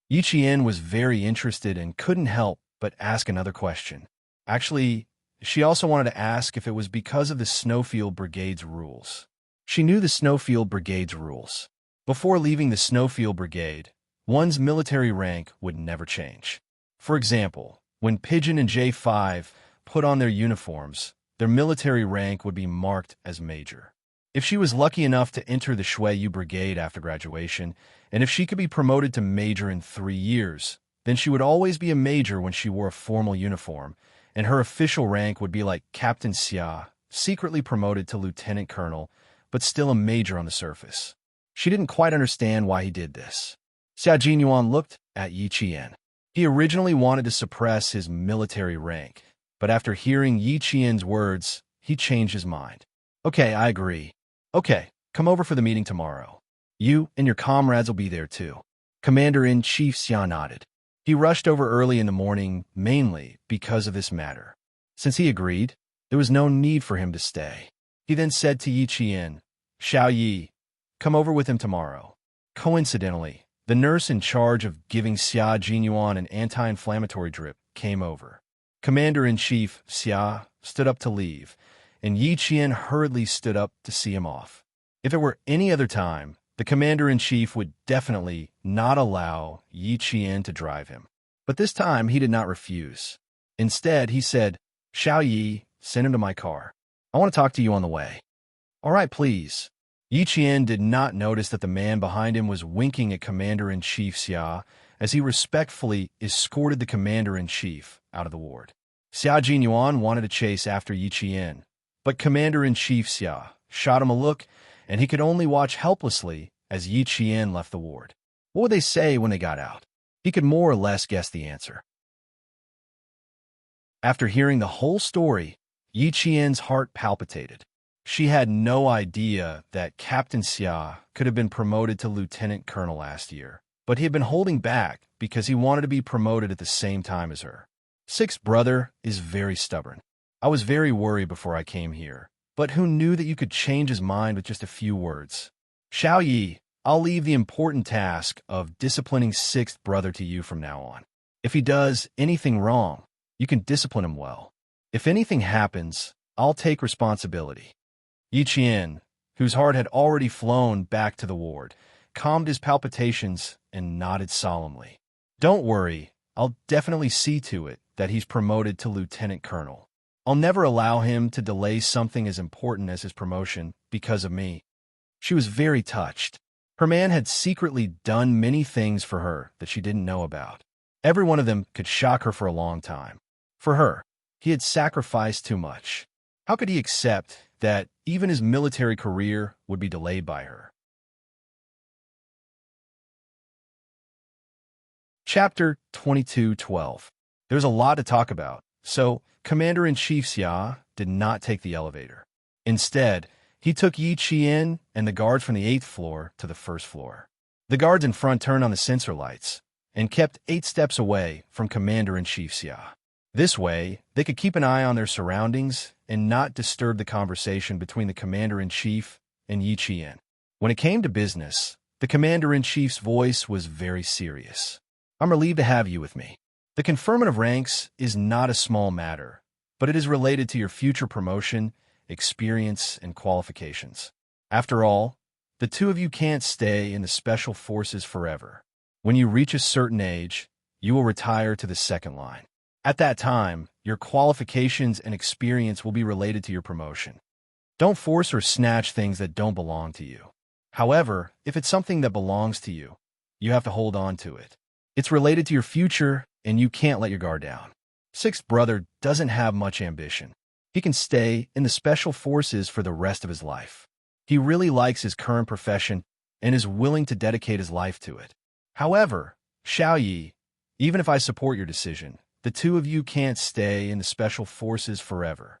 Yi Qian was very interested and couldn't help but ask another question. Actually, she also wanted to ask if it was because of the Snowfield Brigade's rules. She knew the Snowfield Brigade's rules. Before leaving the Snowfield Brigade, one's military rank would never change. For example, when Pigeon and J5 put on their uniforms, their military rank would be marked as major. If she was lucky enough to enter the Shuiyu Brigade after graduation, and if she could be promoted to major in 3 years, then she would always be a major when she wore a formal uniform, and her official rank would be like Captain Xia, secretly promoted to lieutenant colonel, but still a major on the surface. She didn't quite understand why he did this. Xia Jinyuan looked at Yi Qian. He originally wanted to suppress his military rank, but after hearing Yi Qian's words, he changed his mind. "Okay, I agree. Okay, come over for the meeting tomorrow. You and your comrades will be there too." Commander-in-Chief Xia nodded. He rushed over early in the morning, mainly because of this matter. Since he agreed, there was no need for him to stay. He then said to Yi Qian, "Xiao Yi, come over with him tomorrow." Coincidentally, the nurse in charge of giving Xia Jinyuan an anti-inflammatory drip came over. Commander-in-Chief Xia stood up to leave, and Yi Qian hurriedly stood up to see him off. If it were any other time, the commander-in-chief would definitely not allow Yi Qian to drive him. But this time he did not refuse. Instead, he said, "Xiao Yi, send him to my car. I want to talk to you on the way." "All right, please." Yi Qian did not notice that the man behind him was winking at Commander-in-Chief Xia as he respectfully escorted the Commander-in-Chief out of the ward. Xia Jinyuan wanted to chase after Yi Qian, but Commander-in-Chief Xia shot him a look, and he could only watch helplessly as Yi Qian left the ward. What would they say when they got out? He could more or less guess the answer. After hearing the whole story, Yi Qian's heart palpitated. She had no idea that Captain Xia could have been promoted to lieutenant colonel last year, but he had been holding back because he wanted to be promoted at the same time as her. Sixth brother is very stubborn. I was very worried before I came here, but who knew that you could change his mind with just a few words? Xiao Yi, I'll leave the important task of disciplining sixth brother to you from now on. If he does anything wrong, you can discipline him well. If anything happens, I'll take responsibility. Yi Qian, whose heart had already flown back to the ward, calmed his palpitations and nodded solemnly. Don't worry, I'll definitely see to it that he's promoted to lieutenant colonel. I'll never allow him to delay something as important as his promotion because of me. She was very touched. Her man had secretly done many things for her that she didn't know about. Every one of them could shock her for a long time. For her, he had sacrificed too much. How could he accept that even his military career would be delayed by her? Chapter 22:12. There's a lot to talk about, so Commander-in-Chief Xia did not take the elevator. Instead, he took Yi Qian and the guards from the 8th floor to the 1st floor. The guards in front turned on the sensor lights and kept 8 steps away from Commander-in-Chief Xia. This way, they could keep an eye on their surroundings and not disturb the conversation between the Commander-in-Chief and Yi Qian. When it came to business, the Commander-in-Chief's voice was very serious. I'm relieved to have you with me. The conferment of ranks is not a small matter, but it is related to your future promotion, experience, and qualifications. After all, the two of you can't stay in the Special Forces forever. When you reach a certain age, you will retire to the 2nd line. At that time, your qualifications and experience will be related to your promotion. Don't force or snatch things that don't belong to you. However, if it's something that belongs to you, you have to hold on to it. It's related to your future, and you can't let your guard down. 6th brother doesn't have much ambition. He can stay in the Special Forces for the rest of his life. He really likes his current profession and is willing to dedicate his life to it. However, Xiao Yi, even if I support your decision, the two of you can't stay in the Special Forces forever.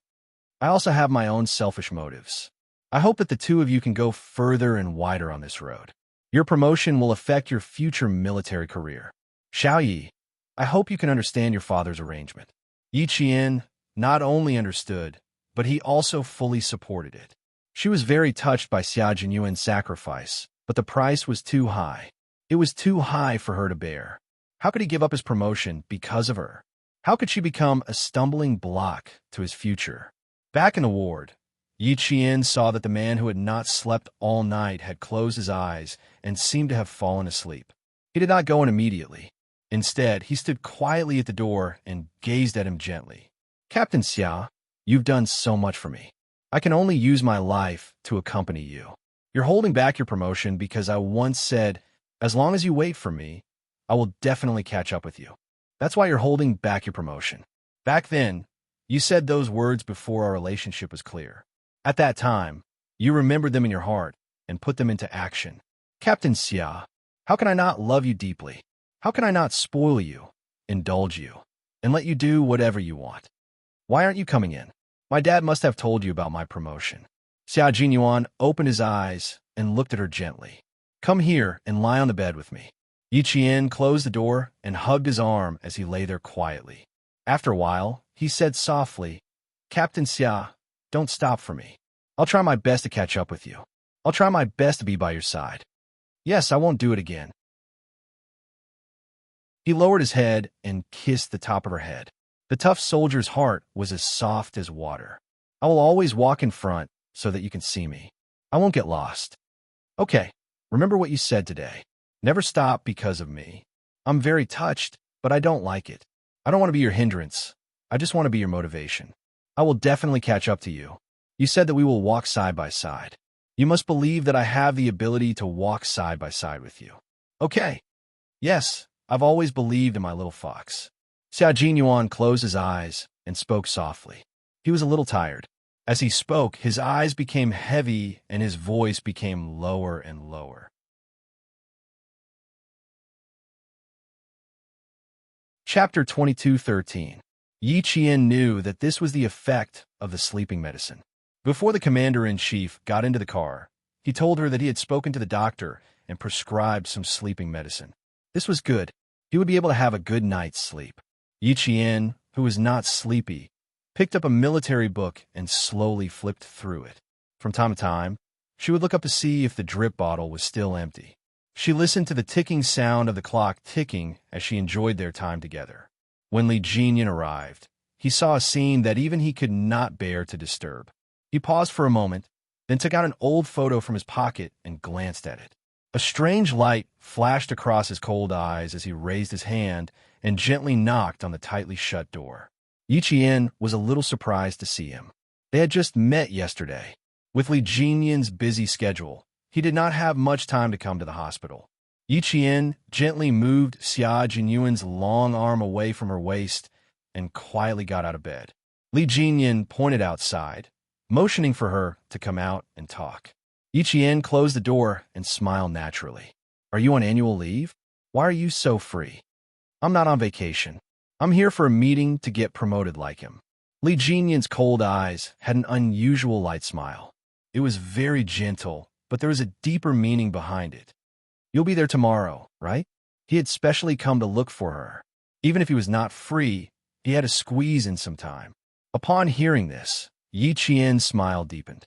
I also have my own selfish motives. I hope that the two of you can go further and wider on this road. Your promotion will affect your future military career. Xiao Yi, I hope you can understand your father's arrangement. Yi Qian not only understood, but he also fully supported it. She was very touched by Xia Jinyuan's sacrifice, but the price was too high. It was too high for her to bear. How could he give up his promotion because of her? How could she become a stumbling block to his future? Back in the ward, Yi Qian saw that the man who had not slept all night had closed his eyes and seemed to have fallen asleep. He did not go in immediately. Instead, he stood quietly at the door and gazed at him gently. Captain Xia, you've done so much for me. I can only use my life to accompany you. You're holding back your promotion because I once said, as long as you wait for me, I will definitely catch up with you. That's why you're holding back your promotion. Back then, you said those words before our relationship was clear. At that time, you remembered them in your heart and put them into action. Captain Xia, how can I not love you deeply? How can I not spoil you, indulge you, and let you do whatever you want? Why aren't you coming in? My dad must have told you about my promotion. Xia Jinyuan opened his eyes and looked at her gently. Come here and lie on the bed with me. Yi Qian closed the door and hugged his arm as he lay there quietly. After a while, he said softly, Captain Xia, don't stop for me. I'll try my best to catch up with you. I'll try my best to be by your side. Yes, I won't do it again. He lowered his head and kissed the top of her head. The tough soldier's heart was as soft as water. I will always walk in front so that you can see me. I won't get lost. Okay, remember what you said today. Never stop because of me. I'm very touched, but I don't like it. I don't want to be your hindrance. I just want to be your motivation. I will definitely catch up to you. You said that we will walk side by side. You must believe that I have the ability to walk side by side with you. Okay. Yes, I've always believed in my little fox. Xia Jinyuan closed his eyes and spoke softly. He was a little tired. As he spoke, his eyes became heavy and his voice became lower and lower. Chapter 22:13. Yi Qian knew that this was the effect of the sleeping medicine. Before the commander-in-chief got into the car, he told her that he had spoken to the doctor and prescribed some sleeping medicine. This was good. He would be able to have a good night's sleep. Yi Qian, who was not sleepy, picked up a military book and slowly flipped through it. From time to time, she would look up to see if the drip bottle was still empty. She listened to the ticking sound of the clock ticking as she enjoyed their time together. When Li Jinyan arrived, he saw a scene that even he could not bear to disturb. He paused for a moment, then took out an old photo from his pocket and glanced at it. A strange light flashed across his cold eyes as he raised his hand and gently knocked on the tightly shut door. Yi Qian was a little surprised to see him. They had just met yesterday. With Li Jinyan's busy schedule, he did not have much time to come to the hospital. Yi Qian gently moved Xia Jinyuan's long arm away from her waist and quietly got out of bed. Li Jinyan pointed outside, motioning for her to come out and talk. Yi Qian closed the door and smiled naturally. Are you on annual leave? Why are you so free? I'm not on vacation. I'm here for a meeting to get promoted like him. Li Jinyan's cold eyes had an unusual light smile. It was very gentle, but there was a deeper meaning behind it. You'll be there tomorrow, right? He had specially come to look for her. Even if he was not free, he had to squeeze in some time. Upon hearing this, Yi Qian's smile deepened.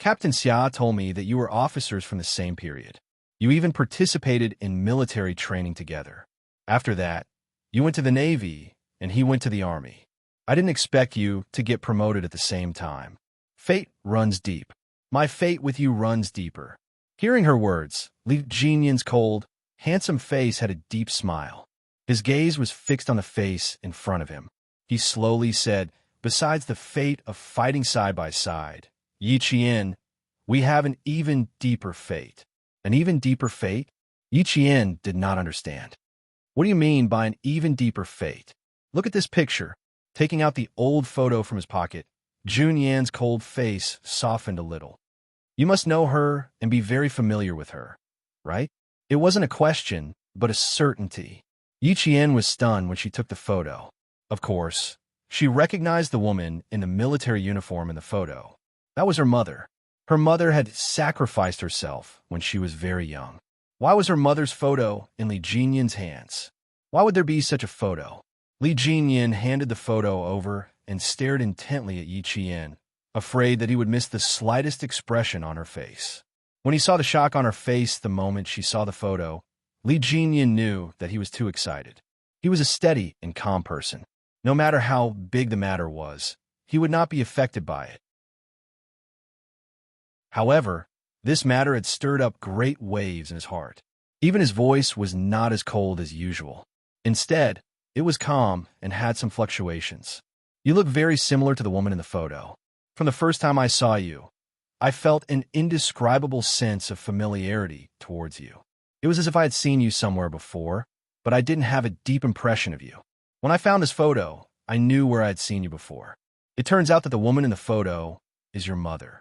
Captain Xia told me that you were officers from the same period. You even participated in military training together. After that, you went to the Navy, and he went to the Army. I didn't expect you to get promoted at the same time. Fate runs deep. My fate with you runs deeper. Hearing her words, Li Jinyan's cold, handsome face had a deep smile. His gaze was fixed on the face in front of him. He slowly said, besides the fate of fighting side by side, Yi Qian, we have an even deeper fate. An even deeper fate? Yi Qian did not understand. What do you mean by an even deeper fate? Look at this picture. Taking out the old photo from his pocket, Junyan's cold face softened a little. You must know her and be very familiar with her, right? It wasn't a question, but a certainty. Yi Qian was stunned when she took the photo. Of course, she recognized the woman in the military uniform in the photo. That was her mother. Her mother had sacrificed herself when she was very young. Why was her mother's photo in Li Jinyan's hands? Why would there be such a photo? Li Jinyan handed the photo over and stared intently at Yi Qian, afraid that he would miss the slightest expression on her face. When he saw the shock on her face the moment she saw the photo, Li Jinyan knew that he was too excited. He was a steady and calm person. No matter how big the matter was, he would not be affected by it. However, this matter had stirred up great waves in his heart. Even his voice was not as cold as usual. Instead, it was calm and had some fluctuations. You look very similar to the woman in the photo. From the first time I saw you, I felt an indescribable sense of familiarity towards you. It was as if I had seen you somewhere before, but I didn't have a deep impression of you. When I found this photo, I knew where I had seen you before. It turns out that the woman in the photo is your mother.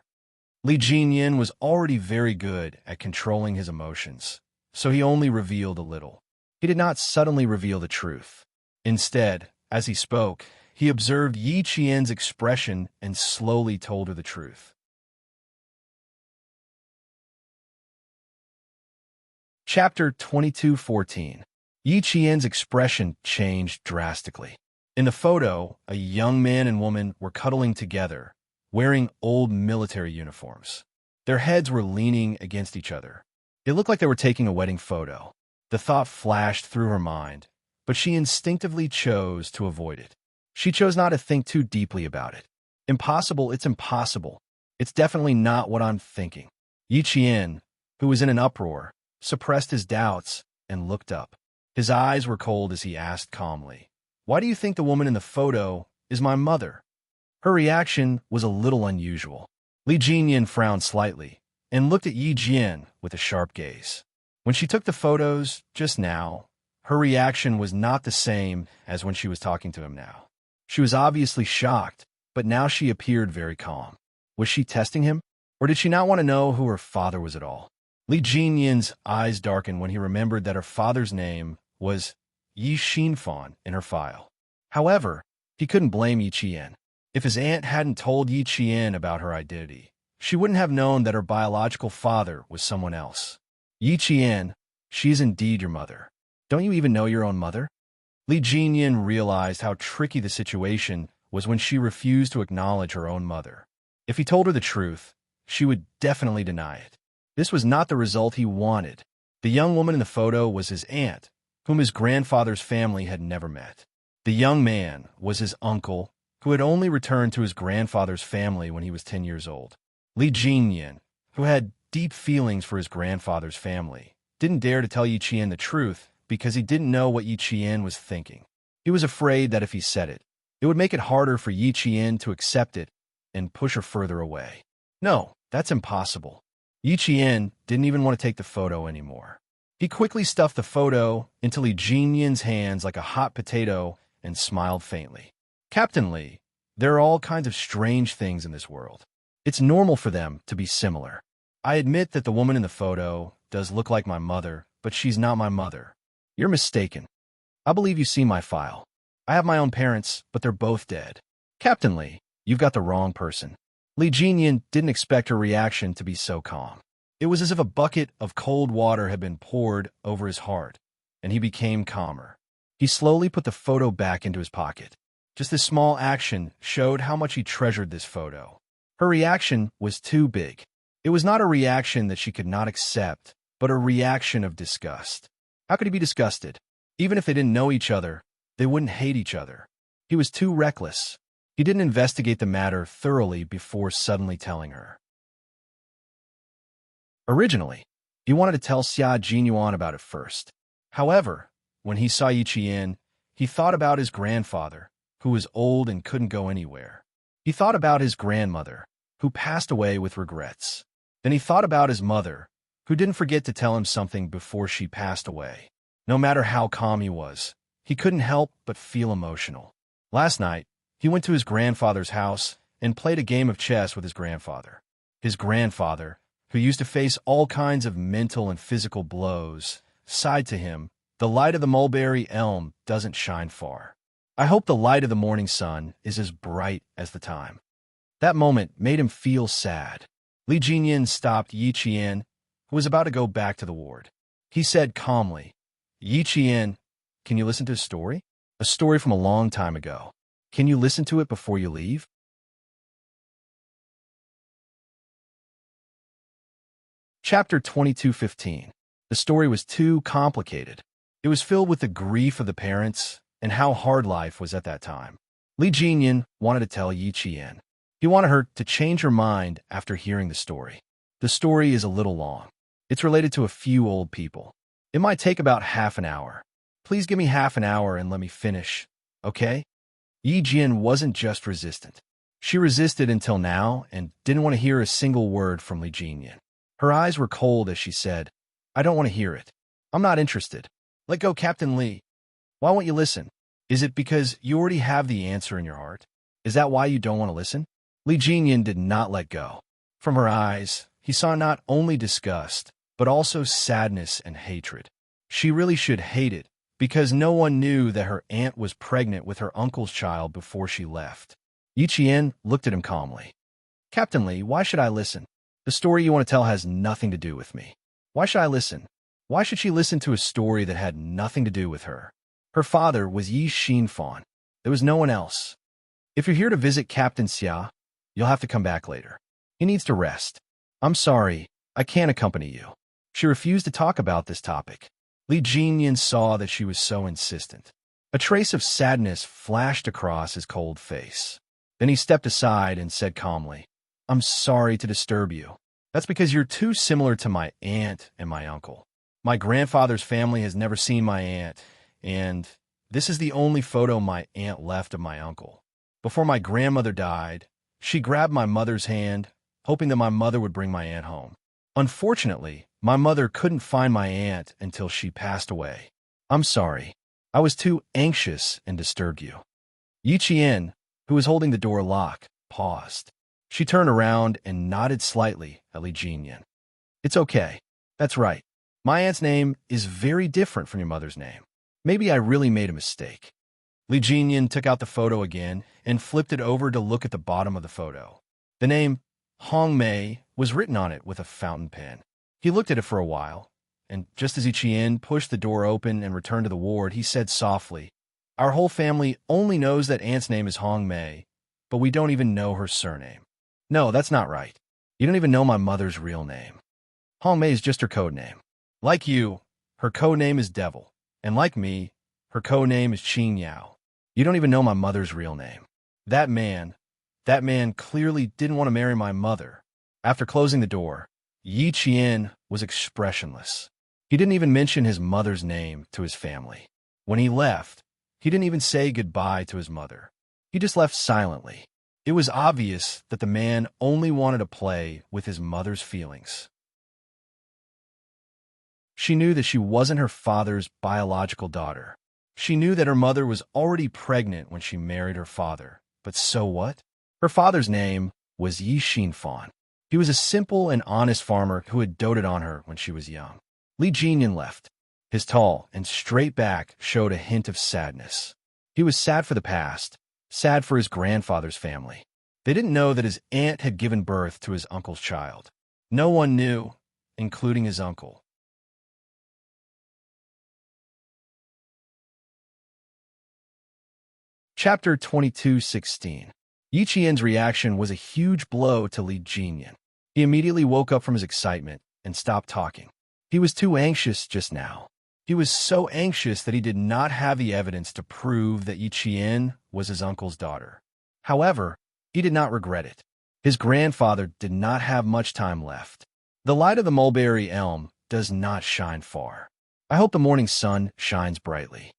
Li Jinyan was already very good at controlling his emotions, so he only revealed a little. He did not suddenly reveal the truth. Instead, as he spoke, he observed Yi Qian's expression and slowly told her the truth. Chapter 22:14. Yi Qian's expression changed drastically. In the photo, a young man and woman were cuddling together, wearing old military uniforms. Their heads were leaning against each other. It looked like they were taking a wedding photo. The thought flashed through her mind, but she instinctively chose to avoid it. She chose not to think too deeply about it. Impossible, it's impossible. It's definitely not what I'm thinking. Yi Qian, who was in an uproar, suppressed his doubts and looked up. His eyes were cold as he asked calmly, "Why do you think the woman in the photo is my mother?" Her reaction was a little unusual. Li Jinyan frowned slightly and looked at Yi Jian with a sharp gaze. When she took the photos just now, her reaction was not the same as when she was talking to him now. She was obviously shocked, but now she appeared very calm. Was she testing him? Or did she not want to know who her father was at all? Li Jinyan's eyes darkened when he remembered that her father's name was Yi Xinfan in her file. However, he couldn't blame Yi Qian. If his aunt hadn't told Yi Qian about her identity, she wouldn't have known that her biological father was someone else. Yi Qian, she is indeed your mother. Don't you even know your own mother? Li Jinyan realized how tricky the situation was when she refused to acknowledge her own mother. If he told her the truth, she would definitely deny it. This was not the result he wanted. The young woman in the photo was his aunt, whom his grandfather's family had never met. The young man was his uncle, who had only returned to his grandfather's family when he was 10 years old. Li Jinyan, who had deep feelings for his grandfather's family, didn't dare to tell Yi Qian the truth because he didn't know what Yi Qian was thinking. He was afraid that if he said it, it would make it harder for Yi Qian to accept it and push her further away. No, that's impossible. Yi Qian didn't even want to take the photo anymore. He quickly stuffed the photo into Li Jinyan's hands like a hot potato and smiled faintly. Captain Li, there are all kinds of strange things in this world. It's normal for them to be similar. I admit that the woman in the photo does look like my mother, but she's not my mother. You're mistaken. I believe you've seen my file. I have my own parents, but they're both dead. Captain Lee, you've got the wrong person. Li Jinyan didn't expect her reaction to be so calm. It was as if a bucket of cold water had been poured over his heart, and he became calmer. He slowly put the photo back into his pocket. Just this small action showed how much he treasured this photo. Her reaction was too big. It was not a reaction that she could not accept, but a reaction of disgust. How could he be disgusted? Even if they didn't know each other, they wouldn't hate each other. He was too reckless. He didn't investigate the matter thoroughly before suddenly telling her. Originally, he wanted to tell Xia Jinyuan about it first. However, when he saw Yi Qian, he thought about his grandfather, who was old and couldn't go anywhere. He thought about his grandmother, who passed away with regrets. Then he thought about his mother, who didn't forget to tell him something before she passed away. No matter how calm he was, he couldn't help but feel emotional. Last night, he went to his grandfather's house and played a game of chess with his grandfather. His grandfather, who used to face all kinds of mental and physical blows, sighed to him, "The light of the mulberry elm doesn't shine far. I hope the light of the morning sun is as bright as the time." That moment made him feel sad. Li Jinyan stopped Yi Qian, who was about to go back to the ward. He said calmly, "Yi Qian, can you listen to a story? A story from a long time ago. Can you listen to it before you leave?" Chapter 22:15. The story was too complicated. It was filled with the grief of the parents and how hard life was at that time. Li Jinyan wanted to tell Yi Qian. He wanted her to change her mind after hearing the story. The story is a little long. It's related to a few old people. It might take about half an hour. Please give me half an hour and let me finish, okay? Yi Jian wasn't just resistant. She resisted until now and didn't want to hear a single word from Li Jinyan. Her eyes were cold as she said, "I don't want to hear it. I'm not interested. Let go, Captain Lee. Why won't you listen? Is it because you already have the answer in your heart? Is that why you don't want to listen?" Li Jinyan did not let go. From her eyes, he saw not only disgust, but also sadness and hatred. She really should hate it, because no one knew that her aunt was pregnant with her uncle's child before she left. Yi Qian looked at him calmly. "Captain Lee, why should I listen? The story you want to tell has nothing to do with me. Why should I listen? Why should she listen to a story that had nothing to do with her? Her father was Yi Xinfan. There was no one else. If you're here to visit Captain Xia, you'll have to come back later. He needs to rest. I'm sorry, I can't accompany you." She refused to talk about this topic. Li Jinyan saw that she was so insistent. A trace of sadness flashed across his cold face. Then he stepped aside and said calmly, "I'm sorry to disturb you. That's because you're too similar to my aunt and my uncle. My grandfather's family has never seen my aunt, and this is the only photo my aunt left of my uncle. Before my grandmother died, she grabbed my mother's hand, hoping that my mother would bring my aunt home. Unfortunately, my mother couldn't find my aunt until she passed away. I'm sorry. I was too anxious and disturbed you." Yi Qian, who was holding the door locked, paused. She turned around and nodded slightly at Li Jinyan. "It's okay. That's right. My aunt's name is very different from your mother's name. Maybe I really made a mistake." Li Jinyan took out the photo again and flipped it over to look at the bottom of the photo. The name Hong Mei was written on it with a fountain pen. He looked at it for a while, and just as Yi Qian pushed the door open and returned to the ward, he said softly, "Our whole family only knows that aunt's name is Hong Mei, but we don't even know her surname." "No, that's not right. You don't even know my mother's real name. Hong Mei is just her code name. Like you, her code name is Devil, and like me, her code name is Qin Yao. You don't even know my mother's real name. That man clearly didn't want to marry my mother." After closing the door, Yi Qian was expressionless. He didn't even mention his mother's name to his family. When he left, he didn't even say goodbye to his mother. He just left silently. It was obvious that the man only wanted to play with his mother's feelings. She knew that she wasn't her father's biological daughter. She knew that her mother was already pregnant when she married her father. But so what? Her father's name was Yi Xinfan. He was a simple and honest farmer who had doted on her when she was young. Li Jinyan left. His tall and straight back showed a hint of sadness. He was sad for the past, sad for his grandfather's family. They didn't know that his aunt had given birth to his uncle's child. No one knew, including his uncle. Chapter 22:16. Yi Qian's reaction was a huge blow to Li Jinyan. He immediately woke up from his excitement and stopped talking. He was too anxious just now. He was so anxious that he did not have the evidence to prove that Yi Qian was his uncle's daughter. However, he did not regret it. His grandfather did not have much time left. The light of the mulberry elm does not shine far. I hope the morning sun shines brightly.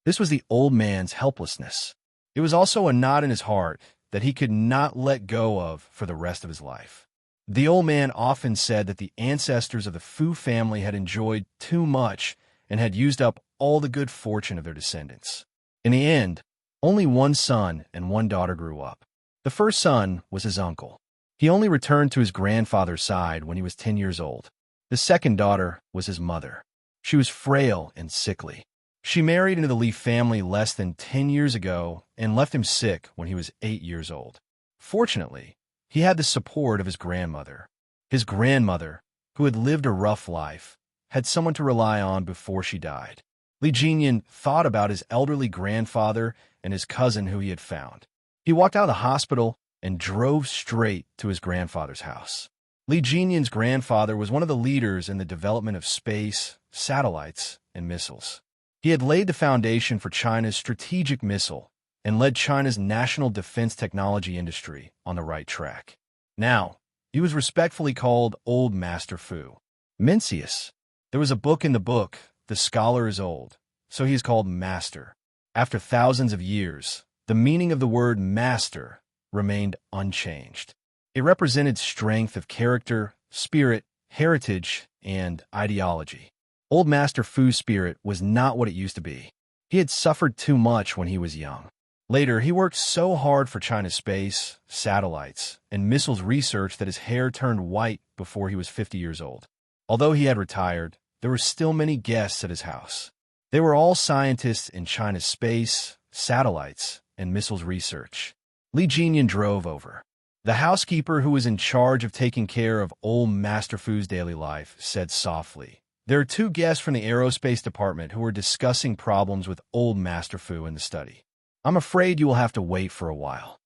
This was the old man's helplessness. It was also a knot in his heart that he could not let go of for the rest of his life. The old man often said that the ancestors of the Fu family had enjoyed too much and had used up all the good fortune of their descendants. In the end, only one son and one daughter grew up. The first son was his uncle. He only returned to his grandfather's side when he was 10 years old. The second daughter was his mother. She was frail and sickly. She married into the Li family less than 10 years ago and left him sick when he was 8 years old. Fortunately, he had the support of his grandmother. His grandmother, who had lived a rough life, had someone to rely on before she died. Li Jinyan thought about his elderly grandfather and his cousin who he had found. He walked out of the hospital and drove straight to his grandfather's house. Li Jinyan's grandfather was one of the leaders in the development of space, satellites, and missiles. He had laid the foundation for China's strategic missile and led China's national defense technology industry on the right track. Now, he was respectfully called Old Master Fu. Mencius. There was a book in the book, The Scholar is Old, so he is called Master. After thousands of years, the meaning of the word master remained unchanged. It represented strength of character, spirit, heritage, and ideology. Old Master Fu's spirit was not what it used to be. He had suffered too much when he was young. Later, he worked so hard for China's space, satellites, and missiles research that his hair turned white before he was 50 years old. Although he had retired, there were still many guests at his house. They were all scientists in China's space, satellites, and missiles research. Li Jinyan drove over. The housekeeper who was in charge of taking care of Old Master Fu's daily life said softly, "There are 2 guests from the aerospace department who are discussing problems with Old Master Fu in the study. I'm afraid you will have to wait for a while."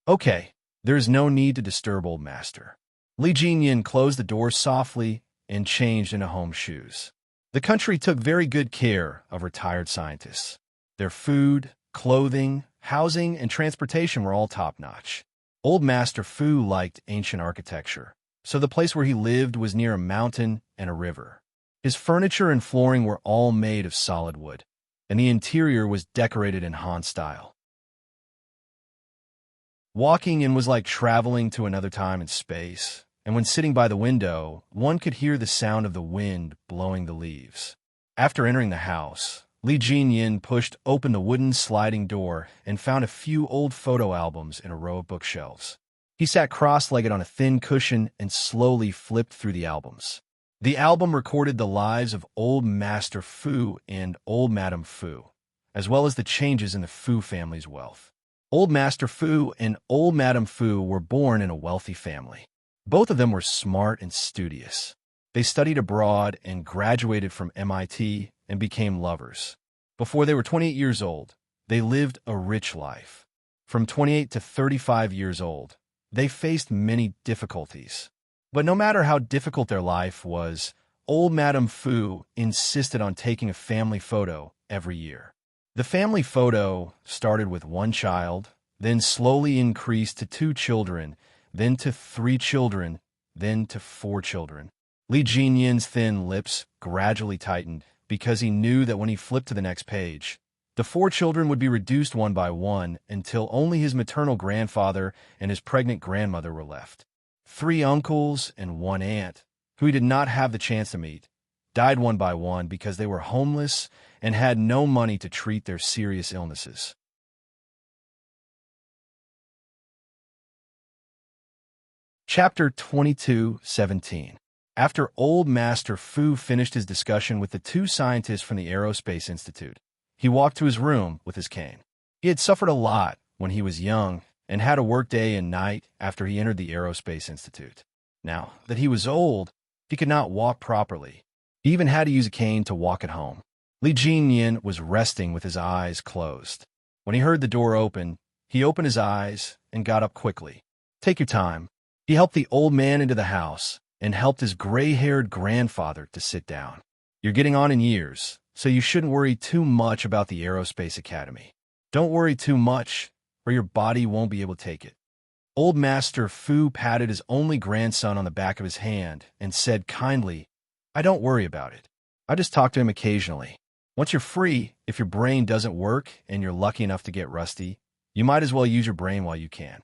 "Okay, there is no need to disturb Old Master." Li Jinyan closed the door softly and changed into home shoes. The country took very good care of retired scientists. Their food, clothing, housing, and transportation were all top-notch. Old Master Fu liked ancient architecture, so the place where he lived was near a mountain and a river. His furniture and flooring were all made of solid wood, and the interior was decorated in Han style. Walking in was like traveling to another time and space, and when sitting by the window, one could hear the sound of the wind blowing the leaves. After entering the house, Li Jinyan pushed open the wooden sliding door and found a few old photo albums in a row of bookshelves. He sat cross-legged on a thin cushion and slowly flipped through the albums. The album recorded the lives of Old Master Fu and Old Madam Fu, as well as the changes in the Fu family's wealth. Old Master Fu and Old Madam Fu were born in a wealthy family. Both of them were smart and studious. They studied abroad and graduated from MIT and became lovers. Before they were 28 years old, they lived a rich life. From 28 to 35 years old, they faced many difficulties. But no matter how difficult their life was, Old Madam Fu insisted on taking a family photo every year. The family photo started with 1 child, then slowly increased to 2 children, then to 3 children, then to 4 children. Li Jinyan's thin lips gradually tightened because he knew that when he flipped to the next page, the 4 children would be reduced one by one until only his maternal grandfather and his pregnant grandmother were left. 3 uncles and 1 aunt, who he did not have the chance to meet, died one by one because they were homeless and had no money to treat their serious illnesses. Chapter 22:17. After Old Master Fu finished his discussion with the two scientists from the Aerospace Institute, he walked to his room with his cane. He had suffered a lot when he was young and had to work day and night after he entered the Aerospace Institute. Now that he was old, he could not walk properly. He even had to use a cane to walk at home. Li Jinyin was resting with his eyes closed. When he heard the door open, he opened his eyes and got up quickly. "Take your time." He helped the old man into the house and helped his gray-haired grandfather to sit down. "You're getting on in years, so you shouldn't worry too much about the Aerospace Academy. Don't worry too much, or your body won't be able to take it." Old Master Fu patted his only grandson on the back of his hand and said kindly, "I don't worry about it. I just talk to him occasionally. Once you're free, if your brain doesn't work and you're lucky enough to get rusty, you might as well use your brain while you can."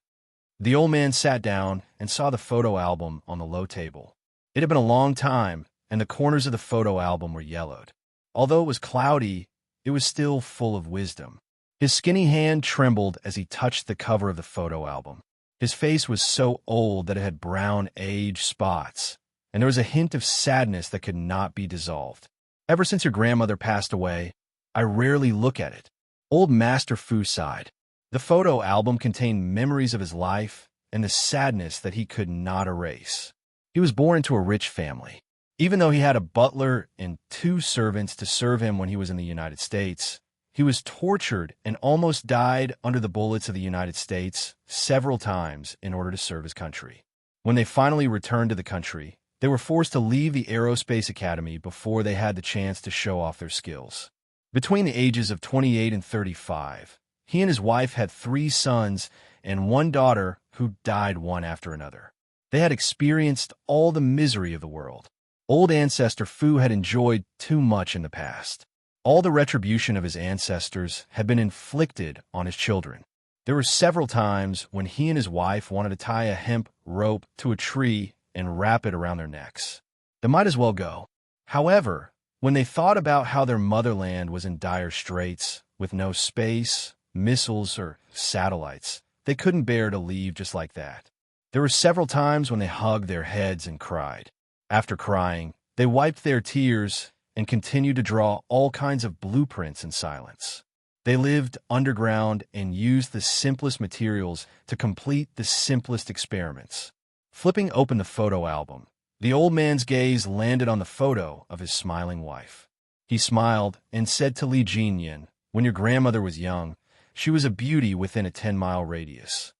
The old man sat down and saw the photo album on the low table. It had been a long time, and the corners of the photo album were yellowed. Although it was cloudy, it was still full of wisdom. His skinny hand trembled as he touched the cover of the photo album. His face was so old that it had brown age spots, and there was a hint of sadness that could not be dissolved. "Ever since your grandmother passed away, I rarely look at it." Old Master Fu sighed. The photo album contained memories of his life and the sadness that he could not erase. He was born into a rich family. Even though he had a butler and 2 servants to serve him when he was in the United States, he was tortured and almost died under the bullets of the United States several times in order to serve his country. When they finally returned to the country, they were forced to leave the Aerospace Academy before they had the chance to show off their skills. Between the ages of 28 and 35, he and his wife had 3 sons and 1 daughter who died one after another. They had experienced all the misery of the world. Old Ancestor Fu had enjoyed too much in the past. All the retribution of his ancestors had been inflicted on his children. There were several times when he and his wife wanted to tie a hemp rope to a tree and wrap it around their necks. They might as well go. However, when they thought about how their motherland was in dire straits, with no space, missiles, or satellites, they couldn't bear to leave just like that. There were several times when they hugged their heads and cried. After crying, they wiped their tears and continued to draw all kinds of blueprints in silence. They lived underground and used the simplest materials to complete the simplest experiments. Flipping open the photo album, the old man's gaze landed on the photo of his smiling wife. He smiled and said to Li Jinyin, "When your grandmother was young, she was a beauty within a 10-mile radius."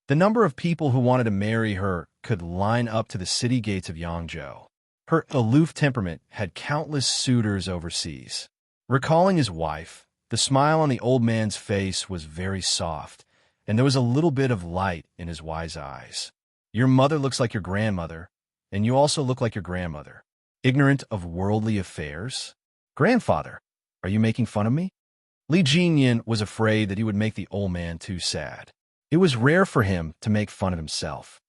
The number of people who wanted to marry her could line up to the city gates of Yangzhou. Her aloof temperament had countless suitors overseas. Recalling his wife, the smile on the old man's face was very soft, and there was a little bit of light in his wise eyes. "Your mother looks like your grandmother, and you also look like your grandmother. Ignorant of worldly affairs? Grandfather, are you making fun of me?" Li Jinyin was afraid that he would make the old man too sad. It was rare for him to make fun of himself.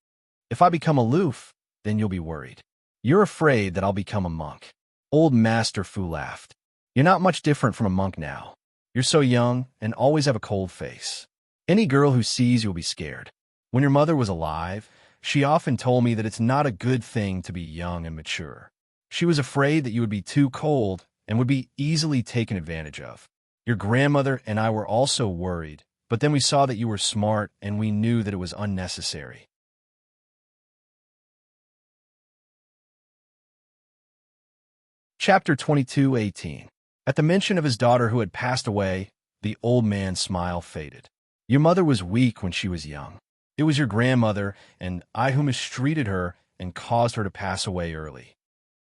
"If I become aloof, then you'll be worried. You're afraid that I'll become a monk." Old Master Fu laughed. "You're not much different from a monk now. You're so young and always have a cold face. Any girl who sees you will be scared. When your mother was alive, she often told me that it's not a good thing to be young and mature. She was afraid that you would be too cold and would be easily taken advantage of. Your grandmother and I were also worried, but then we saw that you were smart and we knew that it was unnecessary." Chapter 22:18. At the mention of his daughter who had passed away, the old man's smile faded. "Your mother was weak when she was young. It was your grandmother and I who mistreated her and caused her to pass away early.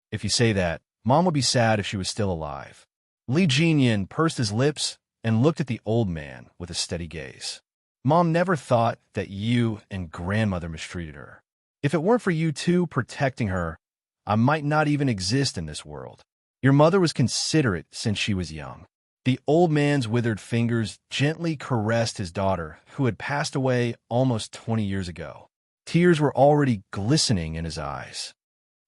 If you say that, Mom would be sad if she was still alive." Li Jinyin pursed his lips and looked at the old man with a steady gaze. "Mom never thought that you and grandmother mistreated her. If it weren't for you two protecting her, I might not even exist in this world. Your mother was considerate since she was young." The old man's withered fingers gently caressed his daughter, who had passed away almost 20 years ago. Tears were already glistening in his eyes.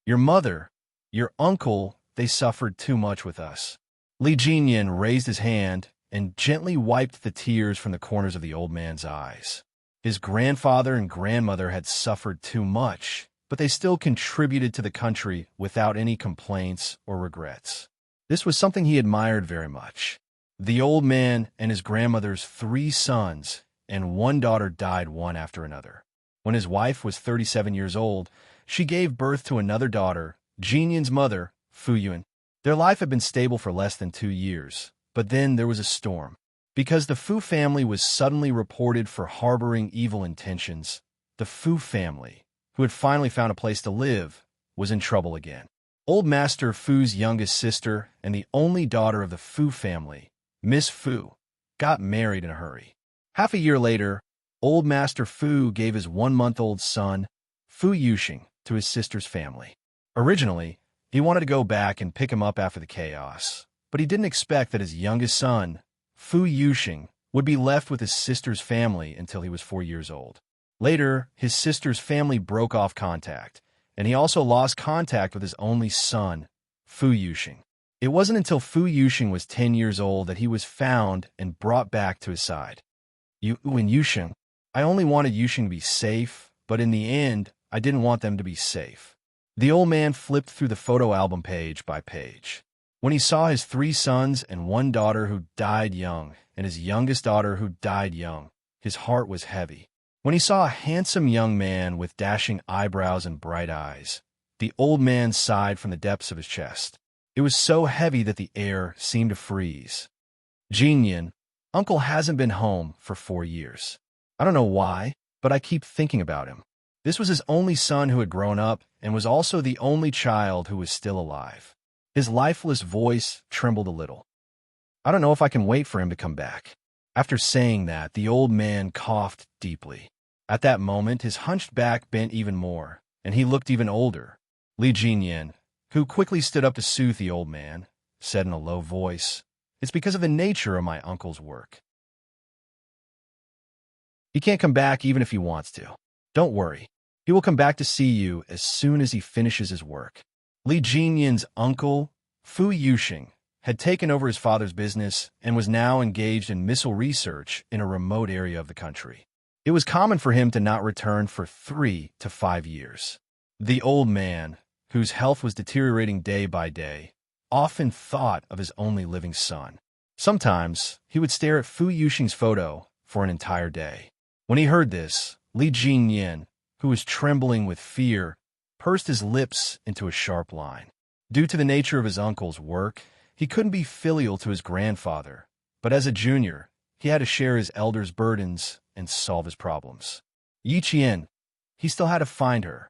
"Your mother, your uncle, they suffered too much with us." Li Jinyin raised his hand and gently wiped the tears from the corners of the old man's eyes. His grandfather and grandmother had suffered too much, but they still contributed to the country without any complaints or regrets. This was something he admired very much. The old man and his grandmother's 3 sons and 1 daughter died one after another. When his wife was 37 years old, she gave birth to another daughter, Jinyan's mother, Fuyuan. Their life had been stable for less than 2 years, but then there was a storm. Because the Fu family was suddenly reported for harboring evil intentions, the Fu family, who had finally found a place to live, was in trouble again. Old Master Fu's youngest sister and the only daughter of the Fu family, Miss Fu, got married in a hurry. Half a year later, Old Master Fu gave his 1-month-old son, Fu Yuxing, to his sister's family. Originally, he wanted to go back and pick him up after the chaos, but he didn't expect that his youngest son, Fu Yuxing, would be left with his sister's family until he was 4 years old. Later, his sister's family broke off contact, and he also lost contact with his only son, Fu Yuxing. It wasn't until Fu Yuxing was 10 years old that he was found and brought back to his side. Yuxing, I only wanted Yuxing to be safe, but in the end, I didn't want them to be safe. The old man flipped through the photo album page by page. When he saw his 3 sons and 1 daughter who died young, and his youngest daughter who died young, his heart was heavy. When he saw a handsome young man with dashing eyebrows and bright eyes, the old man sighed from the depths of his chest. It was so heavy that the air seemed to freeze. Jinyan, Uncle hasn't been home for 4 years. I don't know why, but I keep thinking about him. This was his only son who had grown up and was also the only child who was still alive. His lifeless voice trembled a little. I don't know if I can wait for him to come back. After saying that, the old man coughed deeply. At that moment, his hunched back bent even more, and he looked even older. Li Jinyan, who quickly stood up to soothe the old man, said in a low voice, "It's because of the nature of my uncle's work. He can't come back even if he wants to. Don't worry. He will come back to see you as soon as he finishes his work." Li Jinyan's uncle, Fu Yuxing, had taken over his father's business and was now engaged in missile research in a remote area of the country. It was common for him to not return for 3 to 5 years. The old man, whose health was deteriorating day by day, often thought of his only living son. Sometimes, he would stare at Fu Yuxing's photo for an entire day. When he heard this, Li Jinyan, who was trembling with fear, pursed his lips into a sharp line. Due to the nature of his uncle's work, he couldn't be filial to his grandfather, but as a junior, he had to share his elder's burdens and solve his problems. Yiqian, he still had to find her.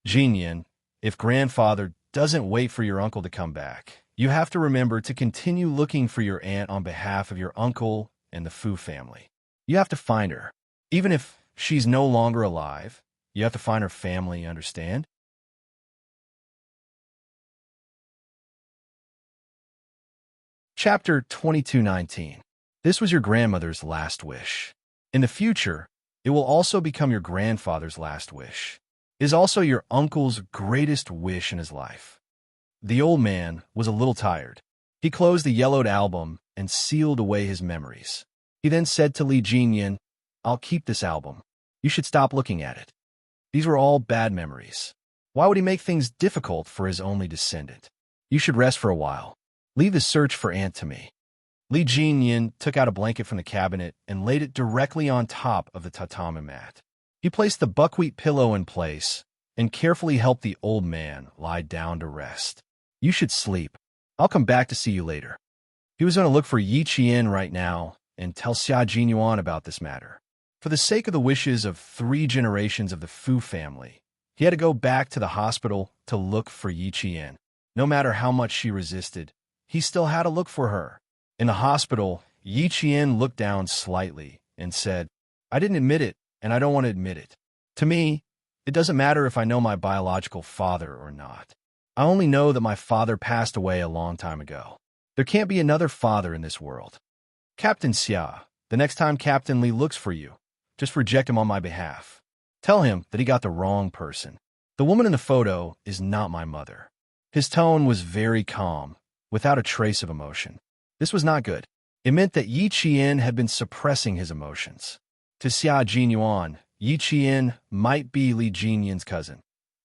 Jinyan, if grandfather doesn't wait for your uncle to come back, you have to remember to continue looking for your aunt on behalf of your uncle and the Fu family. You have to find her. Even if she's no longer alive, you have to find her family, understand? Chapter 22:19. This was your grandmother's last wish. In the future, it will also become your grandfather's last wish. It is also your uncle's greatest wish in his life. The old man was a little tired. He closed the yellowed album and sealed away his memories. He then said to Li Jinyan, "I'll keep this album. You should stop looking at it. These were all bad memories. Why would he make things difficult for his only descendant? You should rest for a while. Leave the search for Aunt to me." Li Jinyan took out a blanket from the cabinet and laid it directly on top of the tatami mat. He placed the buckwheat pillow in place and carefully helped the old man lie down to rest. "You should sleep. I'll come back to see you later." He was going to look for Yi Qian right now and tell Xia Jinyuan about this matter. For the sake of the wishes of 3 generations of the Fu family, he had to go back to the hospital to look for Yi Qian. No matter how much she resisted, he still had to look for her. In the hospital, Yi Qian looked down slightly and said, "I didn't admit it, and I don't want to admit it. To me, it doesn't matter if I know my biological father or not. I only know that my father passed away a long time ago. There can't be another father in this world. Captain Xia, the next time Captain Li looks for you, just reject him on my behalf. Tell him that he got the wrong person. The woman in the photo is not my mother." His tone was very calm, without a trace of emotion. This was not good. It meant that Yi Qian had been suppressing his emotions. To Xia Jinyuan, Yi Qian might be Li Jinyan's cousin.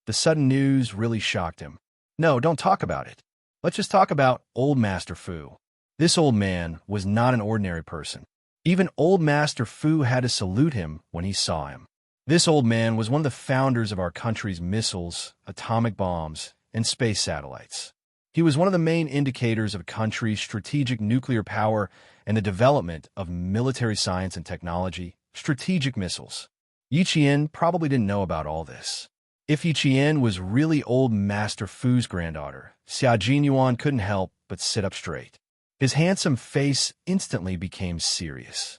The sudden news really shocked him. No, don't talk about it. Let's just talk about old Master Fu. This old man was not an ordinary person. Even old Master Fu had to salute him when he saw him. This old man was one of the founders of our country's missiles, atomic bombs, and space satellites. He was one of the main indicators of a country's strategic nuclear power and the development of military science and technology, strategic missiles. Yi Qian probably didn't know about all this. If Yi Qian was really old Master Fu's granddaughter, Xia Jinyuan couldn't help but sit up straight. His handsome face instantly became serious.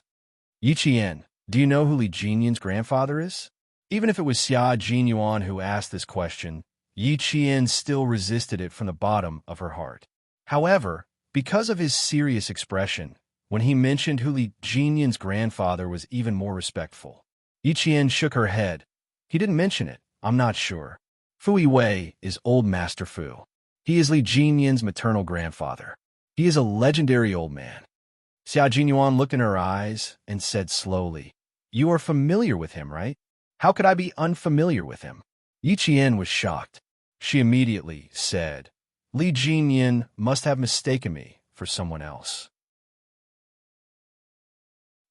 Yi Qian, do you know who Li Jinyan's grandfather is? Even if it was Xia Jinyuan who asked this question, Yi Qian still resisted it from the bottom of her heart. However, because of his serious expression, when he mentioned who Li Jinyan's grandfather was even more respectful. Yi Qian shook her head. He didn't mention it, I'm not sure. Fu Yiwei is old Master Fu. He is Li Jinyan's maternal grandfather. He is a legendary old man. Xia Jinyuan looked in her eyes and said slowly, You are familiar with him, right? How could I be unfamiliar with him? Yi Qian was shocked. She immediately said, Li Jinyan must have mistaken me for someone else.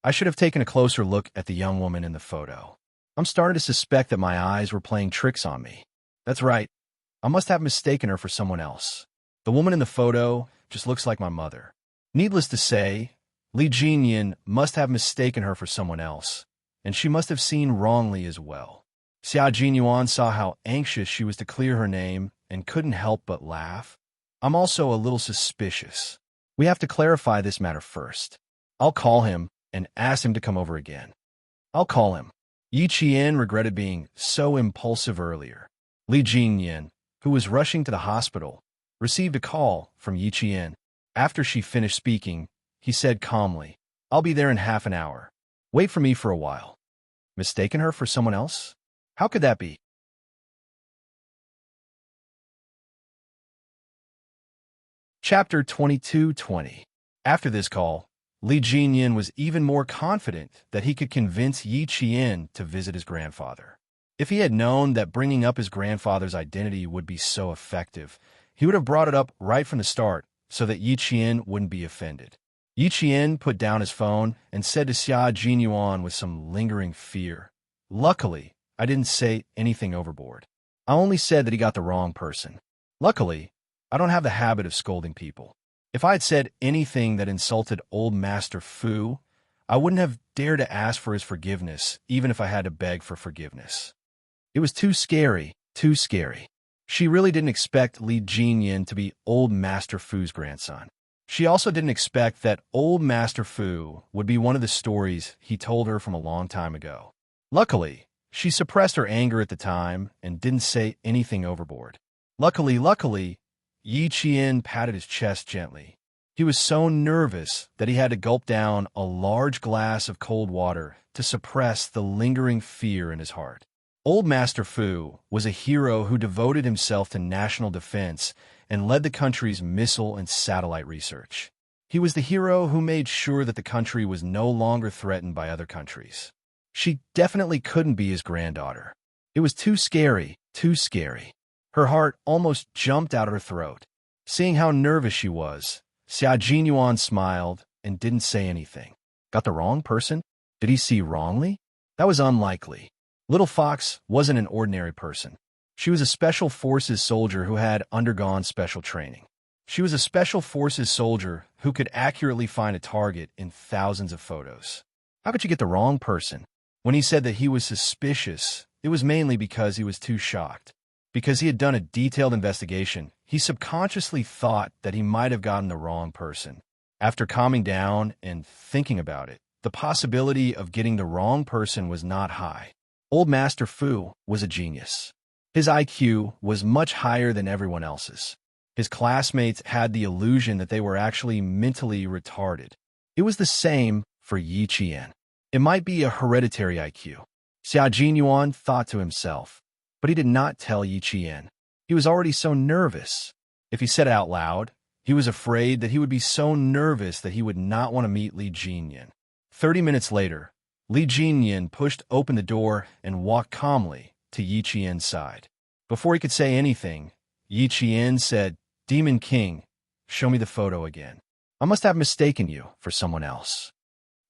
I should have taken a closer look at the young woman in the photo. I'm starting to suspect that my eyes were playing tricks on me. That's right. I must have mistaken her for someone else. The woman in the photo just looks like my mother. Needless to say, Li Jinyan must have mistaken her for someone else, and she must have seen wrongly as well. Xia Jinyuan saw how anxious she was to clear her name and couldn't help but laugh. I'm also a little suspicious. We have to clarify this matter first. I'll call him and ask him to come over again. I'll call him. Yi Qian regretted being so impulsive earlier. Li Jinyan, who was rushing to the hospital, received a call from Yi Qian. After she finished speaking, he said calmly, I'll be there in half an hour. Wait for me for a while. Mistaken her for someone else? How could that be? Chapter 22:20. After this call, Li Jinyan was even more confident that he could convince Yi Qian to visit his grandfather. If he had known that bringing up his grandfather's identity would be so effective, he would have brought it up right from the start so that Yi Qian wouldn't be offended. Yi Qian put down his phone and said to Xia Jinyuan with some lingering fear, Luckily, I didn't say anything overboard. I only said that he got the wrong person. Luckily, I don't have the habit of scolding people. If I had said anything that insulted old Master Fu, I wouldn't have dared to ask for his forgiveness, even if I had to beg for forgiveness. It was too scary, too scary. She really didn't expect Li Jinyan to be old Master Fu's grandson. She also didn't expect that old Master Fu would be one of the stories he told her from a long time ago. Luckily, she suppressed her anger at the time and didn't say anything overboard. Luckily, Yi Qian patted his chest gently. He was so nervous that he had to gulp down a large glass of cold water to suppress the lingering fear in his heart. Old Master Fu was a hero who devoted himself to national defense and led the country's missile and satellite research. He was the hero who made sure that the country was no longer threatened by other countries. She definitely couldn't be his granddaughter. It was too scary, too scary. Her heart almost jumped out of her throat. Seeing how nervous she was, Xia Jinyuan smiled and didn't say anything. Got the wrong person? Did he see wrongly? That was unlikely. Little Fox wasn't an ordinary person. She was a Special Forces soldier who had undergone special training. She was a Special Forces soldier who could accurately find a target in thousands of photos. How could you get the wrong person? When he said that he was suspicious, it was mainly because he was too shocked. Because he had done a detailed investigation, he subconsciously thought that he might have gotten the wrong person. After calming down and thinking about it, the possibility of getting the wrong person was not high. Old Master Fu was a genius. His IQ was much higher than everyone else's. His classmates had the illusion that they were actually mentally retarded. It was the same for Yi Qian. It might be a hereditary IQ. Xia Jinyuan thought to himself, but he did not tell Yi Qian. He was already so nervous. If he said it out loud, he was afraid that he would be so nervous that he would not want to meet Li Jinyan. 30 minutes later, Li Jinyan pushed open the door and walked calmly to Yi Qian's side. Before he could say anything, Yi Qian said, "Demon King, show me the photo again. I must have mistaken you for someone else.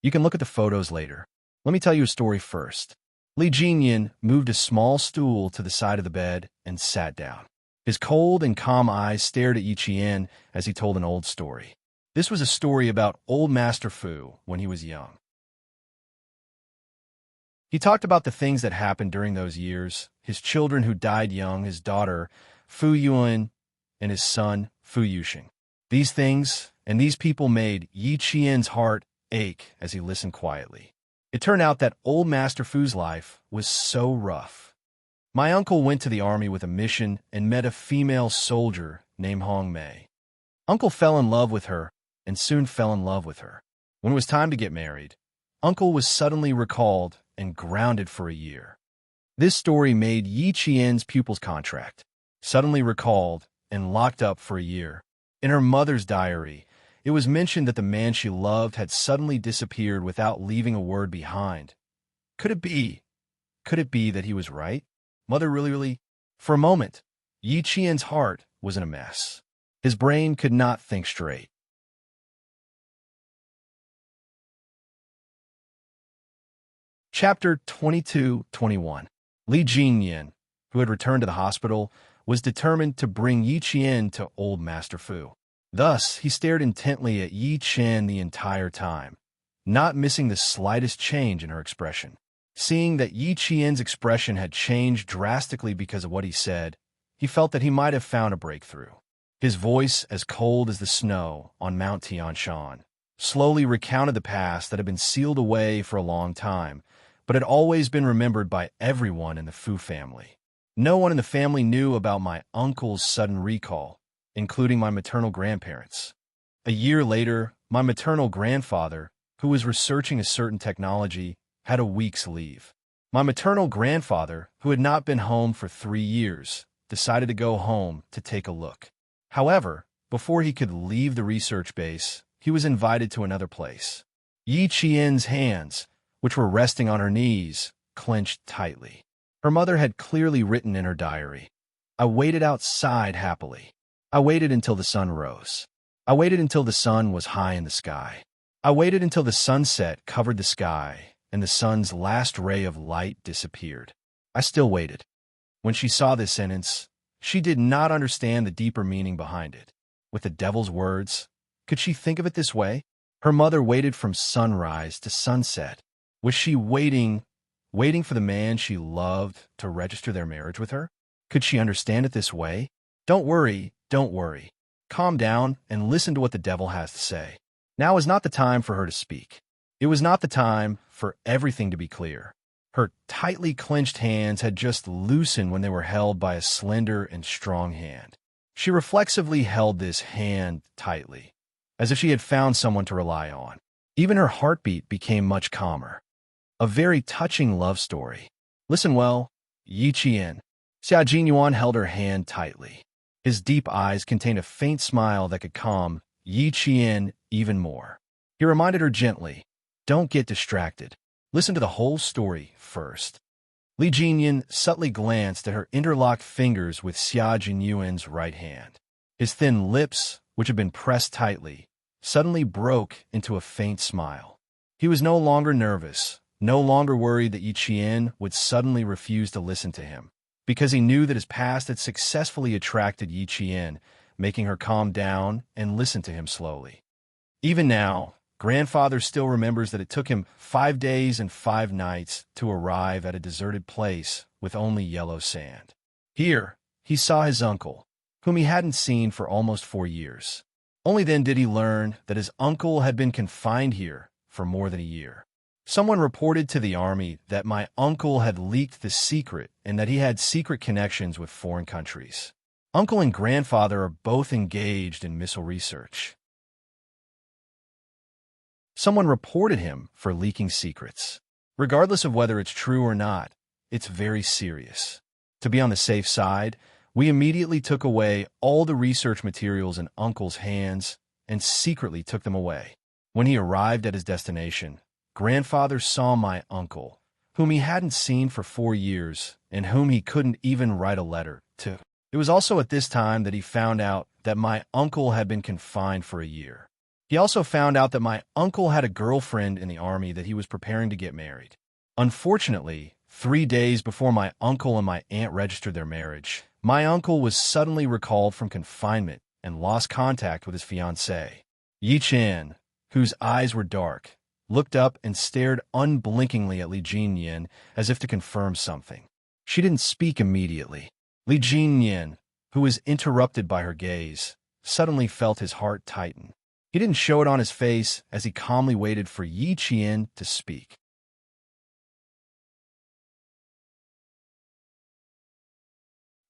You can look at the photos later. Let me tell you a story first." Li Jinyan moved a small stool to the side of the bed and sat down. His cold and calm eyes stared at Yi Qian as he told an old story. This was a story about old Master Fu when he was young. He talked about the things that happened during those years, his children who died young, his daughter, Fu Yuan, and his son, Fu Yuxing. These things and these people made Yi Qian's heart ache as he listened quietly. It turned out that old Master Fu's life was so rough. My uncle went to the army with a mission and met a female soldier named Hong Mei. Uncle fell in love with her and soon fell in love with her. When it was time to get married, Uncle was suddenly recalled and grounded for a year. This story made Yi Qian's pupil's contract. Suddenly recalled and locked up for a year. In her mother's diary, it was mentioned that the man she loved had suddenly disappeared without leaving a word behind. Could it be that he was right? Mother really? For a moment, Yi Qian's heart was in a mess. His brain could not think straight. Chapter 22-21. Li Jinyan, who had returned to the hospital, was determined to bring Yi Qian to old Master Fu. Thus, he stared intently at Yi Qian the entire time, not missing the slightest change in her expression. Seeing that Yi Qian's expression had changed drastically because of what he said, he felt that he might have found a breakthrough. His voice, as cold as the snow on Mount Tianshan, slowly recounted the past that had been sealed away for a long time, but had always been remembered by everyone in the Fu family. No one in the family knew about my uncle's sudden recall, including my maternal grandparents. A year later, my maternal grandfather, who was researching a certain technology, had a week's leave. My maternal grandfather, who had not been home for 3 years, decided to go home to take a look. However, before he could leave the research base, he was invited to another place. Yi Qian's hands, which were resting on her knees, clenched tightly. Her mother had clearly written in her diary, "I waited outside happily. I waited until the sun rose. I waited until the sun was high in the sky. I waited until the sunset covered the sky and the sun's last ray of light disappeared. I still waited." When she saw this sentence, she did not understand the deeper meaning behind it. With the devil's words, could she think of it this way? Her mother waited from sunrise to sunset. Was she waiting for the man she loved to register their marriage with her? Could she understand it this way? Don't worry. Calm down and listen to what the devil has to say. Now is not the time for her to speak. It was not the time for everything to be clear. Her tightly clenched hands had just loosened when they were held by a slender and strong hand. She reflexively held this hand tightly, as if she had found someone to rely on. Even her heartbeat became much calmer. A very touching love story. Listen well, Yi Qian. Xia Jinyuan held her hand tightly. His deep eyes contained a faint smile that could calm Yi Qian even more. He reminded her gently, "Don't get distracted. Listen to the whole story first." Li Jinyan subtly glanced at her interlocked fingers with Xia Jinyuan's right hand. His thin lips, which had been pressed tightly, suddenly broke into a faint smile. He was no longer nervous, no longer worried that Yi Qian would suddenly refuse to listen to him, because he knew that his past had successfully attracted Yi Qian, making her calm down and listen to him slowly. Even now, grandfather still remembers that it took him 5 days and 5 nights to arrive at a deserted place with only yellow sand. Here, he saw his uncle, whom he hadn't seen for almost 4 years. Only then did he learn that his uncle had been confined here for more than a year. Someone reported to the army that my uncle had leaked the secret and that he had secret connections with foreign countries. Uncle and grandfather are both engaged in missile research. Someone reported him for leaking secrets. Regardless of whether it's true or not, it's very serious. To be on the safe side, we immediately took away all the research materials in Uncle's hands and secretly took them away. When he arrived at his destination, grandfather saw my uncle, whom he hadn't seen for 4 years and whom he couldn't even write a letter too. It was also at this time that he found out that my uncle had been confined for a year. He also found out that my uncle had a girlfriend in the army that he was preparing to get married. Unfortunately, 3 days before my uncle and my aunt registered their marriage, my uncle was suddenly recalled from confinement and lost contact with his fiancée. Yi Qian, whose eyes were dark, looked up and stared unblinkingly at Li Jinyan as if to confirm something. She didn't speak immediately. Li Jinyan, who was interrupted by her gaze, suddenly felt his heart tighten. He didn't show it on his face as he calmly waited for Yi Qian to speak.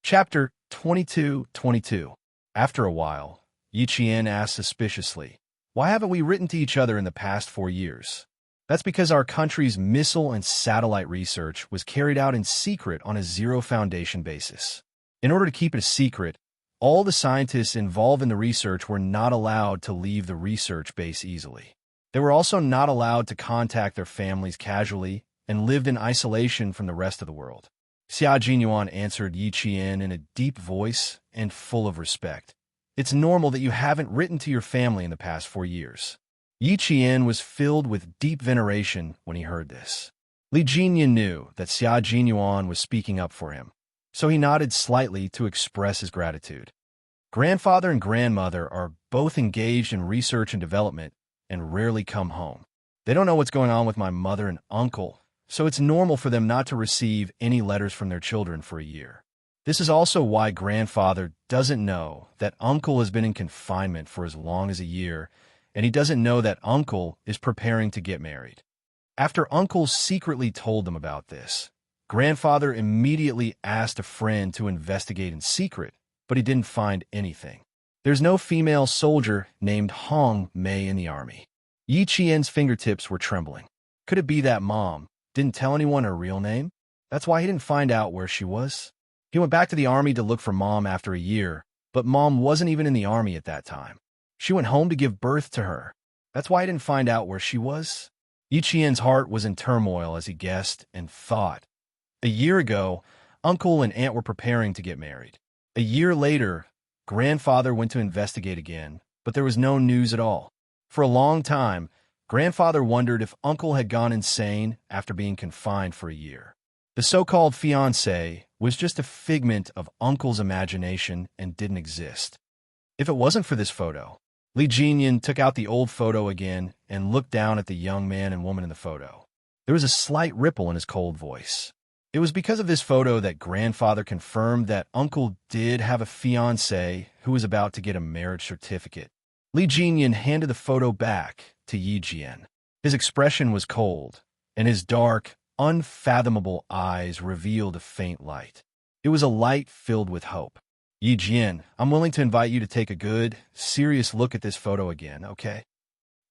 Chapter 22:22. After a while, Yi Qian asked suspiciously, "Why haven't we written to each other in the past 4 years?" That's because our country's missile and satellite research was carried out in secret on a zero-foundation basis. In order to keep it a secret, all the scientists involved in the research were not allowed to leave the research base easily. They were also not allowed to contact their families casually and lived in isolation from the rest of the world. Xia Jinyuan answered Yi Qian in a deep voice and full of respect. "It's normal that you haven't written to your family in the past 4 years." Yi Qian was filled with deep veneration when he heard this. Li Jinyan knew that Xia Jinyuan was speaking up for him, so he nodded slightly to express his gratitude. Grandfather and grandmother are both engaged in research and development and rarely come home. They don't know what's going on with my mother and uncle, so it's normal for them not to receive any letters from their children for a year. This is also why grandfather doesn't know that uncle has been in confinement for as long as a year, and he doesn't know that uncle is preparing to get married. After uncle secretly told them about this, grandfather immediately asked a friend to investigate in secret, but he didn't find anything. There's no female soldier named Hong Mei in the army. Yi Qian's fingertips were trembling. Could it be that mom didn't tell anyone her real name? That's why he didn't find out where she was. He went back to the army to look for mom after a year, but mom wasn't even in the army at that time. She went home to give birth to her. That's why he didn't find out where she was. Yi Qian's heart was in turmoil as he guessed and thought. A year ago, uncle and aunt were preparing to get married. A year later, grandfather went to investigate again, but there was no news at all. For a long time, grandfather wondered if uncle had gone insane after being confined for a year. The so-called fiancé was just a figment of uncle's imagination and didn't exist. If it wasn't for this photo, Li Jinyan took out the old photo again and looked down at the young man and woman in the photo. There was a slight ripple in his cold voice. It was because of this photo that grandfather confirmed that uncle did have a fiancée who was about to get a marriage certificate. Li Jinyan handed the photo back to Yi Qian. His expression was cold, and his dark, unfathomable eyes revealed a faint light. It was a light filled with hope. "Yi Qian, I'm willing to invite you to take a good, serious look at this photo again, okay?"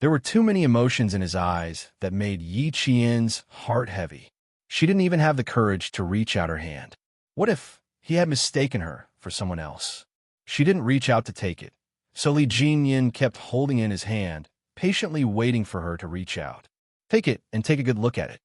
There were too many emotions in his eyes that made Yi Qian's heart heavy. She didn't even have the courage to reach out her hand. What if he had mistaken her for someone else? She didn't reach out to take it, so Li Jinyan kept holding in his hand, patiently waiting for her to reach out. "Take it and take a good look at it."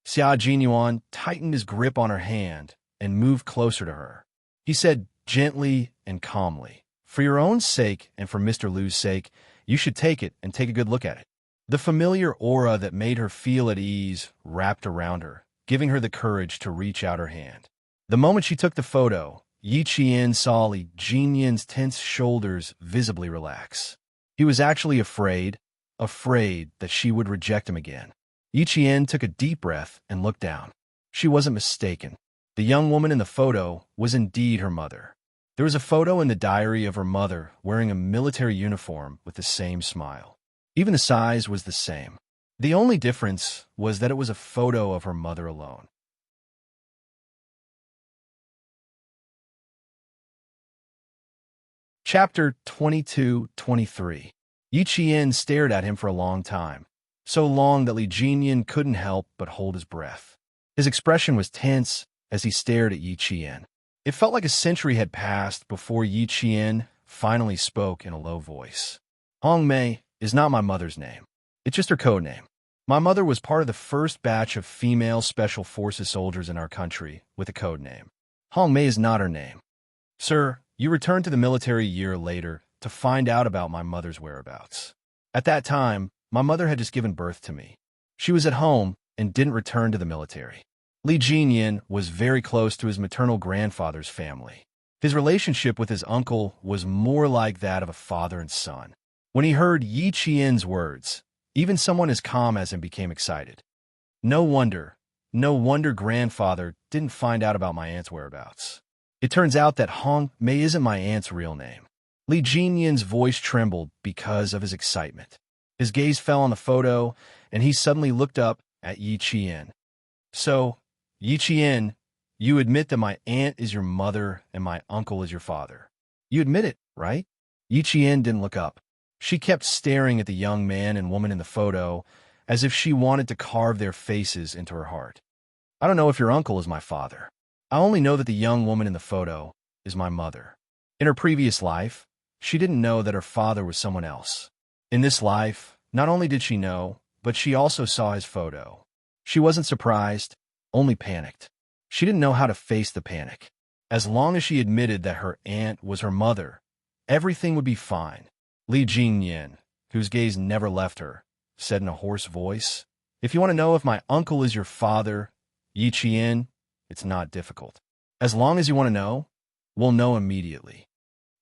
Xia Jinyuan tightened his grip on her hand and moved closer to her. He said gently and calmly, "For your own sake and for Mr. Liu's sake, you should take it and take a good look at it." The familiar aura that made her feel at ease wrapped around her, giving her the courage to reach out her hand. The moment she took the photo, Yi Qian saw Li Jinyan's tense shoulders visibly relax. He was actually afraid that she would reject him again. Yi Qian took a deep breath and looked down. She wasn't mistaken. The young woman in the photo was indeed her mother. There was a photo in the diary of her mother wearing a military uniform with the same smile. Even the size was the same. The only difference was that it was a photo of her mother alone. Chapter 22:23. Yi Qian stared at him for a long time, so long that Li Jinyan couldn't help but hold his breath. His expression was tense as he stared at Yi Qian. It felt like a century had passed before Yi Qian finally spoke in a low voice. "Hong Mei is not my mother's name. It's just her code name. My mother was part of the first batch of female Special Forces soldiers in our country with a code name. Hong Mei is not her name. Sir, you returned to the military a year later to find out about my mother's whereabouts. At that time, my mother had just given birth to me. She was at home and didn't return to the military. Li Jinyan was very close to his maternal grandfather's family. His relationship with his uncle was more like that of a father and son. When he heard Yi Qian's words, even someone as calm as him became excited. No wonder grandfather didn't find out about my aunt's whereabouts. It turns out that Hong Mei isn't my aunt's real name. Li Jinyan's voice trembled because of his excitement. His gaze fell on the photo, and he suddenly looked up at Yi Qian. So, Yi Qian, you admit that my aunt is your mother and my uncle is your father. You admit it, right? Yi Qian didn't look up. She kept staring at the young man and woman in the photo as if she wanted to carve their faces into her heart. I don't know if your uncle is my father. I only know that the young woman in the photo is my mother. In her previous life, she didn't know that her father was someone else. In this life, not only did she know, but she also saw his photo. She wasn't surprised, only panicked. She didn't know how to face the panic. As long as she admitted that her aunt was her mother, everything would be fine. Li Jinyan, whose gaze never left her, said in a hoarse voice, "If you want to know if my uncle is your father, Yi Qian, it's not difficult. As long as you want to know, we'll know immediately."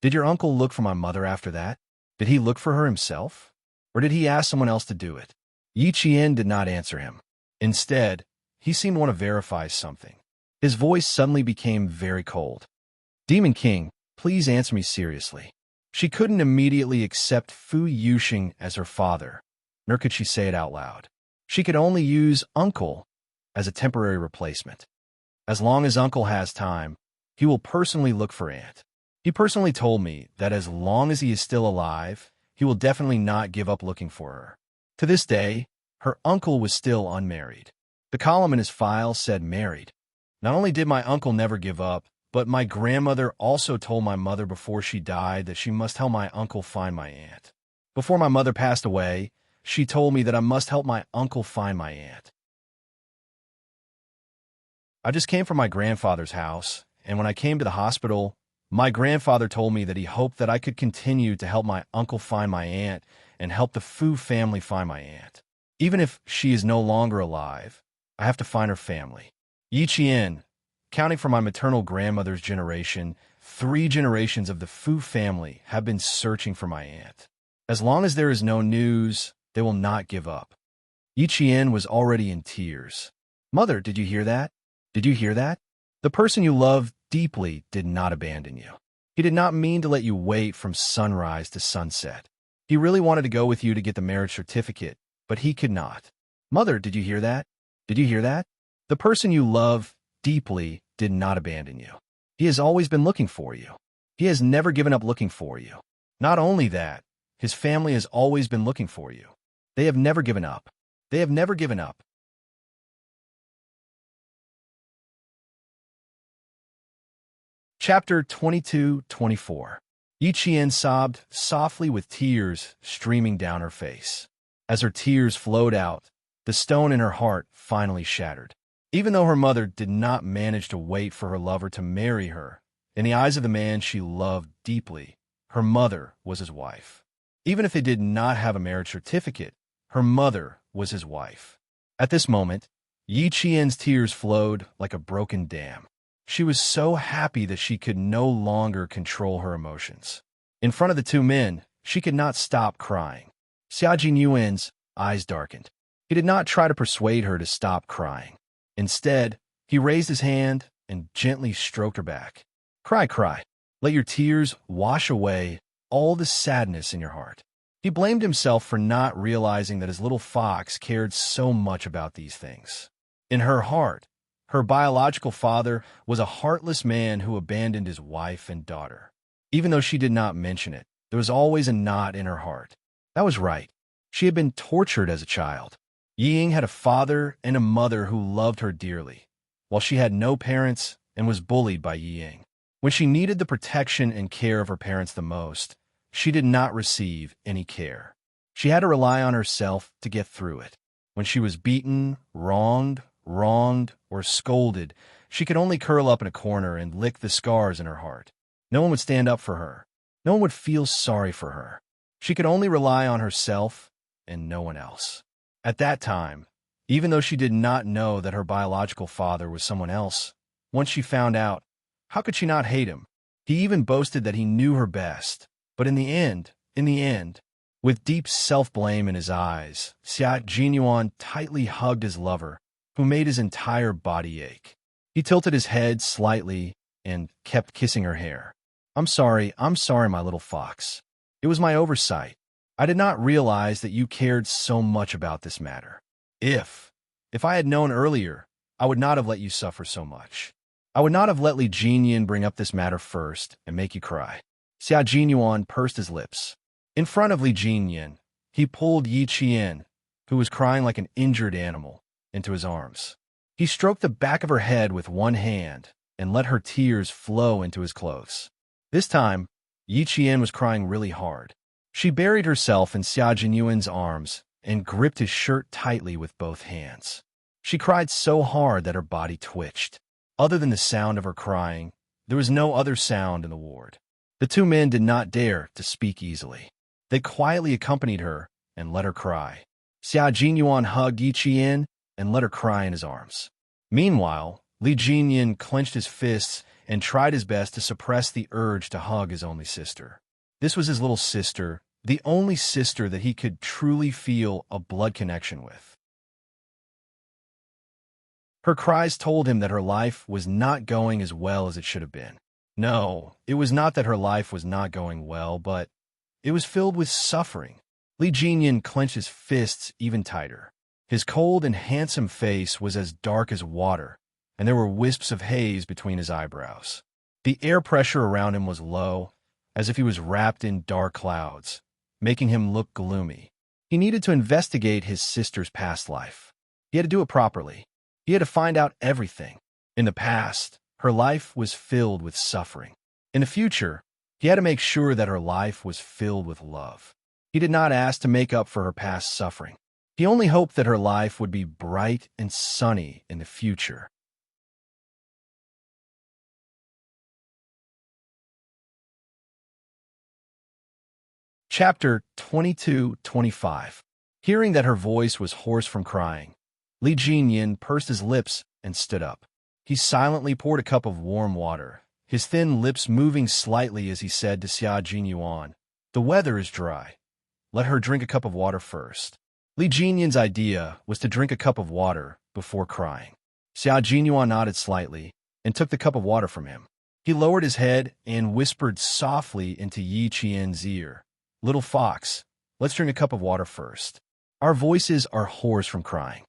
Did your uncle look for my mother after that? Did he look for her himself? Or did he ask someone else to do it? Yi Qian did not answer him. Instead, he seemed to want to verify something. His voice suddenly became very cold. Demon King, please answer me seriously. She couldn't immediately accept Fu Yuxing as her father, nor could she say it out loud. She could only use uncle as a temporary replacement. As long as uncle has time, he will personally look for aunt. He personally told me that as long as he is still alive, he will definitely not give up looking for her. To this day, her uncle was still unmarried. The column in his file said married. Not only did my uncle never give up, but my grandmother also told my mother before she died that she must help my uncle find my aunt. Before my mother passed away, she told me that I must help my uncle find my aunt. I just came from my grandfather's house, and when I came to the hospital, my grandfather told me that he hoped that I could continue to help my uncle find my aunt and help the Fu family find my aunt. Even if she is no longer alive, I have to find her family. Yi Qian, counting from my maternal grandmother's generation, 3 generations of the Fu family have been searching for my aunt. As long as there is no news, they will not give up. Yi Qian was already in tears. Mother, did you hear that? Did you hear that? The person you love deeply did not abandon you. He did not mean to let you wait from sunrise to sunset. He really wanted to go with you to get the marriage certificate, but he could not. Mother, did you hear that? Did you hear that? The person you love deeply did not abandon you. He has always been looking for you. He has never given up looking for you. Not only that, his family has always been looking for you. They have never given up. They have never given up. Chapter 22-24. Yi Qian sobbed softly with tears streaming down her face. As her tears flowed out, the stone in her heart finally shattered. Even though her mother did not manage to wait for her lover to marry her, in the eyes of the man she loved deeply, her mother was his wife. Even if they did not have a marriage certificate, her mother was his wife. At this moment, Yi Qian's tears flowed like a broken dam. She was so happy that she could no longer control her emotions. In front of the 2 men, she could not stop crying. Xia Jinyuan's eyes darkened. He did not try to persuade her to stop crying. Instead, he raised his hand and gently stroked her back. Cry, cry. Let your tears wash away all the sadness in your heart. He blamed himself for not realizing that his little fox cared so much about these things. In her heart, her biological father was a heartless man who abandoned his wife and daughter. Even though she did not mention it, there was always a knot in her heart. That was right. She had been tortured as a child. Ying had a father and a mother who loved her dearly, while she had no parents and was bullied by Ying. When she needed the protection and care of her parents the most, she did not receive any care. She had to rely on herself to get through it. When she was beaten, wronged, or scolded, she could only curl up in a corner and lick the scars in her heart. No one would stand up for her. No one would feel sorry for her. She could only rely on herself and no one else. At that time, even though she did not know that her biological father was someone else, once she found out, how could she not hate him? He even boasted that he knew her best. But in the end, with deep self-blame in his eyes, Xia Jinyuan tightly hugged his lover, who made his entire body ache. He tilted his head slightly and kept kissing her hair. I'm sorry, my little fox. It was my oversight. I did not realize that you cared so much about this matter. If I had known earlier, I would not have let you suffer so much. I would not have let Li Jinyan bring up this matter first and make you cry. Xia Jinyuan pursed his lips. In front of Li Jinyan, he pulled Yi Qian, who was crying like an injured animal, into his arms. He stroked the back of her head with one hand and let her tears flow into his clothes. This time, Yi Qian was crying really hard. She buried herself in Xia Jinyuan's arms and gripped his shirt tightly with both hands. She cried so hard that her body twitched. Other than the sound of her crying, there was no other sound in the ward. The two men did not dare to speak easily. They quietly accompanied her and let her cry. Xia Jinyuan hugged Yi Qian and let her cry in his arms. Meanwhile, Li Jinyan clenched his fists and tried his best to suppress the urge to hug his only sister. This was his little sister, the only sister that he could truly feel a blood connection with. Her cries told him that her life was not going as well as it should have been. No, it was not that her life was not going well, but it was filled with suffering. Li Jinyan clenched his fists even tighter. His cold and handsome face was as dark as water, and there were wisps of haze between his eyebrows. The air pressure around him was low, as if he was wrapped in dark clouds, making him look gloomy. He needed to investigate his sister's past life. He had to do it properly. He had to find out everything. In the past, her life was filled with suffering. In the future, he had to make sure that her life was filled with love. He did not ask to make up for her past suffering. He only hoped that her life would be bright and sunny in the future. Chapter 22-25. Hearing that her voice was hoarse from crying, Li Jinyan pursed his lips and stood up. He silently poured a cup of warm water, his thin lips moving slightly as he said to Xia Jinyuan, "The weather is dry. Let her drink a cup of water first." Li Jinyan's idea was to drink a cup of water before crying. Xia Jinyuan nodded slightly and took the cup of water from him. He lowered his head and whispered softly into Yi Qian's ear, "Little fox, let's drink a cup of water first. Our voices are hoarse from crying."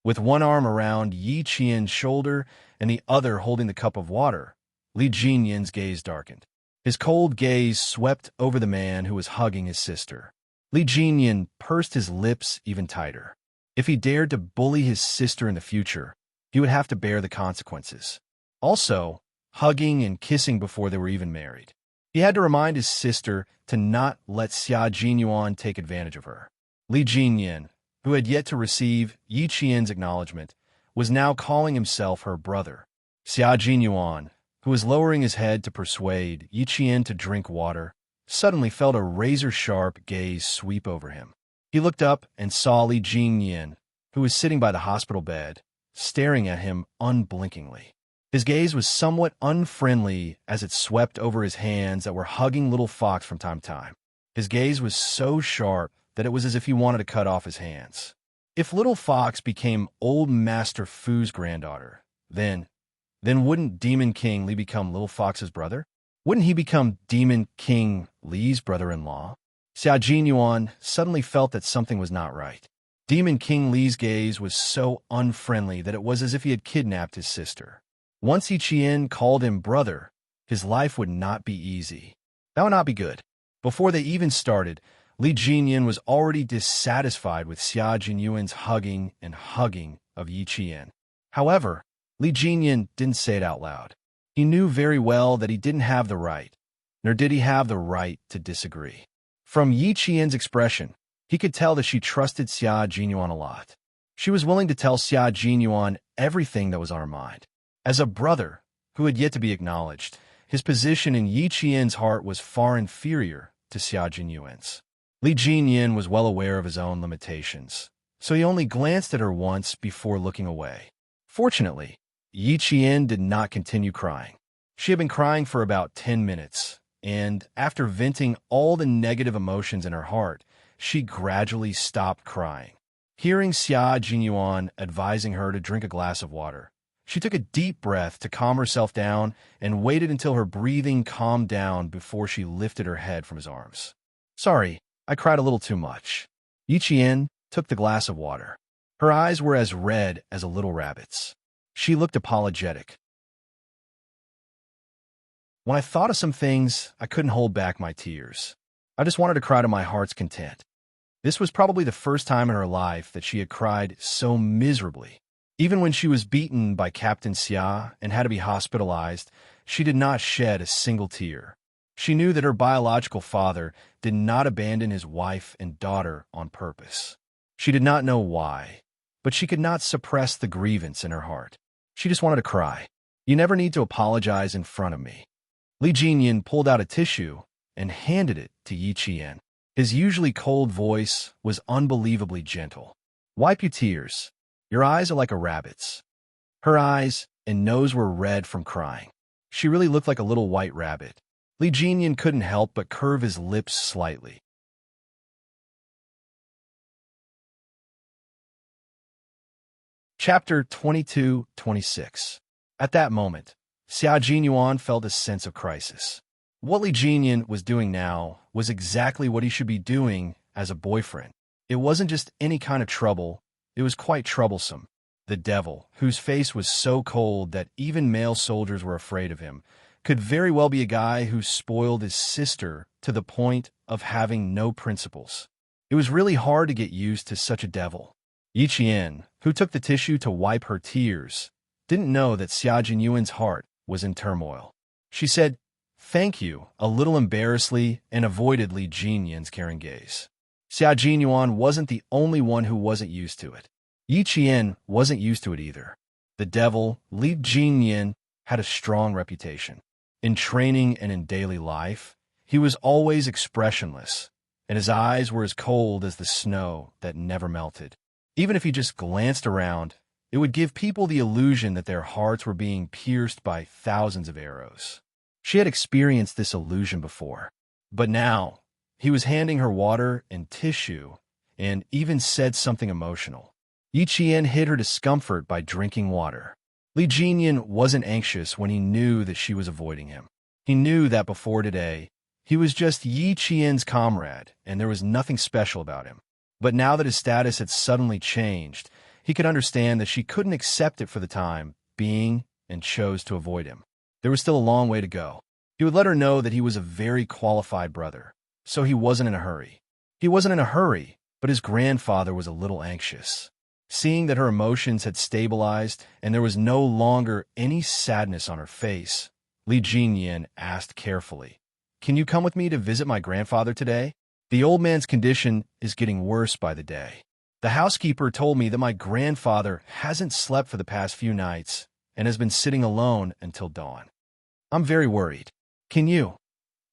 With one arm around Yi Qian's shoulder and the other holding the cup of water, Li Jinyan's gaze darkened. His cold gaze swept over the man who was hugging his sister. Li Jinyan pursed his lips even tighter. If he dared to bully his sister in the future, he would have to bear the consequences. Also, hugging and kissing before they were even married. He had to remind his sister to not let Xia Jinyuan take advantage of her. Li Jinyan, who had yet to receive Yi Qian's acknowledgement, was now calling himself her brother. Xia Jinyuan, who was lowering his head to persuade Yi Qian to drink water, suddenly felt a razor-sharp gaze sweep over him. He looked up and saw Li Jinyan, who was sitting by the hospital bed, staring at him unblinkingly. His gaze was somewhat unfriendly as it swept over his hands that were hugging little fox from time to time. His gaze was so sharp that it was as if he wanted to cut off his hands. If little fox became old Master Fu's granddaughter, then wouldn't Demon King Li become little fox's brother? Wouldn't he become Demon King Li's brother-in-law? Xia Jinyuan suddenly felt that something was not right. Demon King Li's gaze was so unfriendly that it was as if he had kidnapped his sister. Once Yi Qian called him brother, his life would not be easy. That would not be good. Before they even started, Li Jinyan was already dissatisfied with Xia Jinyuan's hugging of Yi Qian. However, Li Jinyan didn't say it out loud. He knew very well that he didn't have the right, nor did he have the right to disagree. From Yi Qian's expression, he could tell that she trusted Xia Jinyuan a lot. She was willing to tell Xia Jinyuan everything that was on her mind. As a brother who had yet to be acknowledged, his position in Yi Qian's heart was far inferior to Xia Jinyuan's. Li Jinyan was well aware of his own limitations, so he only glanced at her once before looking away. Fortunately, Yi Qian did not continue crying. She had been crying for about 10 minutes, and after venting all the negative emotions in her heart, she gradually stopped crying. Hearing Xia Jinyuan advising her to drink a glass of water, she took a deep breath to calm herself down and waited until her breathing calmed down before she lifted her head from his arms. "Sorry, I cried a little too much." Yi Qian took the glass of water. Her eyes were as red as a little rabbit's. She looked apologetic. "When I thought of some things, I couldn't hold back my tears. I just wanted to cry to my heart's content." This was probably the first time in her life that she had cried so miserably. Even when she was beaten by Captain Xia and had to be hospitalized, she did not shed a single tear. She knew that her biological father did not abandon his wife and daughter on purpose. She did not know why, but she could not suppress the grievance in her heart. She just wanted to cry. "You never need to apologize in front of me." Li Jinyan pulled out a tissue and handed it to Yi Qian. His usually cold voice was unbelievably gentle. "Wipe your tears. Your eyes are like a rabbit's." Her eyes and nose were red from crying. She really looked like a little white rabbit. Li Jinyan couldn't help but curve his lips slightly. Chapter 22-26. At that moment, Xia Jinyuan felt a sense of crisis. What Li Jinyan was doing now was exactly what he should be doing as a boyfriend. It wasn't just any kind of trouble, it was quite troublesome. The devil, whose face was so cold that even male soldiers were afraid of him, could very well be a guy who spoiled his sister to the point of having no principles. It was really hard to get used to such a devil. Yi Qian, who took the tissue to wipe her tears, didn't know that Xia Jinyuan's heart was in turmoil. She said, "Thank you," a little embarrassedly, and avoided Li Jinyan's caring gaze. Xia Jinyuan wasn't the only one who wasn't used to it. Yi Qian wasn't used to it either. The devil, Li Jinyan, had a strong reputation. In training and in daily life, he was always expressionless, and his eyes were as cold as the snow that never melted. Even if he just glanced around, it would give people the illusion that their hearts were being pierced by thousands of arrows. She had experienced this illusion before, but now he was handing her water and tissue and even said something emotional. Yi Qian hid her discomfort by drinking water. Li Jinyan wasn't anxious when he knew that she was avoiding him. He knew that before today, he was just Yi Qian's comrade, and there was nothing special about him. But now that his status had suddenly changed, he could understand that she couldn't accept it for the time being and chose to avoid him. There was still a long way to go. He would let her know that he was a very qualified brother, so he wasn't in a hurry. He wasn't in a hurry, but his grandfather was a little anxious. Seeing that her emotions had stabilized and there was no longer any sadness on her face, Li Jinyan asked carefully, "Can you come with me to visit my grandfather today? The old man's condition is getting worse by the day. The housekeeper told me that my grandfather hasn't slept for the past few nights and has been sitting alone until dawn. I'm very worried. Can you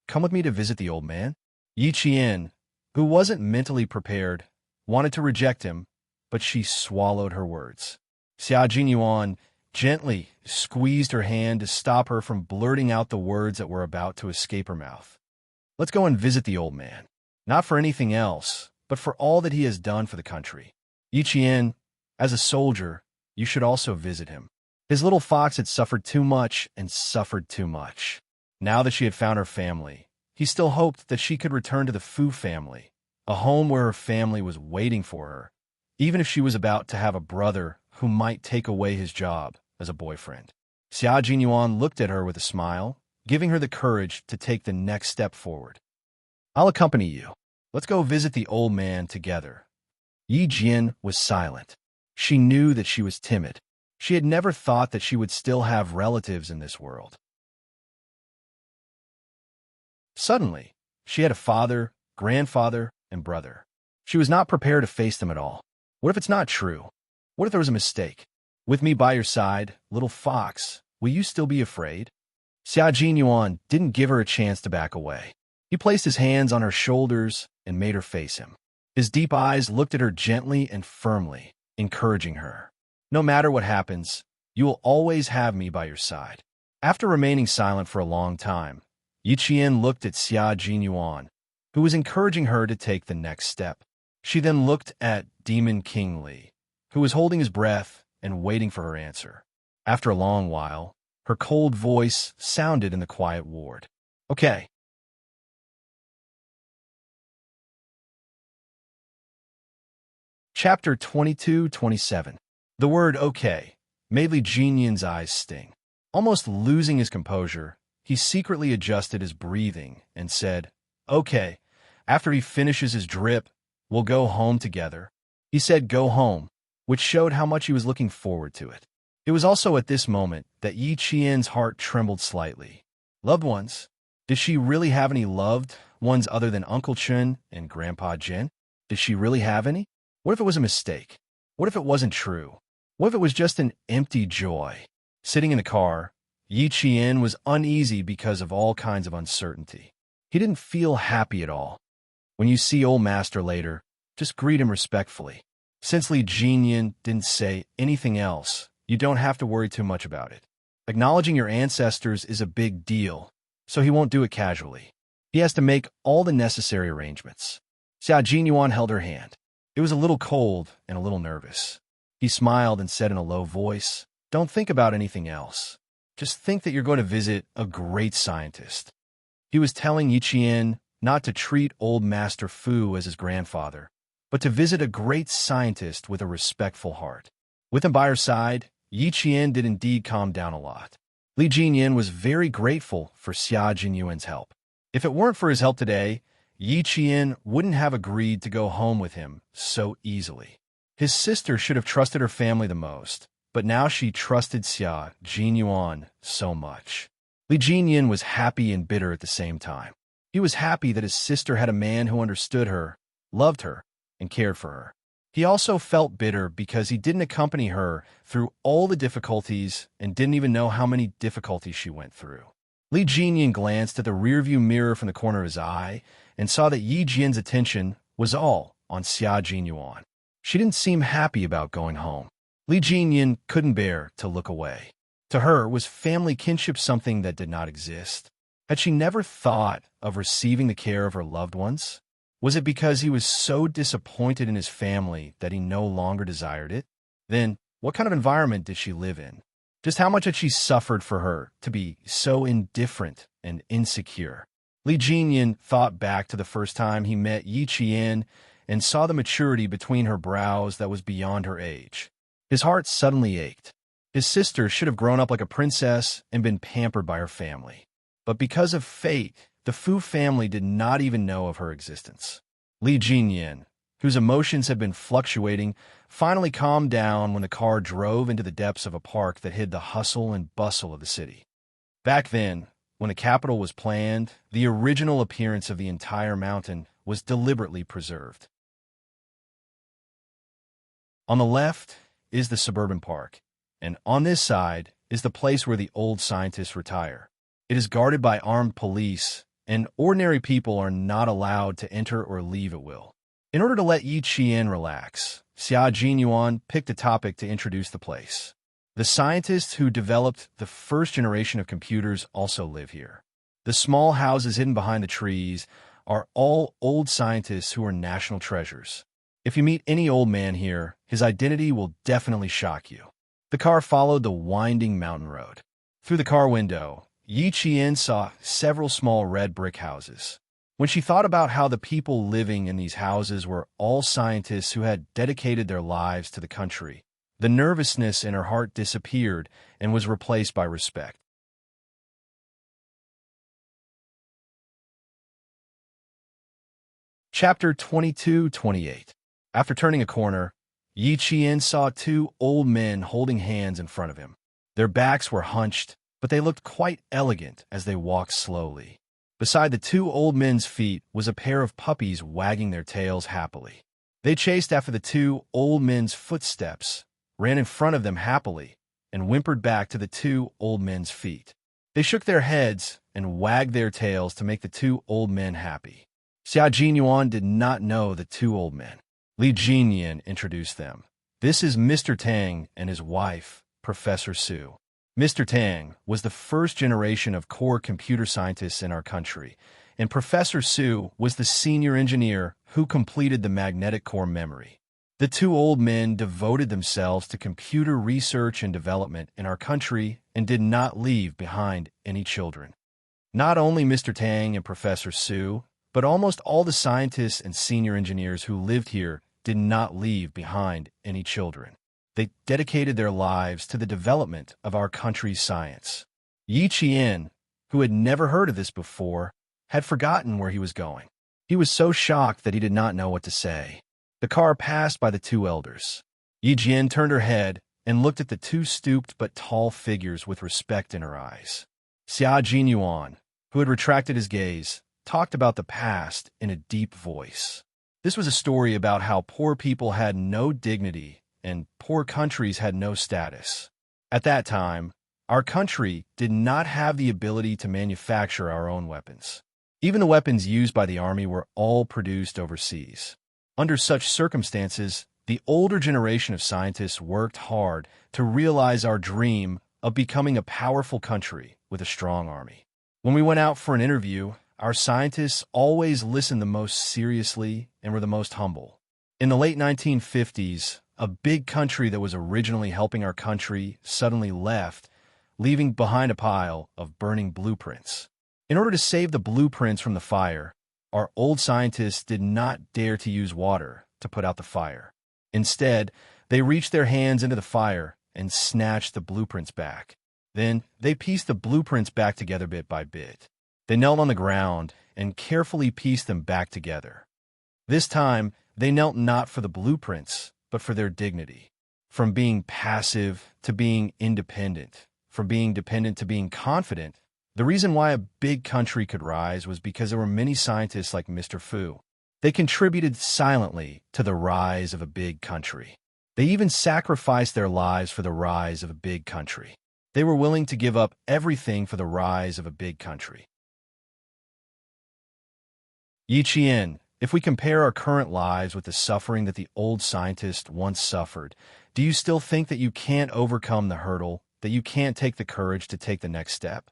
come with me to visit the old man?" Yi Qian, who wasn't mentally prepared, wanted to reject him, but she swallowed her words. Xia Jinyuan gently squeezed her hand to stop her from blurting out the words that were about to escape her mouth. "Let's go and visit the old man. Not for anything else, but for all that he has done for the country. Yi Qian, as a soldier, you should also visit him. His little fox had suffered too much and suffered too much. Now that she had found her family, he still hoped that she could return to the Fu family, a home where her family was waiting for her, even if she was about to have a brother who might take away his job as a boyfriend." Xia Jinyuan looked at her with a smile, giving her the courage to take the next step forward. "I'll accompany you. Let's go visit the old man together." Yi Jian was silent. She knew that she was timid. She had never thought that she would still have relatives in this world. Suddenly, she had a father, grandfather, and brother. She was not prepared to face them at all. What if it's not true? What if there was a mistake? With me by your side, little fox, will you still be afraid? Xia Jinyuan didn't give her a chance to back away. He placed his hands on her shoulders and made her face him. His deep eyes looked at her gently and firmly, encouraging her. No matter what happens, you will always have me by your side. After remaining silent for a long time, Yi Qian looked at Xia Jinyuan, who was encouraging her to take the next step. She then looked at Demon King Li, who was holding his breath and waiting for her answer. After a long while, her cold voice sounded in the quiet ward. Okay. Chapter 22-27. The word okay made Li Jinyan's eyes sting. Almost losing his composure, he secretly adjusted his breathing and said, Okay, after he finishes his drip, we'll go home together. He said go home, which showed how much he was looking forward to it. It was also at this moment that Yi Qian's heart trembled slightly. Loved ones? Did she really have any loved ones other than Uncle Chun and Grandpa Jin? Did she really have any? What if it was a mistake? What if it wasn't true? What if it was just an empty joy? Sitting in the car, Yi Qian was uneasy because of all kinds of uncertainty. He didn't feel happy at all. When you see old master later, just greet him respectfully. Since Li Jinyan didn't say anything else, you don't have to worry too much about it. Acknowledging your ancestors is a big deal, so he won't do it casually. He has to make all the necessary arrangements. Xia Jinyuan held her hand. It was a little cold and a little nervous. He smiled and said in a low voice, Don't think about anything else. Just think that you're going to visit a great scientist. He was telling Yi Qian not to treat old Master Fu as his grandfather, but to visit a great scientist with a respectful heart. With him by her side, Yi Qian did indeed calm down a lot. Li Jinyan was very grateful for Xia Jinyuan's help. If it weren't for his help today, Yi Qian wouldn't have agreed to go home with him so easily. His sister should have trusted her family the most, but now she trusted Xia Jinyuan so much. Li Jinyan was happy and bitter at the same time. He was happy that his sister had a man who understood her, loved her, and cared for her. He also felt bitter because he didn't accompany her through all the difficulties and didn't even know how many difficulties she went through. Li Jinyan glanced at the rearview mirror from the corner of his eye and saw that Yi Jian's attention was all on Xia Jinyuan. She didn't seem happy about going home. Li Jinyan couldn't bear to look away. To her, was family kinship something that did not exist? Had she never thought of receiving the care of her loved ones? Was it because he was so disappointed in his family that he no longer desired it? Then, what kind of environment did she live in? Just how much had she suffered for her to be so indifferent and insecure? Li Jinyan thought back to the first time he met Yi Qian and saw the maturity between her brows that was beyond her age. His heart suddenly ached. His sister should have grown up like a princess and been pampered by her family. But because of fate, the Fu family did not even know of her existence. Li Jinyan, whose emotions had been fluctuating, finally calmed down when the car drove into the depths of a park that hid the hustle and bustle of the city. Back then, when the capital was planned, the original appearance of the entire mountain was deliberately preserved. On the left is the suburban park, and on this side is the place where the old scientists retire. It is guarded by armed police, and ordinary people are not allowed to enter or leave at will. In order to let Yi Qian relax, Xia Jinyuan picked a topic to introduce the place. The scientists who developed the first generation of computers also live here. The small houses hidden behind the trees are all old scientists who are national treasures. If you meet any old man here, his identity will definitely shock you. The car followed the winding mountain road. Through the car window, Yi Qian saw several small red brick houses. When she thought about how the people living in these houses were all scientists who had dedicated their lives to the country, the nervousness in her heart disappeared and was replaced by respect. Chapter 22-28. After turning a corner, Yi Qian saw two old men holding hands in front of him. Their backs were hunched, but they looked quite elegant as they walked slowly. Beside the two old men's feet was a pair of puppies wagging their tails happily. They chased after the two old men's footsteps, ran in front of them happily, and whimpered back to the two old men's feet. They shook their heads and wagged their tails to make the two old men happy. Xia Jinyuan did not know the two old men. Li Jinyan introduced them. This is Mr. Tang and his wife, Professor Su. Mr. Tang was the first generation of core computer scientists in our country, and Professor Su was the senior engineer who completed the magnetic core memory. The two old men devoted themselves to computer research and development in our country and did not leave behind any children. Not only Mr. Tang and Professor Su, but almost all the scientists and senior engineers who lived here did not leave behind any children. They dedicated their lives to the development of our country's science. Yi Qian, who had never heard of this before, had forgotten where he was going. He was so shocked that he did not know what to say. The car passed by the two elders. Yi Jian turned her head and looked at the two stooped but tall figures with respect in her eyes. Xia Jinyuan, who had retracted his gaze, talked about the past in a deep voice. This was a story about how poor people had no dignity and poor countries had no status. At that time, our country did not have the ability to manufacture our own weapons. Even the weapons used by the army were all produced overseas. Under such circumstances, the older generation of scientists worked hard to realize our dream of becoming a powerful country with a strong army. When we went out for an interview, our scientists always listened the most seriously and were the most humble. In the late 1950s, a big country that was originally helping our country suddenly left, leaving behind a pile of burning blueprints. In order to save the blueprints from the fire, our old scientists did not dare to use water to put out the fire. Instead, they reached their hands into the fire and snatched the blueprints back. Then, they pieced the blueprints back together bit by bit. They knelt on the ground and carefully pieced them back together. This time, they knelt not for the blueprints, but for their dignity. From being passive to being independent, from being dependent to being confident, the reason why a big country could rise was because there were many scientists like Mr. Fu. They contributed silently to the rise of a big country. They even sacrificed their lives for the rise of a big country. They were willing to give up everything for the rise of a big country. Yi Qian, if we compare our current lives with the suffering that the old scientist once suffered, do you still think that you can't overcome the hurdle, that you can't take the courage to take the next step?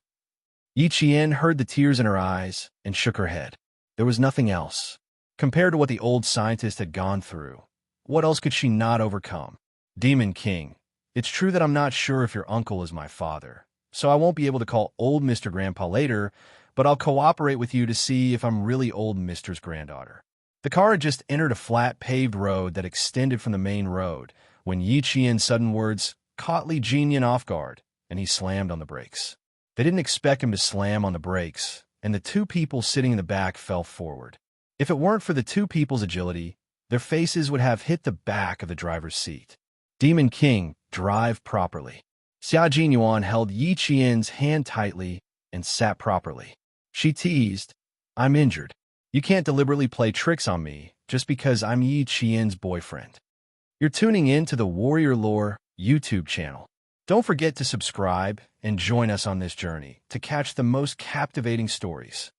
Yi Qian heard the tears in her eyes and shook her head. There was nothing else. Compared to what the old scientist had gone through, what else could she not overcome? Demon King, it's true that I'm not sure if your uncle is my father, so I won't be able to call old Mr. Grandpa later, but I'll cooperate with you to see if I'm really old Mr.'s granddaughter. The car had just entered a flat paved road that extended from the main road when Yi Qian's sudden words caught Li Jinyan off guard, and he slammed on the brakes. They didn't expect him to slam on the brakes, and the two people sitting in the back fell forward. If it weren't for the two people's agility, their faces would have hit the back of the driver's seat. Demon King, drive properly. Xia Jinyuan held Yi Qian's hand tightly and sat properly. She teased, I'm injured. You can't deliberately play tricks on me just because I'm Yi Qian's boyfriend. You're tuning in to the Warrior Lore YouTube channel. Don't forget to subscribe and join us on this journey to catch the most captivating stories.